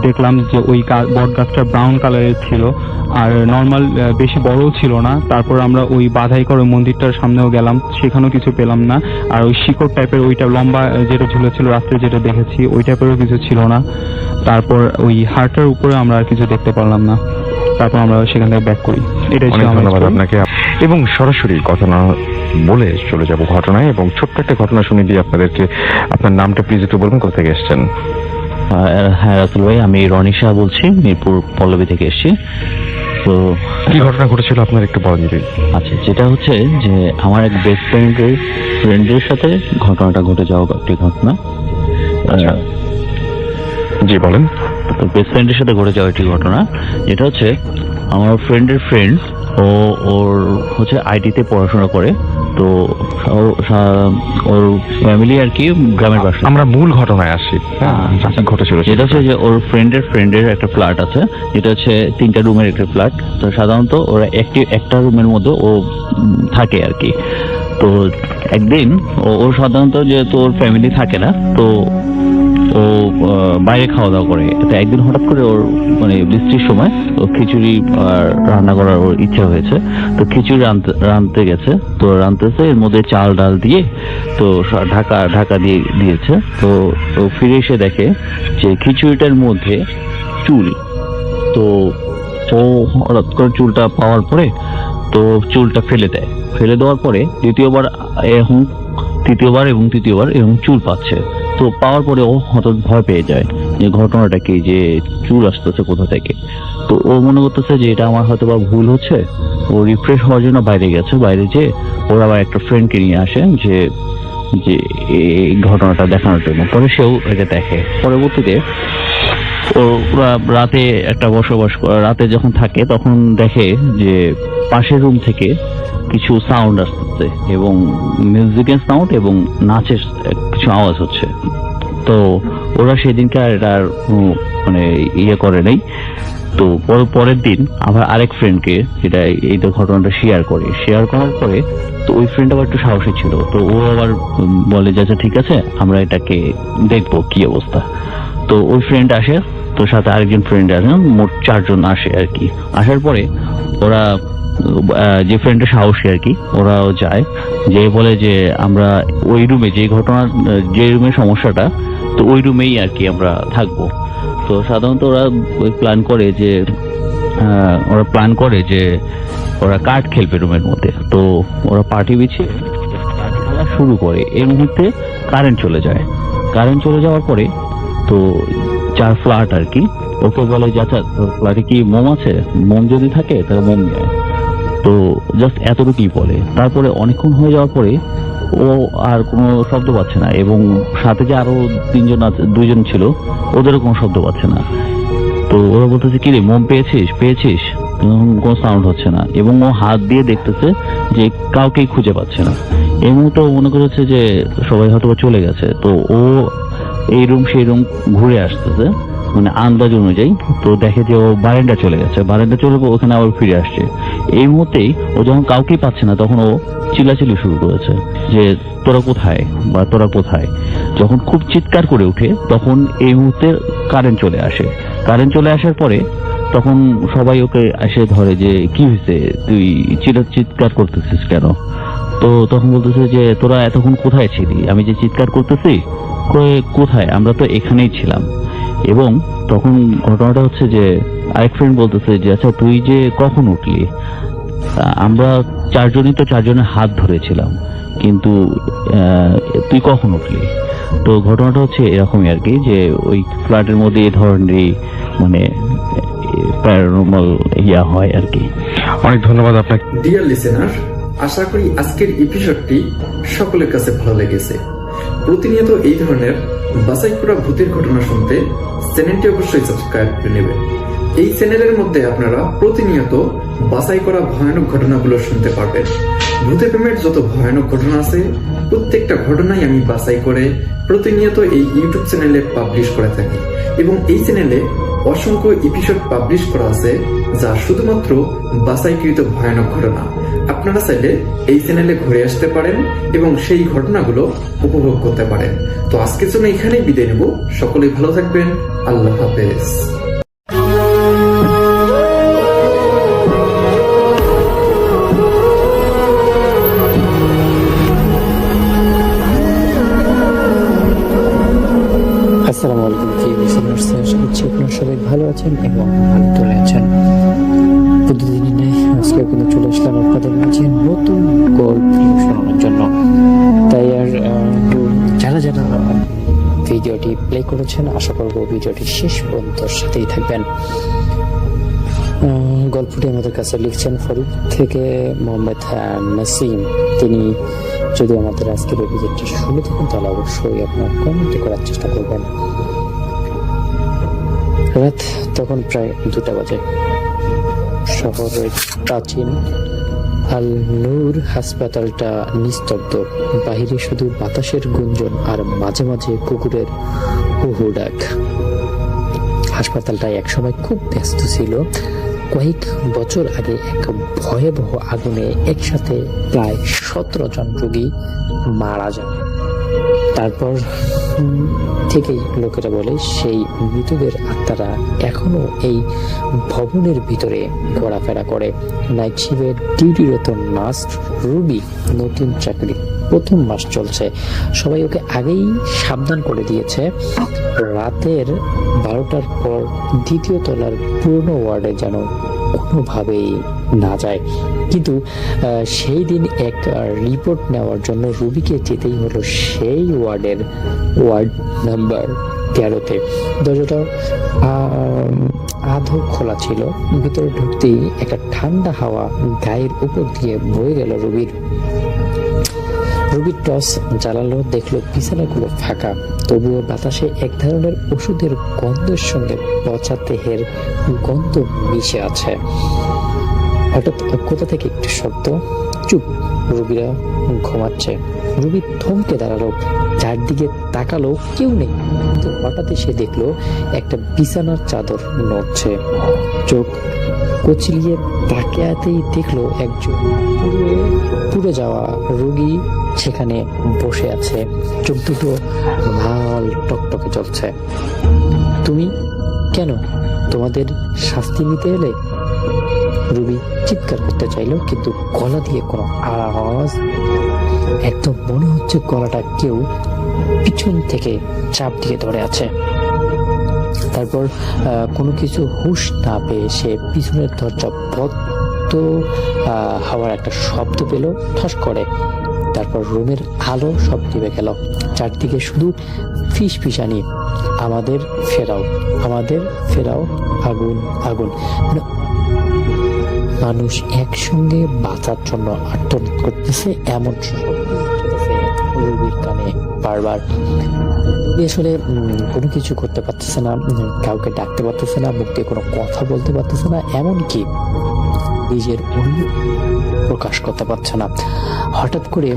দেখলাম যে ওই বট গাছটা ব্রাউন কালারের ছিল, আর নর্মাল বেশি বড়ও ছিল না। তারপর আমরা ওই বাধাই করে মন্দিরটার সামনেও গেলাম, সেখানেও কিছু পেলাম না। আর ওই শিকড় টাইপের ওইটা লম্বা যেটা ঝুলেছিল রাত্রে যেটা দেখেছি ওই টাইপেরও কিছু ছিল না। তারপর ওই হার্টের উপরে আমরা আর কিছু দেখতে পারলাম না। তারপর আমরা সেখান থেকে ব্যাক করি। এটাই ছিল আমার ধন্যবাদ story। আপনাকে। এবং সরাসরি কথা না বলে চলে যাব ঘটনায়, এবং ছোট্ট একটা ঘটনা শুনে দিয়ে আপনাদেরকে আপনার নামটা প্লিজ একটু বলবেন, কোথা থেকে এসেছেন? হ্যাঁ রাতুল ভাই, আমি রনি শাহ বলছি, মিরপুর পল্লবী থেকে এসেছি। তো কি ঘটনা ঘটেছিল আপনার একটু বলেন যদি। আচ্ছা, যেটা হচ্ছে যে আমার এক বেস্ট ফ্রেন্ডের সাথে ঘটনাটা ঘটে যাওয়া একটি ঘটনা। আচ্ছা, জি বলেন। তো বেস্ট ফ্রেন্ডের সাথে ঘটে যাওয়া একটি ঘটনা, যেটা হচ্ছে আমার ফ্রেন্ডের ফ্রেন্ড, ওর হচ্ছে আইটিতে পড়াশোনা করে। তো ওর ফ্যামিলি আর কি গ্রামের বাসা। আমরা মূল ঘটনায় আসি। ঘটেছিল যেটা হচ্ছে যে ওর ফ্রেন্ডের একটা ফ্ল্যাট আছে, যেটা হচ্ছে 3টা রুমের একটা ফ্ল্যাট। তো সাধারণত ওরা একটা রুমের মধ্যে ও থাকে আর কি। তো একদিন ও সাধারণত যেহেতু ওর ফ্যামিলি থাকে না, তো ও বাইরে খাওয়া দাওয়া করে। তো একদিন হঠাৎ করে ওর মানে বৃষ্টির সময় ও খিচুড়ি রান্না করার ওর ইচ্ছা হয়েছে। তো খিচুড়ি রাঁধতে গেছে, তো রাঁধতেছে, এর মধ্যে চাল ডাল দিয়ে তো ঢাকা দিয়ে দিয়েছে। তো ও ফিরে এসে দেখে যে খিচুড়িটার মধ্যে চুল। তো ও হঠাৎ করে চুলটা পাওয়ার পরে তো চুলটা ফেলে দেওয়ার পরে তৃতীয়বার এবং তৃতীয়বার এরকম চুল পাচ্ছে। তো পাওয়ার পরে ও হঠাৎ ভয় পেয়ে যায় যে ঘটনাটা কি, যে চুল আসতেছে কোথা থেকে। তো ও মনে করতেছে যে এটা আমার হয়তো বা ভুল হচ্ছে। ও রিফ্রেশ হওয়ার জন্য বাইরে গেছে, বাইরে যেয়ে ওর আবার একটা ফ্রেন্ডকে নিয়ে আসে যে এই ঘটনাটা দেখানোর জন্য। পরে সেও এটা দেখে। পরবর্তীতে ওরা রাতে রাতে যখন থাকে তখন দেখে যে পাশের রুম থেকে কিছু সাউন্ড আসতেছে, এবং মিউজিকের সাউন্ড এবং নাচের কিছু আওয়াজ হচ্ছে। তো ওরা সেদিনকে আর এটা মানে করে নেই। তো পরের দিন আবার আরেক ফ্রেন্ডকে যেটা এই ঘটনাটা শেয়ার করার পরে তো ওই ফ্রেন্ড আবার একটু সাহসী ছিল। তো ও আবার বলে যে আচ্ছা ঠিক আছে, আমরা এটাকে দেখবো কি অবস্থা। তো ওই ফ্রেন্ড আসে, তো সাথে আরেকজন ফ্রেন্ড আসে, মোট 4 জন আসে আর কি। আসার পরে ওরা যে ফ্রেন্ডের সাহসী আর কি, ওরাও যায়, যে বলে যে আমরা ওই রুমে যে রুমে সমস্যাটা, তো ওই রুমেই আর কি আমরা থাকবো। তো সাধারণত ওরা প্ল্যান করে যে ওরা কার্ড খেলবে রুমের মধ্যে। তো ওরা পার্টি বিছিয়ে কার্ড খেলা শুরু করে। এই মুহূর্তে কারেন্ট চলে যাওয়ার পরে তো যার ফ্ল্যাট আর কি, ওকে বলে যে আচ্ছা তোর ফ্ল্যাটে কি মোম আছে, মোম যদি থাকে তাহলে মোম নিয়ে। তো জাস্ট এতটুকুই বলে। তারপরে অনেকক্ষণ হয়ে যাওয়ার পরে ও আর কোনো শব্দ পাচ্ছে না, এবং সাথে যে আরো 2জন ছিল ওদেরও কোনো শব্দ পাচ্ছে না। তো ওরা বলতেছে কি রে, মোম পেয়েছিস? কোনো সাউন্ড হচ্ছে না, এবং ও হাত দিয়ে দেখতেছে যে কাউকেই খুঁজে পাচ্ছে না। এই মুহূর্তে মনে করেছে যে সবাই হয়তো চলে গেছে। তো ও এই রুম সেই রুম ঘুরে আসতেছে মানে আন্দাজ অনুযায়ী। তো দেখে যে ও বারান্দা চলে ওখানে আবার ফিরে আসছে। এই মুহূর্তেই ও যখন কাউকেই পাচ্ছে না, তখন ও চিল্লাচিল্লি শুরু করেছে যে তোরা কোথায়। যখন খুব চিৎকার করে উঠে, তখন এই মুহূর্তে কারেন্ট চলে আসার পরে তখন সবাই ওকে এসে ধরে যে কি হয়েছে, তুই চিৎকার করতেছিস কেন? তো তখন বলতেছে যে তোরা এতক্ষণ কোথায় ছিলি? আমি যে চিৎকার করতেছি কোথায়? আমরা তো এখানেই ছিলাম। এবং তখন ঘটনাটা হচ্ছে যে আরেক ফ্রেন্ড বলতেছে যে আচ্ছা তুই যে কখন উঠলি? আমরা চারজনই তো চারজনের হাত ধরেছিলাম, কিন্তু তুই কখন উঠলি? তো ঘটনাটা হচ্ছে এরকমই আর কি, যে ওই ফ্ল্যাটের মধ্যে এই ধরনেরই মানে প্যারানর্মাল ইয়া হয় আর কি। অনেক ধন্যবাদ আপনাকে। ডিয়ার লিসেনার, আশা করি আজকের এপিসোডটি সকলের কাছে ভালো লেগেছে। প্রতিনিয়ত এই ধরনের বাছাই করা ভূতের ঘটনা শুনতে চ্যানেলটি অবশ্যই সাবস্ক্রাইব করে নেবেন। এই চ্যানেলের মধ্যে আপনারা প্রতিনিয়ত বাছাই করা ভয়ানক ঘটনাগুলো শুনতে পারবেন। ভূতে প্রেমের যত ভয়ানক ঘটনা আছে প্রত্যেকটা ঘটনাই আমি বাছাই করে প্রতিনিয়ত এই ইউটিউব চ্যানেলে পাবলিশ করে থাকি, এবং এই চ্যানেলে অসংখ্য এপিসোড পাবলিশ করা আছে যা শুধুমাত্র বাছাইকৃত ভয়ানক ঘটনা। আপনারা চাইলে এই চ্যানেলে ঘুরে আসতে পারেন এবং সেই ঘটনাগুলো উপভোগ করতে পারেন। তো আজকের জন্য এখানেই বিদায় নেব। সকলেই ভালো থাকবেন। আল্লাহ হাফেজ। আসসালামু আলাইকুম প্রিয় লিসেনার্স, আশা করছি আপনারা সবাই ভালো আছেন এবং ভালো চলে আছেন। প্রতিদিনই নেই আজকে কিন্তু চলে আসলাম আপনাদের মাঝে নতুন গল্প শোনানোর জন্য। তাই আর যারা যারা ভিডিওটি প্লে করেছেন, আশা করবো ভিডিওটি শেষ পর্যন্ত সাথেই থাকবেন। গল্পটি আমাদের কাছে লিখছেন ফরিদ থেকে মোহাম্মদ নাসিম। তিনি যদি আমাদের আজকের ভিডিওটি শুনে থাকেন তাহলে অবশ্যই আপনার কমেন্ট করার চেষ্টা করবেন। রাত তখন প্রায় 2টা বাজে। শহরের প্রাচীন আল নূর হাসপাতালটা নিস্তব্ধ। বাহিরে শুধু বাতাসের গুঞ্জন আর মাঝে মাঝে কুকুরের হুহু ডাক। হাসপাতালটা একসময় খুব ব্যস্ত ছিল। কয়েক বছর আগে এক ভয়াবহ আগুনে একসাথে প্রায় 17 জন রোগী মারা যায়। তারপর থেকেই লোকেরা বলে সেই মৃতদের আত্মারা এখনো এই ভবনের ভিতরে ঘোরাফেরা করে। নাইট শিফটে ডিউটিরত নার্স রুবি নতুন চাকরি, 1ম মাস চলছে। সবাই ওকে আগেই সাবধান করে দিয়েছে রাতের 12টার পর 2য় তলার পুরনো ওয়ার্ডে যেন কোনোভাবেই না যায়। কিন্তু সেই দিন এক রিপোর্ট নেওয়ার জন্য রুবিকে যেতেই হলো সেই ওয়ার্ড নাম্বার 13-তে। দরজাটা আধো খোলা ছিল। ভিতরে ঢুকতেই একটা ঠান্ডা হাওয়া গায়ের উপর দিয়ে বয়ে গেল রুবির। টর্চ জ্বালালো, দেখলো বিছানাগুলো ফাঁকা, তবুও বাতাসে এক ধরনের ওষুধের গন্ধের সঙ্গে পচা দেহের গন্ধ মিশে আছে। হঠাৎ কোথা থেকে একটু শব্দ, চুপ, রুগীরা ঘুমাচ্ছে। রুবি থমকে দাঁড়ালো, চারদিকে তাকালো, কেউ নেই। কিন্তু হঠাৎই সে দেখলো একটা বিছানার চাদর নড়ছে। চোখ কচলিয়ে তাকাতেই দেখলো একজন পুড়ে যাওয়া রোগী সেখানে বসে আছে। চোখ দুটো লাল টকটকে জ্বলছে। তুমি কেন? তোমাদের শাস্তি নিতে এলে? রুবি চিৎকার করতে চাইলো, কিন্তু গলা দিয়ে কোনো আওয়াজ। একদম মনে হচ্ছে গলাটা কেউ পিছন থেকে চাপ দিয়ে ধরে আছে। তারপর কোনো কিছু হুঁশ না পেয়ে সে পিছনের দরজা বন্ধ হওয়ার একটা শব্দ পেল, ঠাস করে। তারপর রুমের আলো সব নিভে গেল। চারদিকে শুধু ফিসফিসানি, আমাদের ফেরাও, আগুন আগুন। মানুষ একসঙ্গে বাঁচার জন্য আত্মনাদ করতেছে, এমন রুবির কানে বারবার। আসলে কোনো কিছু করতে পারতেছে না, কাউকে ডাকতে পারতেছে না, মুখ দিয়ে কোনো কথা বলতে পারতেছে না, এমনকি নিজের প্রকাশ করতে পারছে না। হঠাৎ করে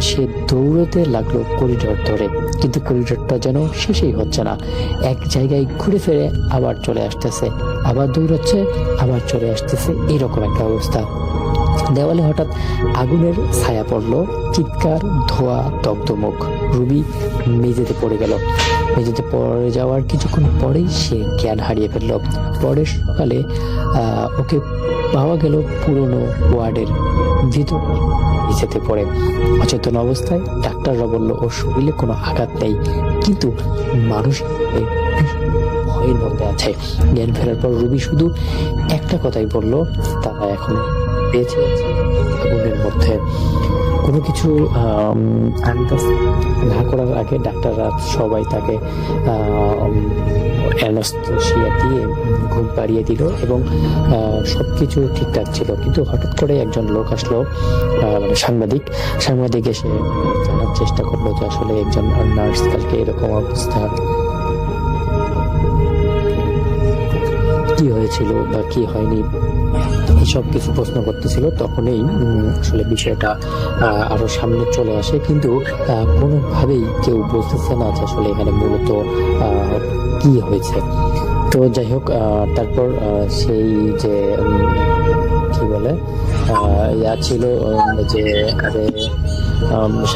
সে দৌড়তে লাগলো করিডোর ধরে, কিন্তু করিডোরটা যেন শেষই হচ্ছে না। এক জায়গায় ঘুরে ফিরে আবার চলে আসতেছে, আবার দৌড়াচ্ছে, আবার চলে আসতেছে, এরকম একটা অবস্থা। দেওয়ালে হঠাৎ আগুনের ছায়া পড়লো, চিৎকার, ধোয়া, দগ্ধ মুখ। রুবি মেঝেতে পড়ে গেল। মেঝেতে পড়ে যাওয়ার কিছুক্ষণ পরেই সে জ্ঞান হারিয়ে ফেলল। পরের সকালে ওকে পাওয়া গেল পুরনো ওয়ার্ডের ভিতর মেঝেতে পড়ে অচেতন অবস্থায়। ডাক্তাররা বলল ওর শরীরে কোনো আঘাত নেই, কিন্তু মানুষ ভয়ের মধ্যে আছে। জ্ঞান ফেরার পর রুবি শুধু একটা কথাই বলল, তারা এখন বেঁচে আছে আগুনের মধ্যে। কোনো কিছু আন্দাজ না করার আগে ডাক্তাররা সবাই তাকে অ্যানাস্থেসিয়া দিয়ে ঘুম পাড়িয়ে দিল এবং সবকিছু ঠিকঠাক ছিল। কিন্তু হঠাৎ করে একজন লোক আসলো, মানে সাংবাদিক এসে জানার চেষ্টা করলো যে আসলে একজন নার্স কালকে এরকম অবস্থা, কি হয়েছিল বা কি হয়নি, এইসব কিছু প্রশ্ন করতেছিল। তখনই আসলে বিষয়টা আরো সামনে চলে আসে, কিন্তু কোনোভাবেই কেউ বলতেছে না যে আসলে এখানে মূলত কি হয়েছে। তো যাই হোক, তারপর সেই যে কি বলে ইয়া ছিল, যে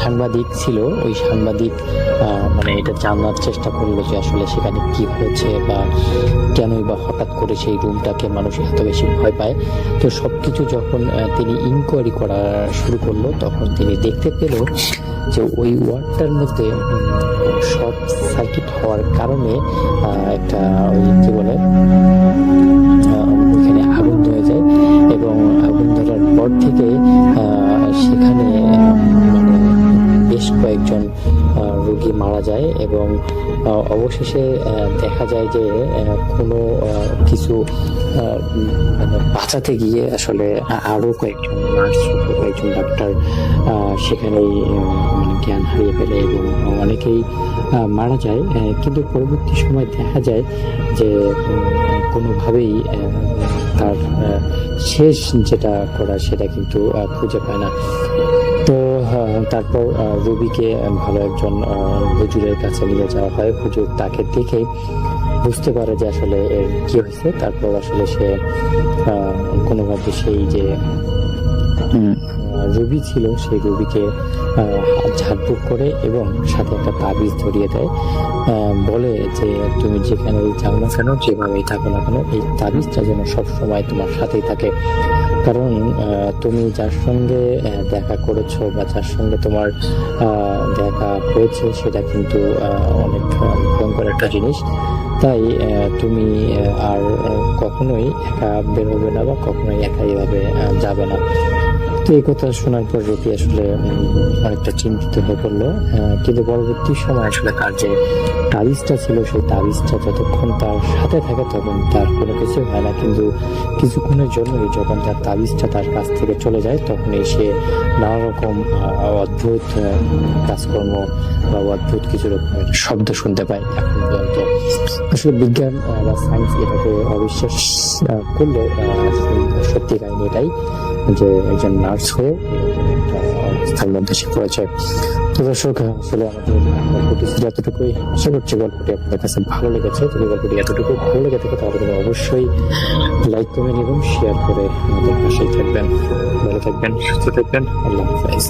সাংবাদিক ছিল, ওই সাংবাদিক মানে এটা জানার চেষ্টা করলো যে আসলে সেখানে কি হয়েছে বা কেনই বা হঠাৎ করে সেই রুমটাকে মানুষ এত বেশি ভয় পায়। তো সবকিছু যখন তিনি ইনকোয়ারি করা শুরু করলো, তখন তিনি দেখতে পেল যে ওই ওয়ার্ডটার মধ্যে শর্ট সার্কিট হওয়ার কারণে একটা ওই কি বলে ওইখানে আগুন ধরে যায় এবং আগুন ধরার পর থেকে সেখানে মানে বেশ কয়েকজন রোগী মারা যায় এবং অবশেষে দেখা যায় যে কোনো কিছু মানে বাঁচাতে গিয়ে আসলে আরো কয়েকজন নার্স, কয়েকজন ডাক্তার সেখানেই মানে জ্ঞান হারিয়ে ফেলে এবং অনেকেই মারা যায়। কিন্তু পরবর্তী সময় দেখা যায় যে কোনোভাবেই তার শেষ যেটা করা সেটা কিন্তু খুঁজে পায় না। তো তারপর রবিকে ভালো একজন হুজুরের কাছে নিয়ে যাওয়া হয়। হুজুর তাকে দেখে বুঝতে পারে যে আসলে এর কি হয়েছে। তারপর আসলে সে কোনোভাবে সেই যে রবি ছিল সেই রবিকে ঝাড়ফুঁক করে এবং সাথে একটা তাবিজ ধরিয়ে দেয়, বলে যে তুমি যেখানে যাও না কেন, যেভাবেই থাকো না কেন, এই তাবিজটা যেন সবসময় তোমার সাথেই থাকে। কারণ তুমি যার সঙ্গে দেখা করেছো বা যার সঙ্গে তোমার দেখা হয়েছে সেটা কিন্তু অনেক ভয়ঙ্কর একটা জিনিস। তাই তুমি আর কখনোই একা বেরোবে না বা কখনোই একা এইভাবে যাবে না। তো এই কথা শোনার পর রবি আসলে অনেকটা চিন্তিত হয়ে পড়লো। কিন্তু পরবর্তী সময় আসলে তার যে তাবিজটা ছিল সেই তাবিজটা যতক্ষণ তার সাথে থাকে তখন তার কোনো কিছু হয় না, কিন্তু কিছুক্ষণের জন্যই যখন তার তাবিজটা তার কাছ থেকে চলে যায় তখনই সে নানা রকম অদ্ভুত কাজকর্ম বা অদ্ভুত কিছু রকমের শব্দ শুনতে পায়। এখন পর্যন্ত আসলে বিজ্ঞান বা সায়েন্স এটাকে অবিশ্বাস করলেও সত্যি কাহিনী এটাই যে একজন নার্স হয়ে অবস্থার মধ্যে সে পড়েছে। তো দর্শক, আসলে আমাদের গল্পটি ছিল এতটুকুই। আশা করছি গল্পটি আপনাদের কাছে ভালো লেগেছে। যদি গল্পটি এতটুকু ভালো লেগে থাকে তাহলে কিন্তু অবশ্যই লাইক, কমেন্ট এবং শেয়ার করে আমাদের পাশেই থাকবেন। ভালো থাকবেন, সুস্থ থাকবেন। আল্লাহ হাফেজ।